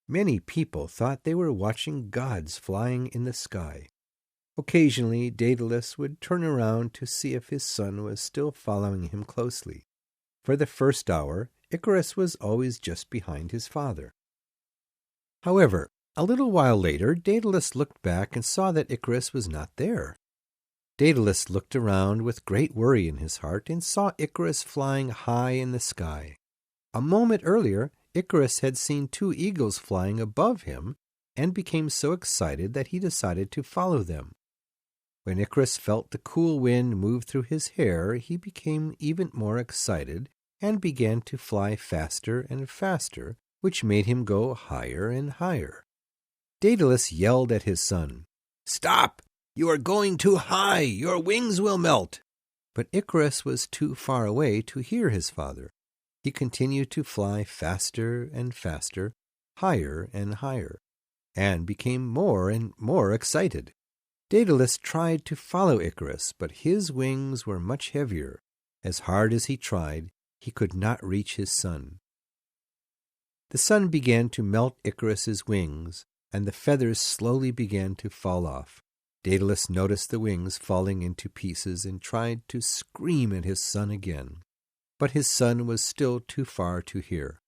Many people thought they were watching gods flying in the sky. Occasionally, Daedalus would turn around to see if his son was still following him closely. For the first hour, Icarus was always just behind his father. However, a little while later, Daedalus looked back and saw that Icarus was not there. Daedalus looked around with great worry in his heart and saw Icarus flying high in the sky. A moment earlier, Icarus had seen two eagles flying above him and became so excited that he decided to follow them. When Icarus felt the cool wind move through his hair, he became even more excited and began to fly faster and faster, which made him go higher and higher. Daedalus yelled at his son, "Stop! You are going too high! Your wings will melt!" But Icarus was too far away to hear his father. He continued to fly faster and faster, higher and higher, and became more and more excited. Daedalus tried to follow Icarus, but his wings were much heavier. As hard as he tried, he could not reach his son. The sun began to melt Icarus's wings, and the feathers slowly began to fall off. Daedalus noticed the wings falling into pieces and tried to scream at his son again. But his son was still too far to hear.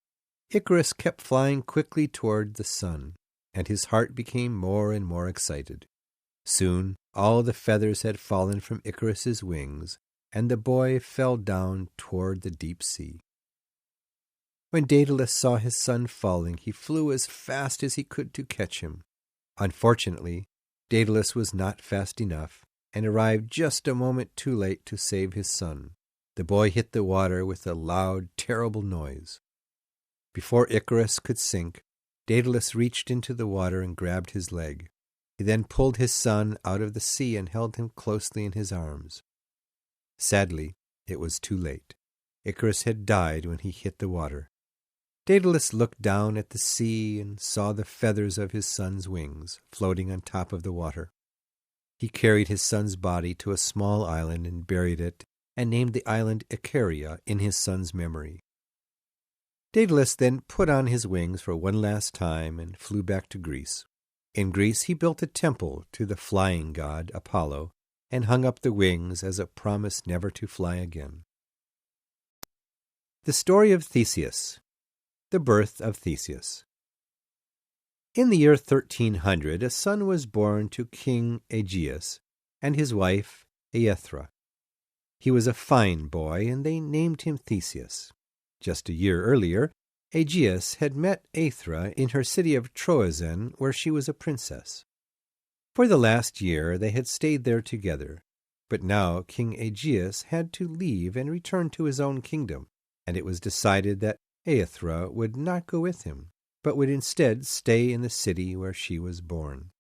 Icarus kept flying quickly toward the sun, and his heart became more and more excited. Soon all the feathers had fallen from Icarus's wings, and the boy fell down toward the deep sea. When Daedalus saw his son falling, he flew as fast as he could to catch him. Unfortunately, Daedalus was not fast enough, and arrived just a moment too late to save his son. The boy hit the water with a loud, terrible noise. Before Icarus could sink, Daedalus reached into the water and grabbed his leg. He then pulled his son out of the sea and held him closely in his arms. Sadly, it was too late. Icarus had died when he hit the water. Daedalus looked down at the sea and saw the feathers of his son's wings floating on top of the water. He carried his son's body to a small island and buried it, and named the island Icaria in his son's memory. Daedalus then put on his wings for one last time and flew back to Greece. In Greece he built a temple to the flying god Apollo and hung up the wings as a promise never to fly again. The story of Theseus. The birth of Theseus. In the year 1300, a son was born to King Aegeus and his wife Aethra. He was a fine boy, and they named him Theseus. Just a year earlier, Aegeus had met Aethra in her city of Troezen, where she was a princess. For the last year they had stayed there together, but now King Aegeus had to leave and return to his own kingdom, and it was decided that Aethra would not go with him, but would instead stay in the city where she was born.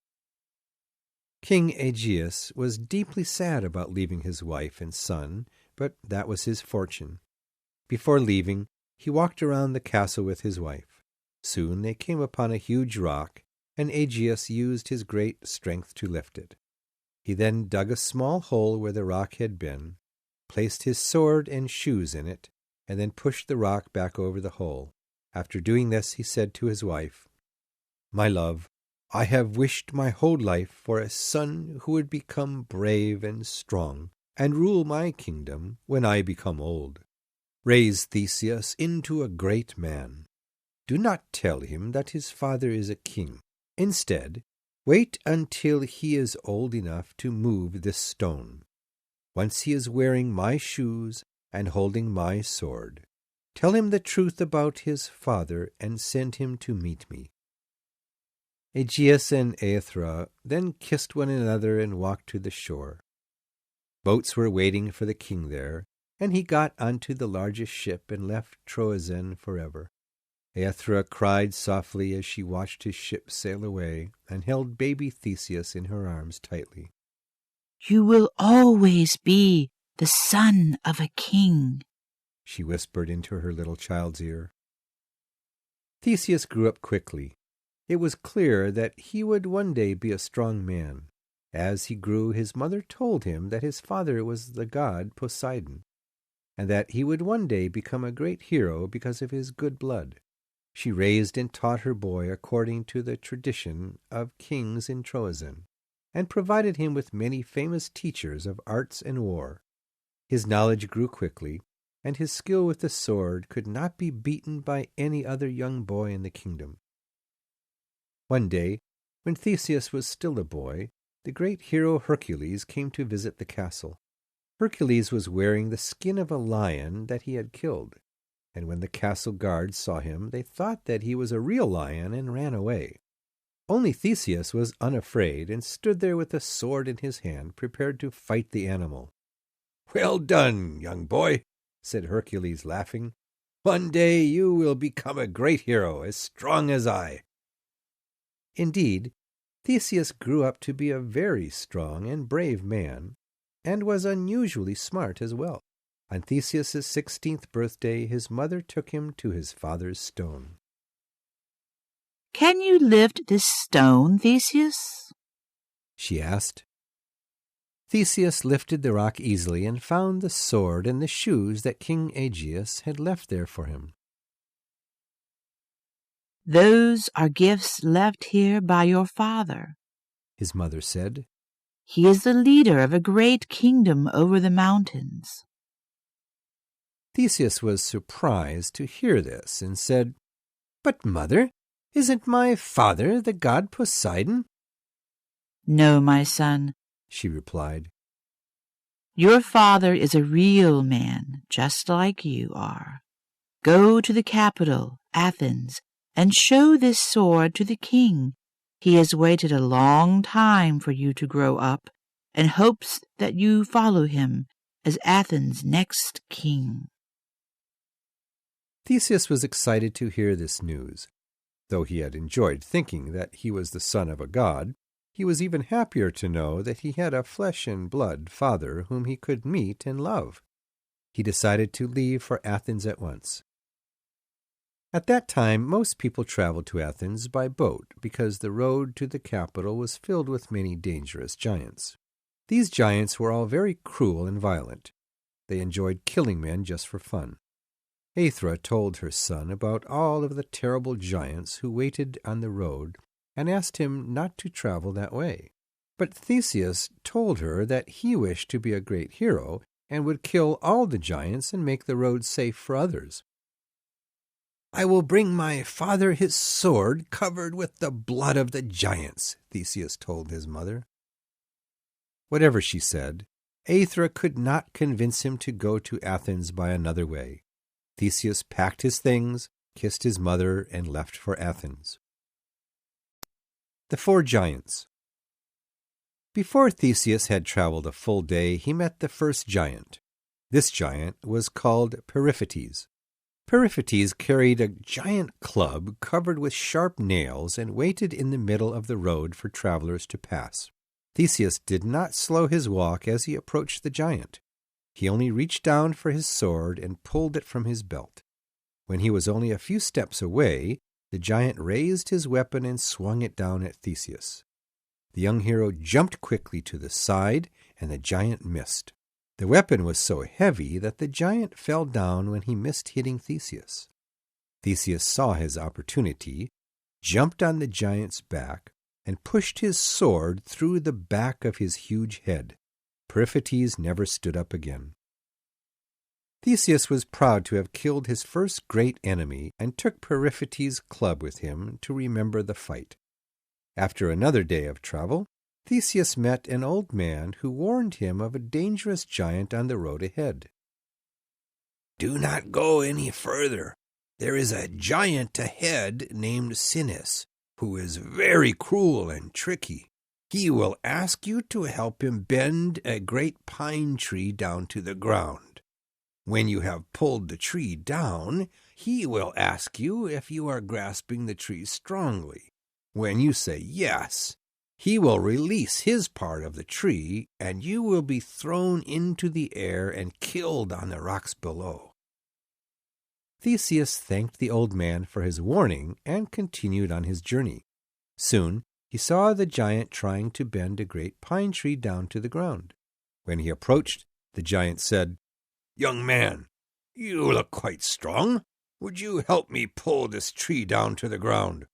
King Aegeus was deeply sad about leaving his wife and son, but that was his fortune. Before leaving, he walked around the castle with his wife. Soon they came upon a huge rock, and Aegeus used his great strength to lift it. He then dug a small hole where the rock had been, placed his sword and shoes in it, and then pushed the rock back over the hole. After doing this, he said to his wife, "My love, I have wished my whole life for a son who would become brave and strong and rule my kingdom when I become old. Raise Theseus into a great man. Do not tell him that his father is a king. Instead, wait until he is old enough to move this stone. Once he is wearing my shoes and holding my sword, tell him the truth about his father and send him to meet me." Aegeus and Aethra then kissed one another and walked to the shore. Boats were waiting for the king there, and he got onto the largest ship and left Troezen forever. Aethra cried softly as she watched his ship sail away and held baby Theseus in her arms tightly. "You will always be the son of a king," she whispered into her little child's ear. Theseus grew up quickly. It was clear that he would one day be a strong man. As he grew, his mother told him that his father was the god Poseidon, and that he would one day become a great hero because of his good blood. She raised and taught her boy according to the tradition of kings in Troezen, and provided him with many famous teachers of arts and war. His knowledge grew quickly, and his skill with the sword could not be beaten by any other young boy in the kingdom. One day, when Theseus was still a boy, the great hero Hercules came to visit the castle. Hercules was wearing the skin of a lion that he had killed, and when the castle guards saw him, they thought that he was a real lion and ran away. Only Theseus was unafraid and stood there with a sword in his hand, prepared to fight the animal. "Well done, young boy," said Hercules, laughing. "One day you will become a great hero, as strong as I." Indeed, Theseus grew up to be a very strong and brave man, and was unusually smart as well. On Theseus's 16th birthday, his mother took him to his father's stone. "Can you lift this stone, Theseus?" she asked. Theseus lifted the rock easily and found the sword and the shoes that King Aegeus had left there for him. "Those are gifts left here by your father," his mother said. "He is the leader of a great kingdom over the mountains." Theseus was surprised to hear this and said, "But, mother, isn't my father the god Poseidon?" "No, my son," she replied. "Your father is a real man, just like you are. Go to the capital, Athens, and show this sword to the king. He has waited a long time for you to grow up, and hopes that you follow him as Athens' next king." Theseus was excited to hear this news. Though he had enjoyed thinking that he was the son of a god, he was even happier to know that he had a flesh-and-blood father whom he could meet and love. He decided to leave for Athens at once. At that time, most people traveled to Athens by boat because the road to the capital was filled with many dangerous giants. These giants were all very cruel and violent. They enjoyed killing men just for fun. Athena told her son about all of the terrible giants who waited on the road and asked him not to travel that way. But Theseus told her that he wished to be a great hero and would kill all the giants and make the road safe for others. "I will bring my father his sword covered with the blood of the giants," Theseus told his mother. Whatever she said, Athena could not convince him to go to Athens by another way. Theseus packed his things, kissed his mother, and left for Athens. The Four Giants. Before Theseus had traveled a full day, he met the first giant. This giant was called Periphetes. Periphetes carried a giant club covered with sharp nails and waited in the middle of the road for travelers to pass. Theseus did not slow his walk as he approached the giant. He only reached down for his sword and pulled it from his belt. When he was only a few steps away, the giant raised his weapon and swung it down at Theseus. The young hero jumped quickly to the side, and the giant missed. The weapon was so heavy that the giant fell down when he missed hitting Theseus. Theseus saw his opportunity, jumped on the giant's back, and pushed his sword through the back of his huge head. Periphetes never stood up again. Theseus was proud to have killed his first great enemy and took Periphetes' club with him to remember the fight. After another day of travel, Theseus met an old man who warned him of a dangerous giant on the road ahead. "Do not go any further. There is a giant ahead named Sinis, who is very cruel and tricky. He will ask you to help him bend a great pine tree down to the ground. When you have pulled the tree down, he will ask you if you are grasping the tree strongly. When you say yes, he will release his part of the tree, and you will be thrown into the air and killed on the rocks below." Theseus thanked the old man for his warning and continued on his journey. Soon he saw the giant trying to bend a great pine tree down to the ground. When he approached, the giant said, "Young man, you look quite strong. Would you help me pull this tree down to the ground?"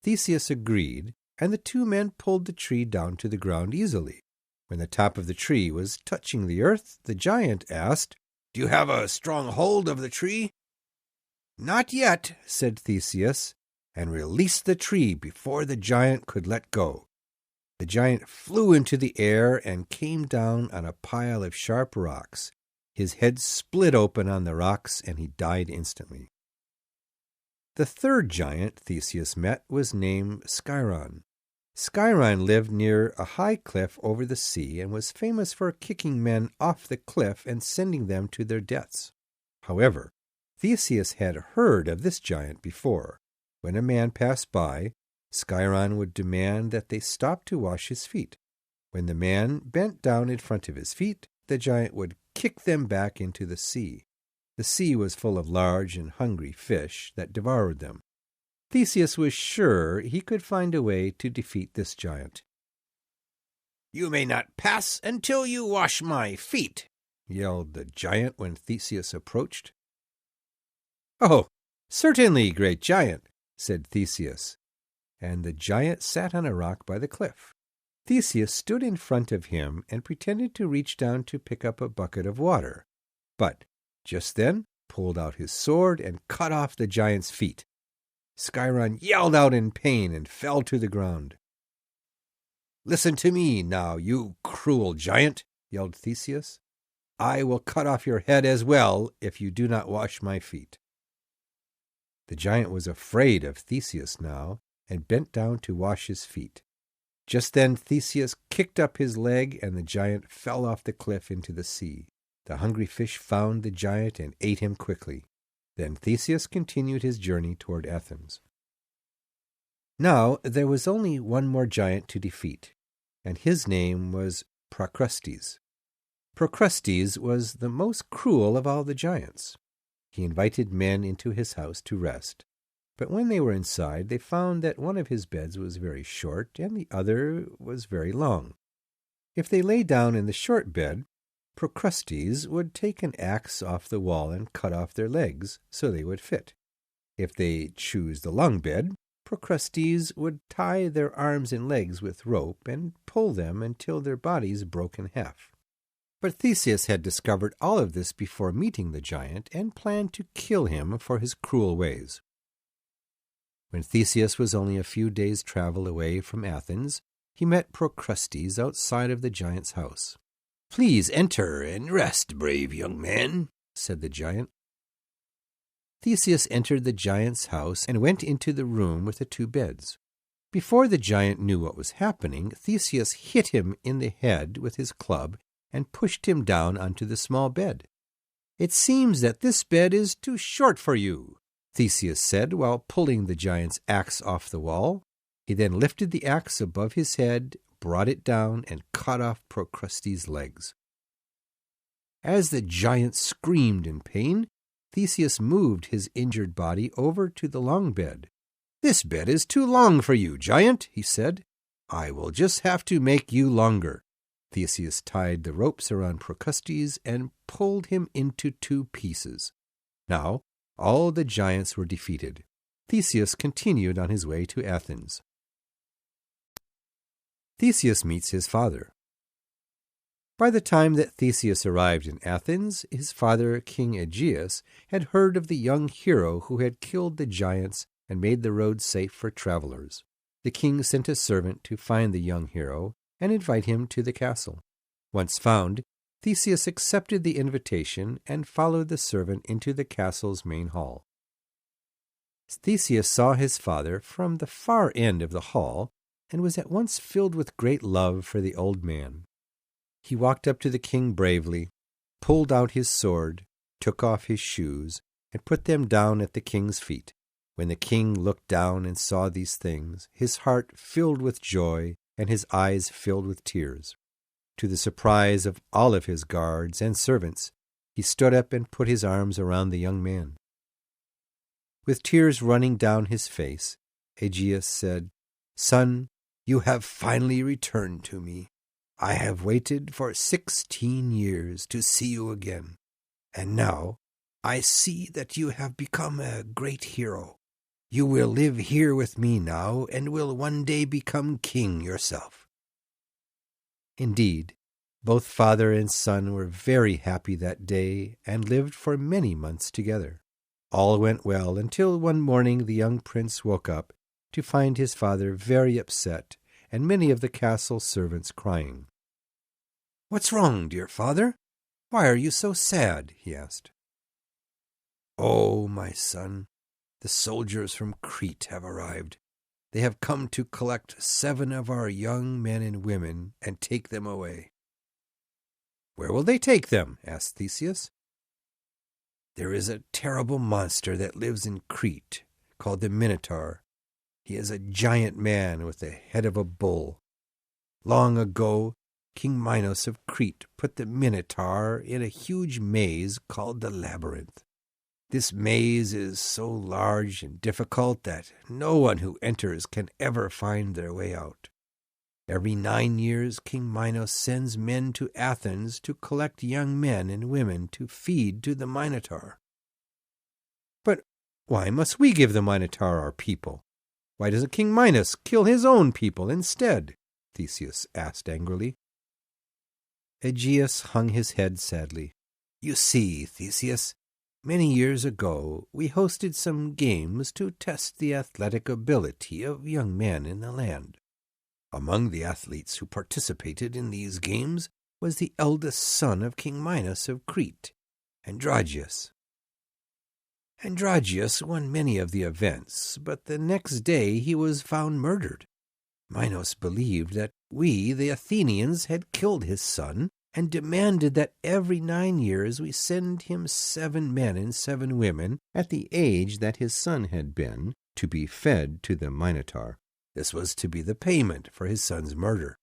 Theseus agreed, and the two men pulled the tree down to the ground easily. When the top of the tree was touching the earth, the giant asked, "Do you have a strong hold of the tree?" "Not yet," said Theseus, and released the tree before the giant could let go. The giant flew into the air and came down on a pile of sharp rocks. His head split open on the rocks, and he died instantly. The third giant Theseus met was named Sciron. Sciron lived near a high cliff over the sea and was famous for kicking men off the cliff and sending them to their deaths. However, Theseus had heard of this giant before. When a man passed by, Sciron would demand that they stop to wash his feet. When the man bent down in front of his feet, the giant would kick them back into the sea. The sea was full of large and hungry fish that devoured them. Theseus was sure he could find a way to defeat this giant. "You may not pass until you wash my feet," yelled the giant when Theseus approached. "Oh, certainly, great giant," said Theseus, and the giant sat on a rock by the cliff. Theseus stood in front of him and pretended to reach down to pick up a bucket of water, but just then pulled out his sword and cut off the giant's feet. Sciron yelled out in pain and fell to the ground. "Listen to me now, you cruel giant," yelled Theseus. "I will cut off your head as well if you do not wash my feet." The giant was afraid of Theseus now and bent down to wash his feet. Just then Theseus kicked up his leg, and the giant fell off the cliff into the sea. The hungry fish found the giant and ate him quickly. Then Theseus continued his journey toward Athens. Now there was only one more giant to defeat, and his name was Procrustes. Procrustes was the most cruel of all the giants. He invited men into his house to rest, but when they were inside, they found that one of his beds was very short and the other was very long. If they lay down in the short bed, Procrustes would take an axe off the wall and cut off their legs so they would fit. If they chose the long bed, Procrustes would tie their arms and legs with rope and pull them until their bodies broke in half. But Theseus had discovered all of this before meeting the giant and planned to kill him for his cruel ways. When Theseus was only a few days' travel away from Athens, he met Procrustes outside of the giant's house. "Please enter and rest, brave young man," said the giant. Theseus entered the giant's house and went into the room with the two beds. Before the giant knew what was happening, Theseus hit him in the head with his club and pushed him down onto the small bed. "It seems that this bed is too short for you," Theseus said while pulling the giant's axe off the wall. He then lifted the axe above his head, brought it down, and cut off Procrustes' legs. As the giant screamed in pain, Theseus moved his injured body over to the long bed. "This bed is too long for you, giant," he said. "I will just have to make you longer." Theseus tied the ropes around Procrustes and pulled him into two pieces. Now all the giants were defeated. Theseus continued on his way to Athens. Theseus meets his father. By the time that Theseus arrived in Athens, his father, King Aegeus, had heard of the young hero who had killed the giants and made the road safe for travelers. The king sent a servant to find the young hero and invite him to the castle. Once found, Theseus accepted the invitation and followed the servant into the castle's main hall. Theseus saw his father from the far end of the hall and was at once filled with great love for the old man. He walked up to the king bravely, pulled out his sword, took off his shoes, and put them down at the king's feet. When the king looked down and saw these things, his heart filled with joy and his eyes filled with tears. To the surprise of all of his guards and servants, he stood up and put his arms around the young man. With tears running down his face, Aegeus said, "Son, you have finally returned to me. I have waited for 16 years to see you again, and now I see that you have become a great hero. You will live here with me now and will one day become king yourself." Indeed, both father and son were very happy that day and lived for many months together. All went well until one morning the young prince woke up to find his father very upset and many of the castle servants crying. "What's wrong, dear father? Why are you so sad?" he asked. "Oh, my son, the soldiers from Crete have arrived. They have come to collect 7 of our young men and women and take them away." "Where will they take them?" asked Theseus. "There is a terrible monster that lives in Crete, called the Minotaur. He is a giant man with the head of a bull. Long ago, King Minos of Crete put the Minotaur in a huge maze called the Labyrinth. This maze is so large and difficult that no one who enters can ever find their way out. Every 9 years, King Minos sends men to Athens to collect young men and women to feed to the Minotaur." "But why must we give the Minotaur our people? Why doesn't King Minos kill his own people instead?" Theseus asked angrily. Aegeus hung his head sadly. "You see, Theseus, many years ago we hosted some games to test the athletic ability of young men in the land. Among the athletes who participated in these games was the eldest son of King Minos of Crete, Androgeus. Androgeus won many of the events, but the next day he was found murdered. Minos believed that we, the Athenians, had killed his son, and demanded that every 9 years we send him 7 men and 7 women at the age that his son had been, to be fed to the Minotaur. This was to be the payment for his son's murder.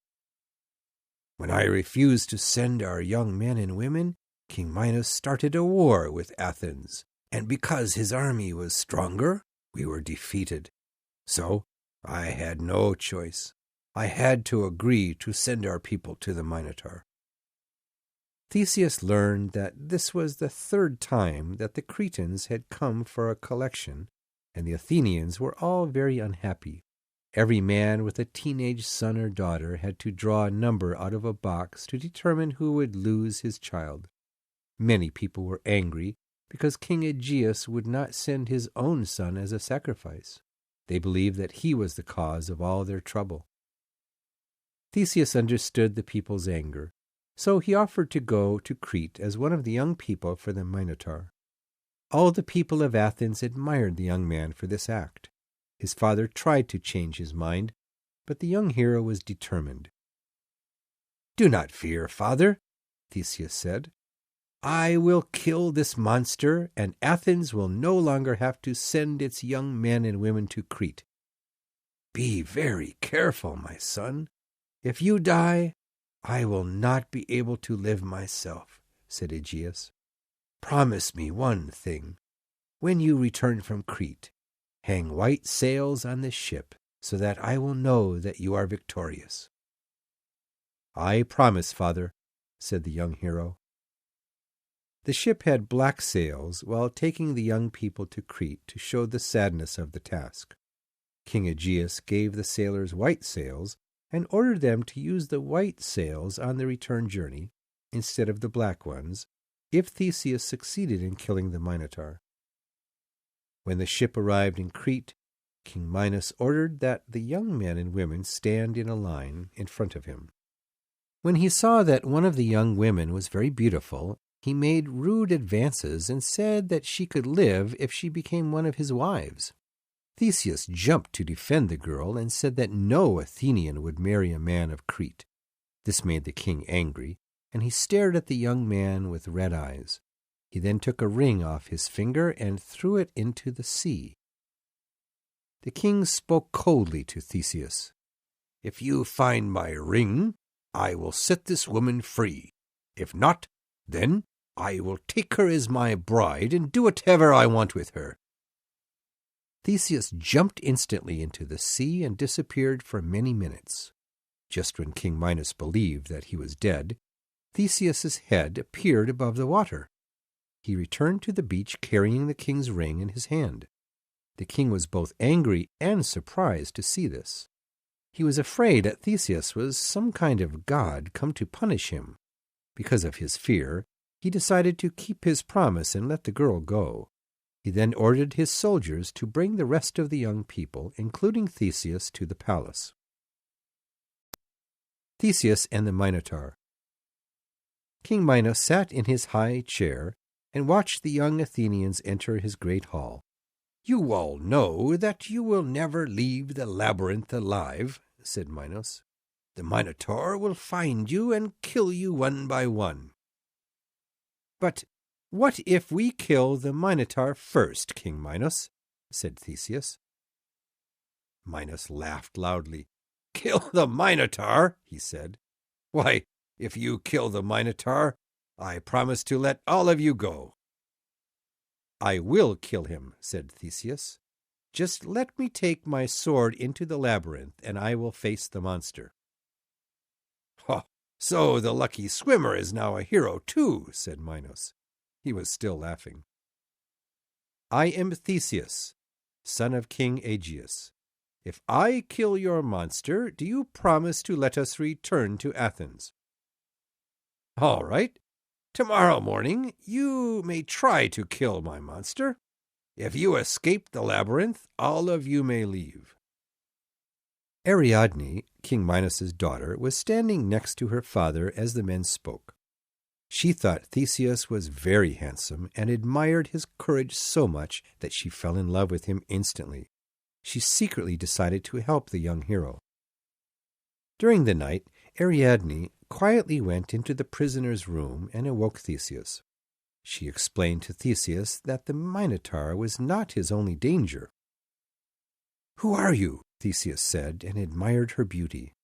When I refused to send our young men and women, King Minos started a war with Athens, and because his army was stronger, we were defeated. So I had no choice. I had to agree to send our people to the Minotaur." Theseus learned that this was the 3rd time that the Cretans had come for a collection, and the Athenians were all very unhappy. Every man with a teenage son or daughter had to draw a number out of a box to determine who would lose his child. Many people were angry because King Aegeus would not send his own son as a sacrifice. They believed that he was the cause of all their trouble. Theseus understood the people's anger, so he offered to go to Crete as one of the young people for the Minotaur. All the people of Athens admired the young man for this act. His father tried to change his mind, but the young hero was determined. "Do not fear, father," Theseus said. "I will kill this monster, and Athens will no longer have to send its young men and women to Crete. Be very careful, my son. If you die, I will not be able to live myself," said Aegeus. "Promise me one thing. When you return from Crete, hang white sails on the ship so that I will know that you are victorious." "I promise, father," said the young hero. The ship had black sails while taking the young people to Crete to show the sadness of the task. King Aegeus gave the sailors white sails and ordered them to use the white sails on the return journey instead of the black ones if Theseus succeeded in killing the Minotaur. When the ship arrived in Crete, King Minos ordered that the young men and women stand in a line in front of him. When he saw that one of the young women was very beautiful, he made rude advances and said that she could live if she became one of his wives. Theseus jumped to defend the girl and said that no Athenian would marry a man of Crete. This made the king angry, and he stared at the young man with red eyes. He then took a ring off his finger and threw it into the sea. The king spoke coldly to Theseus. "If you find my ring, I will set this woman free. If not, then I will take her as my bride and do whatever I want with her." Theseus jumped instantly into the sea and disappeared for many minutes. Just when King Minos believed that he was dead, Theseus's head appeared above the water. He returned to the beach carrying the king's ring in his hand. The king was both angry and surprised to see this. He was afraid that Theseus was some kind of god come to punish him. Because of his fear, he decided to keep his promise and let the girl go. He then ordered his soldiers to bring the rest of the young people, including Theseus, to the palace. Theseus and the Minotaur. King Minos sat in his high chair and watched the young Athenians enter his great hall. "You all know that you will never leave the labyrinth alive," said Minos. "The Minotaur will find you and kill you one by one." "But what if we kill the Minotaur first, King Minos?" said Theseus. Minos laughed loudly. "Kill the Minotaur?" he said. "Why, if you kill the Minotaur, I promise to let all of you go." "I will kill him," said Theseus. "Just let me take my sword into the labyrinth, and I will face the monster." "Oh, so the lucky swimmer is now a hero too," said Minos. He was still laughing. "I am Theseus, son of King Aegeus. If I kill your monster, do you promise to let us return to Athens?" "All right. Tomorrow morning you may try to kill my monster. If you escape the labyrinth, all of you may leave." Ariadne, King Minos's daughter, was standing next to her father as the men spoke. She thought Theseus was very handsome and admired his courage so much that she fell in love with him instantly. She secretly decided to help the young hero. During the night, Ariadne quietly went into the prisoner's room and awoke Theseus. She explained to Theseus that the Minotaur was not his only danger. "Who are you?" Theseus said, and admired her beauty.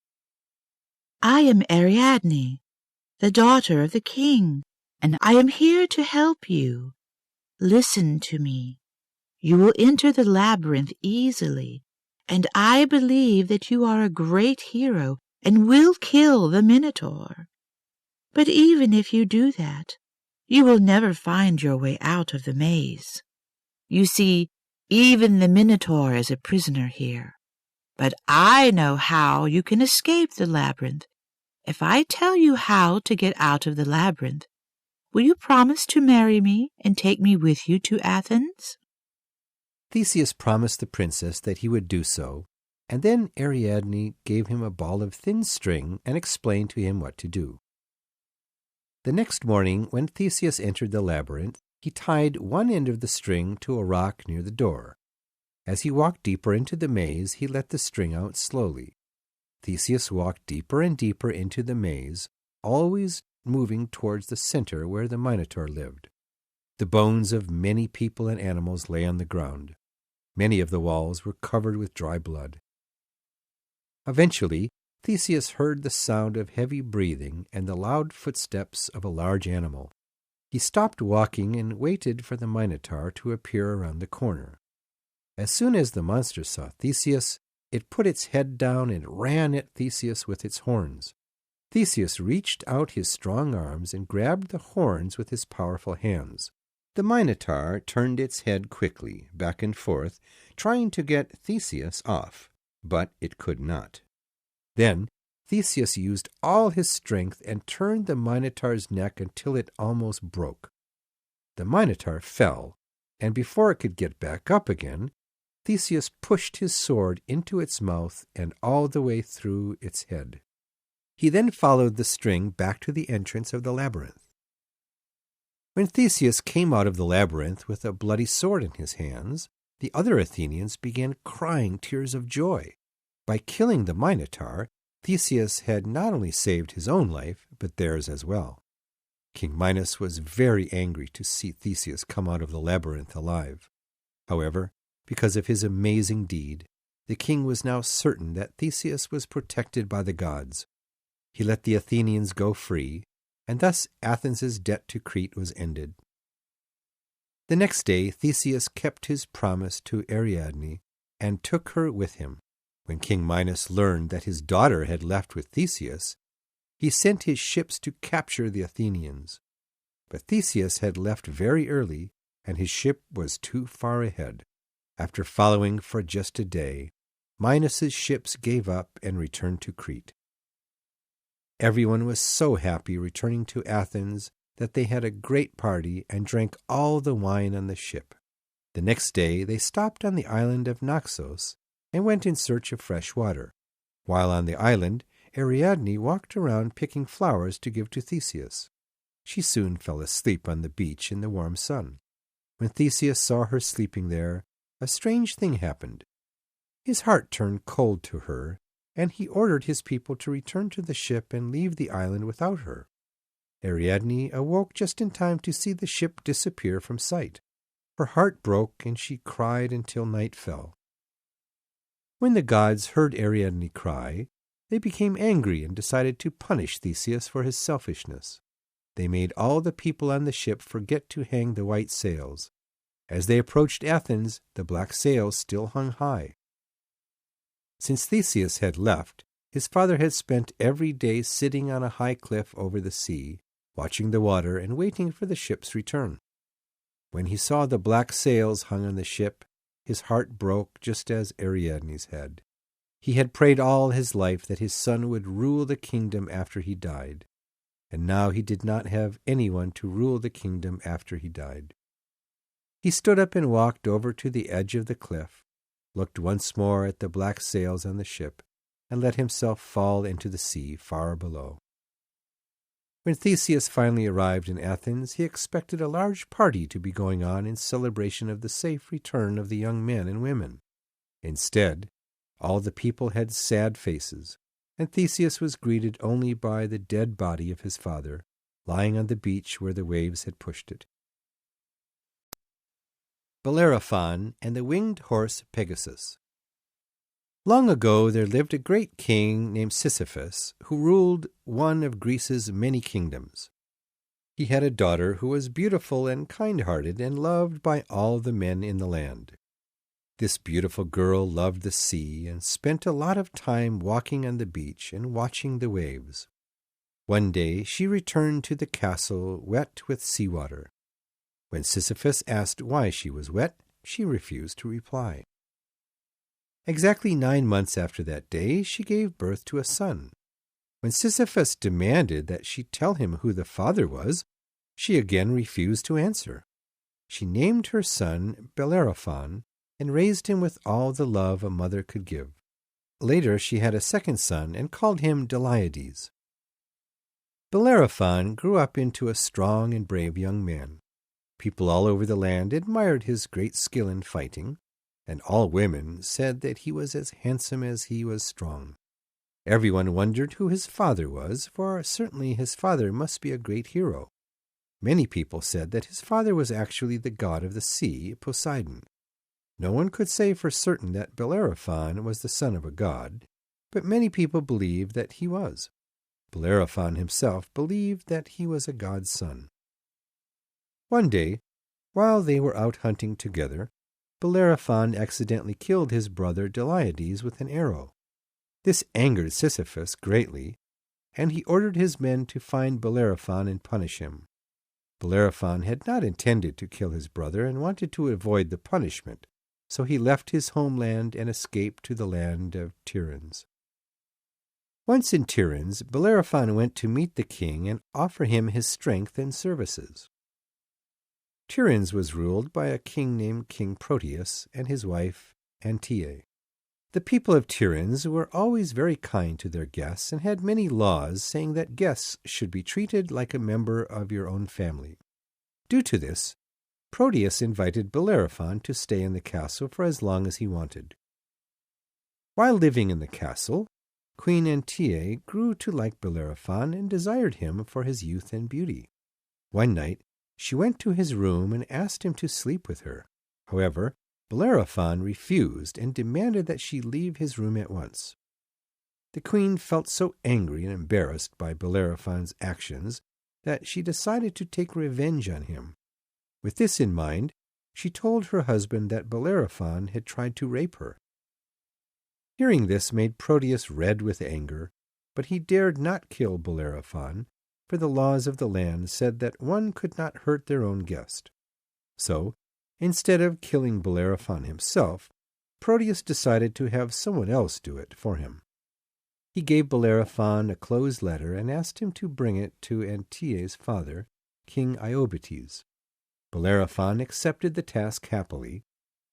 "I am Ariadne, the daughter of the king, and I am here to help you. Listen to me. You will enter the labyrinth easily, and I believe that you are a great hero and will kill the Minotaur. But even if you do that, you will never find your way out of the maze. You see, even the Minotaur is a prisoner here. But I know how you can escape the labyrinth. If I tell you how to get out of the labyrinth, will you promise to marry me and take me with you to Athens?" Theseus promised the princess that he would do so, and then Ariadne gave him a ball of thin string and explained to him what to do. The next morning, when Theseus entered the labyrinth, he tied one end of the string to a rock near the door. As he walked deeper into the maze, he let the string out slowly. Theseus walked deeper and deeper into the maze, always moving towards the center where the Minotaur lived. The bones of many people and animals lay on the ground. Many of the walls were covered with dry blood. Eventually, Theseus heard the sound of heavy breathing and the loud footsteps of a large animal. He stopped walking and waited for the Minotaur to appear around the corner. As soon as the monster saw Theseus, it put its head down and ran at Theseus with its horns. Theseus reached out his strong arms and grabbed the horns with his powerful hands. The Minotaur turned its head quickly, back and forth, trying to get Theseus off, but it could not. Then Theseus used all his strength and turned the Minotaur's neck until it almost broke. The Minotaur fell, and before it could get back up again, Theseus pushed his sword into its mouth and all the way through its head. He then followed the string back to the entrance of the labyrinth. When Theseus came out of the labyrinth with a bloody sword in his hands, the other Athenians began crying tears of joy. By killing the Minotaur, Theseus had not only saved his own life, but theirs as well. King Minos was very angry to see Theseus come out of the labyrinth alive. However, because of his amazing deed, the king was now certain that Theseus was protected by the gods. He let the Athenians go free, and thus Athens' debt to Crete was ended. The next day Theseus kept his promise to Ariadne and took her with him. When King Minos learned that his daughter had left with Theseus, he sent his ships to capture the Athenians. But Theseus had left very early, and his ship was too far ahead. After following for just a day, Minos' ships gave up and returned to Crete. Everyone was so happy returning to Athens that they had a great party and drank all the wine on the ship. The next day they stopped on the island of Naxos and went in search of fresh water. While on the island, Ariadne walked around picking flowers to give to Theseus. She soon fell asleep on the beach in the warm sun. When Theseus saw her sleeping there, a strange thing happened. His heart turned cold to her, and he ordered his people to return to the ship and leave the island without her. Ariadne awoke just in time to see the ship disappear from sight. Her heart broke, and she cried until night fell. When the gods heard Ariadne cry, they became angry and decided to punish Theseus for his selfishness. They made all the people on the ship forget to hang the white sails. As they approached Athens, the black sails still hung high. Since Theseus had left, his father had spent every day sitting on a high cliff over the sea, watching the water and waiting for the ship's return. When he saw the black sails hung on the ship, his heart broke just as Ariadne's had. He had prayed all his life that his son would rule the kingdom after he died, and now he did not have anyone to rule the kingdom after he died. He stood up and walked over to the edge of the cliff, looked once more at the black sails on the ship, and let himself fall into the sea far below. When Theseus finally arrived in Athens, he expected a large party to be going on in celebration of the safe return of the young men and women. Instead, all the people had sad faces, and Theseus was greeted only by the dead body of his father, lying on the beach where the waves had pushed it. Bellerophon and the Winged Horse Pegasus. Long ago there lived a great king named Sisyphus, who ruled one of Greece's many kingdoms. He had a daughter who was beautiful and kind-hearted and loved by all the men in the land. This beautiful girl loved the sea and spent a lot of time walking on the beach and watching the waves. One day she returned to the castle wet with seawater. When Sisyphus asked why she was wet, she refused to reply. Exactly 9 months after that day, she gave birth to a son. When Sisyphus demanded that she tell him who the father was, she again refused to answer. She named her son Bellerophon and raised him with all the love a mother could give. Later she had a second son and called him Deliades. Bellerophon grew up into a strong and brave young man. People all over the land admired his great skill in fighting, and all women said that he was as handsome as he was strong. Everyone wondered who his father was, for certainly his father must be a great hero. Many people said that his father was actually the god of the sea, Poseidon. No one could say for certain that Bellerophon was the son of a god, but many people believed that he was. Bellerophon himself believed that he was a god's son. One day, while they were out hunting together, Bellerophon accidentally killed his brother Deliades with an arrow. This angered Sisyphus greatly, and he ordered his men to find Bellerophon and punish him. Bellerophon had not intended to kill his brother and wanted to avoid the punishment, so he left his homeland and escaped to the land of Tiryns. Once in Tiryns, Bellerophon went to meet the king and offer him his strength and services. Tiryns was ruled by a king named King Proteus and his wife Antaea. The people of Tiryns were always very kind to their guests and had many laws saying that guests should be treated like a member of your own family. Due to this, Proteus invited Bellerophon to stay in the castle for as long as he wanted. While living in the castle, Queen Antaea grew to like Bellerophon and desired him for his youth and beauty. One night, she went to his room and asked him to sleep with her. However, Bellerophon refused and demanded that she leave his room at once. The queen felt so angry and embarrassed by Bellerophon's actions that she decided to take revenge on him. With this in mind, she told her husband that Bellerophon had tried to rape her. Hearing this made Proteus red with anger, but he dared not kill Bellerophon, for the laws of the land said that one could not hurt their own guest. So, instead of killing Bellerophon himself, Proteus decided to have someone else do it for him. He gave Bellerophon a closed letter and asked him to bring it to Antaea's father, King Iobates. Bellerophon accepted the task happily,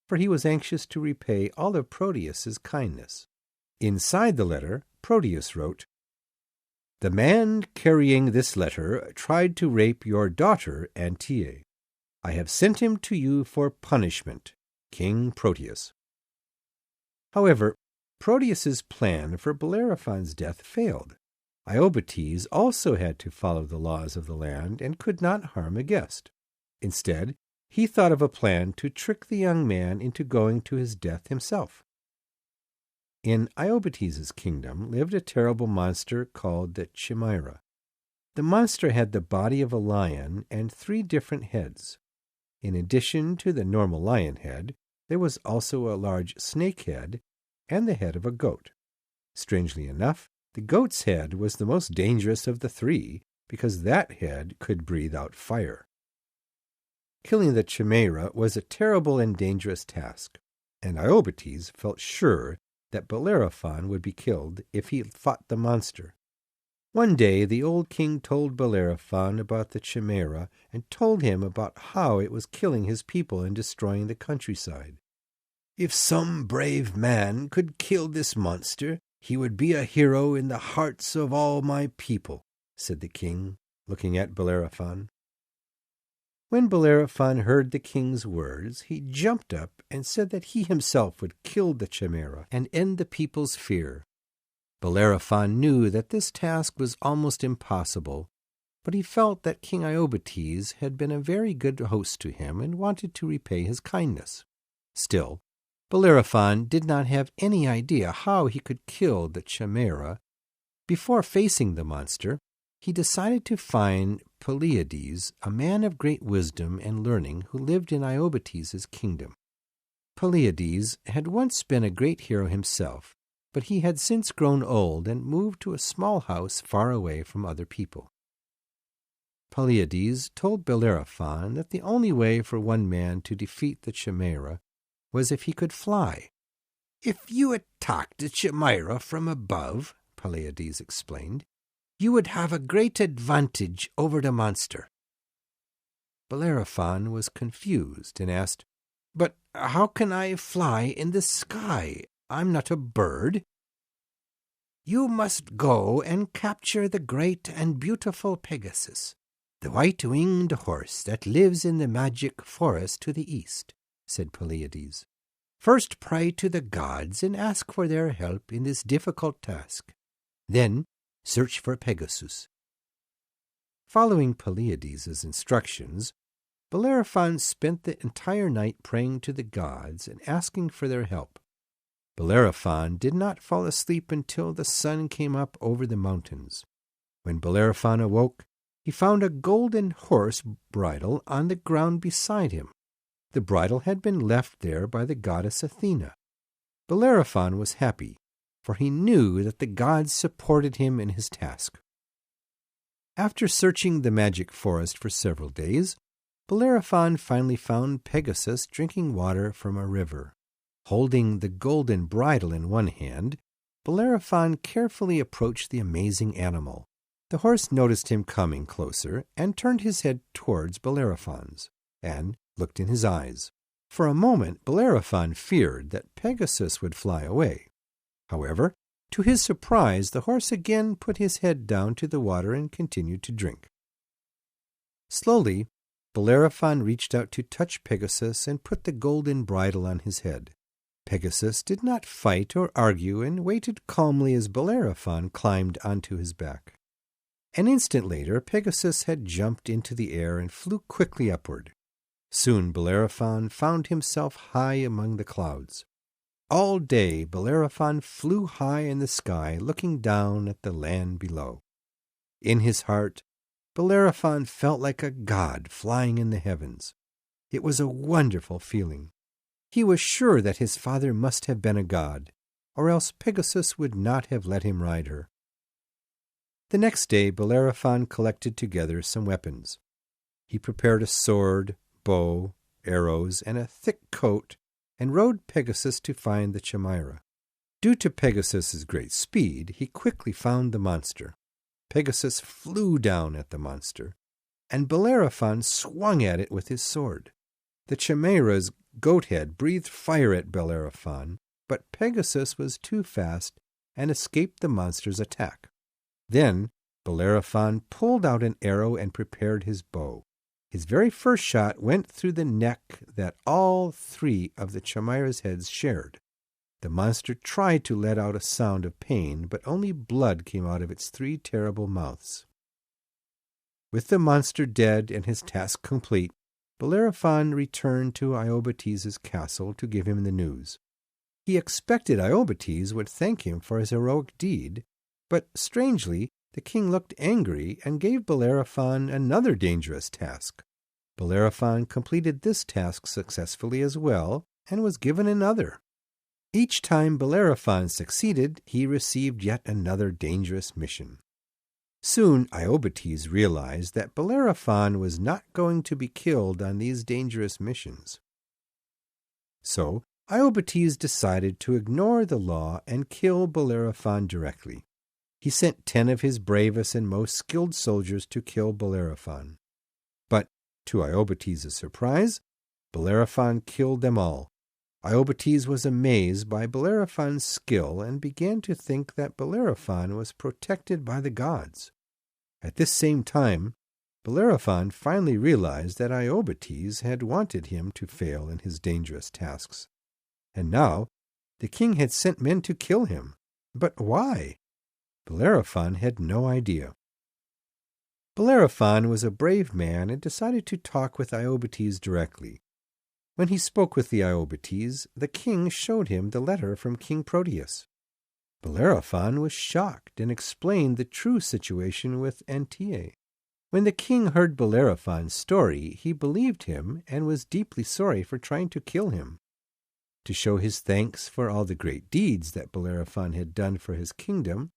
for he was anxious to repay all of Proteus's kindness. Inside the letter, Proteus wrote, The man carrying this letter tried to rape your daughter, Antaea. I have sent him to you for punishment, King Proteus. However, Proteus's plan for Bellerophon's death failed. Iobates also had to follow the laws of the land and could not harm a guest. Instead, he thought of a plan to trick the young man into going to his death himself. In Iobates' kingdom lived a terrible monster called the Chimera. The monster had the body of a lion and 3 different heads. In addition to the normal lion head, there was also a large snake head and the head of a goat. Strangely enough, the goat's head was the most dangerous of the 3 because that head could breathe out fire. Killing the Chimera was a terrible and dangerous task, and Iobates felt sure that Bellerophon would be killed if he fought the monster. One day the old king told Bellerophon about the Chimera and told him about how it was killing his people and destroying the countryside. If some brave man could kill this monster, he would be a hero in the hearts of all my people, said the king, looking at Bellerophon. When Bellerophon heard the king's words, he jumped up and said that he himself would kill the Chimera and end the people's fear. Bellerophon knew that this task was almost impossible, but he felt that King Iobates had been a very good host to him and wanted to repay his kindness. Still, Bellerophon did not have any idea how he could kill the Chimera. Before facing the monster, he decided to find Pylades, a man of great wisdom and learning who lived in Iobates' kingdom. Pylades had once been a great hero himself, but he had since grown old and moved to a small house far away from other people. Pylades told Bellerophon that the only way for one man to defeat the Chimera was if he could fly. "If you attacked the Chimera from above," Pylades explained, "you would have a great advantage over the monster." Bellerophon was confused and asked, "But how can I fly in the sky? I'm not a bird." "You must go and capture the great and beautiful Pegasus, the white-winged horse that lives in the magic forest to the east," said Pylades. "First pray to the gods and ask for their help in this difficult task. Then search for Pegasus." Following Pylades' instructions, Bellerophon spent the entire night praying to the gods and asking for their help. Bellerophon did not fall asleep until the sun came up over the mountains. When Bellerophon awoke, he found a golden horse bridle on the ground beside him. The bridle had been left there by the goddess Athena. Bellerophon was happy, for he knew that the gods supported him in his task. After searching the magic forest for several days, Bellerophon finally found Pegasus drinking water from a river. Holding the golden bridle in one hand, Bellerophon carefully approached the amazing animal. The horse noticed him coming closer and turned his head towards Bellerophon's, and looked in his eyes. For a moment, Bellerophon feared that Pegasus would fly away. However, to his surprise, the horse again put his head down to the water and continued to drink. Slowly, Bellerophon reached out to touch Pegasus and put the golden bridle on his head. Pegasus did not fight or argue and waited calmly as Bellerophon climbed onto his back. An instant later, Pegasus had jumped into the air and flew quickly upward. Soon Bellerophon found himself high among the clouds. All day Bellerophon flew high in the sky, looking down at the land below. In his heart, Bellerophon felt like a god flying in the heavens. It was a wonderful feeling. He was sure that his father must have been a god, or else Pegasus would not have let him ride her. The next day Bellerophon collected together some weapons. He prepared a sword, bow, arrows, and a thick coat, and rode Pegasus to find the Chimera. Due to Pegasus's great speed, he quickly found the monster. Pegasus flew down at the monster, and Bellerophon swung at it with his sword. The Chimera's goat head breathed fire at Bellerophon, but Pegasus was too fast and escaped the monster's attack. Then Bellerophon pulled out an arrow and prepared his bow. His very first shot went through the neck that all three of the Chimera's heads shared. The monster tried to let out a sound of pain, but only blood came out of its three terrible mouths. With the monster dead and his task complete, Bellerophon returned to Iobates' castle to give him the news. He expected Iobates would thank him for his heroic deed, but strangely, the king looked angry and gave Bellerophon another dangerous task. Bellerophon completed this task successfully as well, and was given another. Each time Bellerophon succeeded, he received yet another dangerous mission. Soon Iobates realized that Bellerophon was not going to be killed on these dangerous missions. So Iobates decided to ignore the law and kill Bellerophon directly. He sent 10 of his bravest and most skilled soldiers to kill Bellerophon. But, to Iobates' surprise, Bellerophon killed them all. Iobates was amazed by Bellerophon's skill and began to think that Bellerophon was protected by the gods. At this same time, Bellerophon finally realized that Iobates had wanted him to fail in his dangerous tasks. And now, the king had sent men to kill him. But why? Bellerophon had no idea. Bellerophon was a brave man and decided to talk with Iobates directly. When he spoke with the Iobates, the king showed him the letter from King Proteus. Bellerophon was shocked and explained the true situation with Antaea. When the king heard Bellerophon's story, he believed him and was deeply sorry for trying to kill him. To show his thanks for all the great deeds that Bellerophon had done for his kingdom,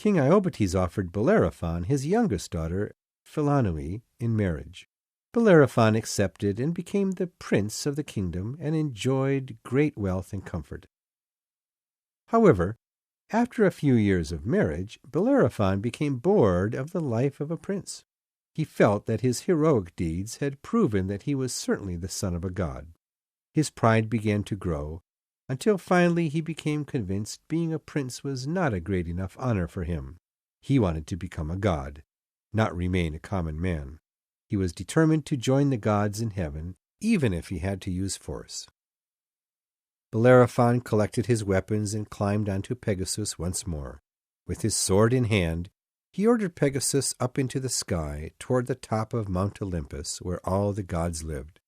King Iobates offered Bellerophon his youngest daughter, Philonoe, in marriage. Bellerophon accepted and became the prince of the kingdom and enjoyed great wealth and comfort. However, after a few years of marriage, Bellerophon became bored of the life of a prince. He felt that his heroic deeds had proven that he was certainly the son of a god. His pride began to grow, until finally he became convinced being a prince was not a great enough honor for him. He wanted to become a god, not remain a common man. He was determined to join the gods in heaven, even if he had to use force. Bellerophon collected his weapons and climbed onto Pegasus once more. With his sword in hand, he ordered Pegasus up into the sky toward the top of Mount Olympus, where all the gods lived.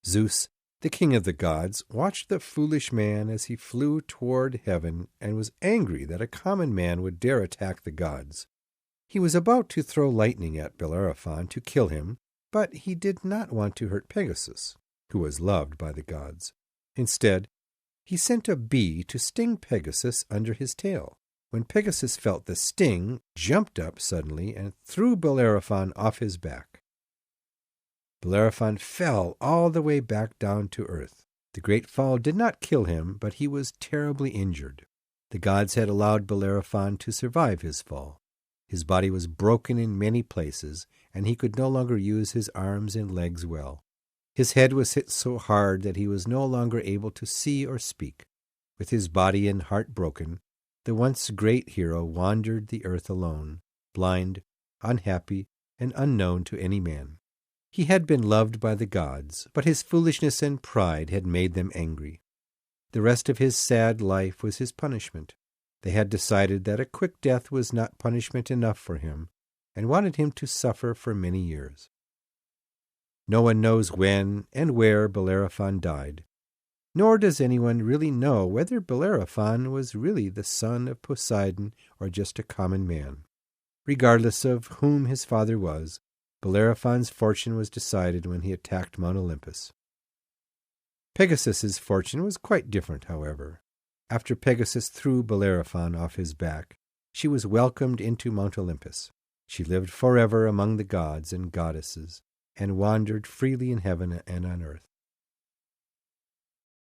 Zeus, the king of the gods, watched the foolish man as he flew toward heaven and was angry that a common man would dare attack the gods. He was about to throw lightning at Bellerophon to kill him, but he did not want to hurt Pegasus, who was loved by the gods. Instead, he sent a bee to sting Pegasus under his tail. When Pegasus felt the sting, jumped up suddenly and threw Bellerophon off his back. Bellerophon fell all the way back down to earth. The great fall did not kill him, but he was terribly injured. The gods had allowed Bellerophon to survive his fall. His body was broken in many places, and he could no longer use his arms and legs well. His head was hit so hard that he was no longer able to see or speak. With his body and heart broken, the once great hero wandered the earth alone, blind, unhappy, and unknown to any man. He had been loved by the gods, but his foolishness and pride had made them angry. The rest of his sad life was his punishment. They had decided that a quick death was not punishment enough for him, and wanted him to suffer for many years. No one knows when and where Bellerophon died, nor does anyone really know whether Bellerophon was really the son of Poseidon or just a common man. Regardless of whom his father was, Bellerophon's fortune was decided when he attacked Mount Olympus. Pegasus's fortune was quite different, however. After Pegasus threw Bellerophon off his back, she was welcomed into Mount Olympus. She lived forever among the gods and goddesses, and wandered freely in heaven and on earth.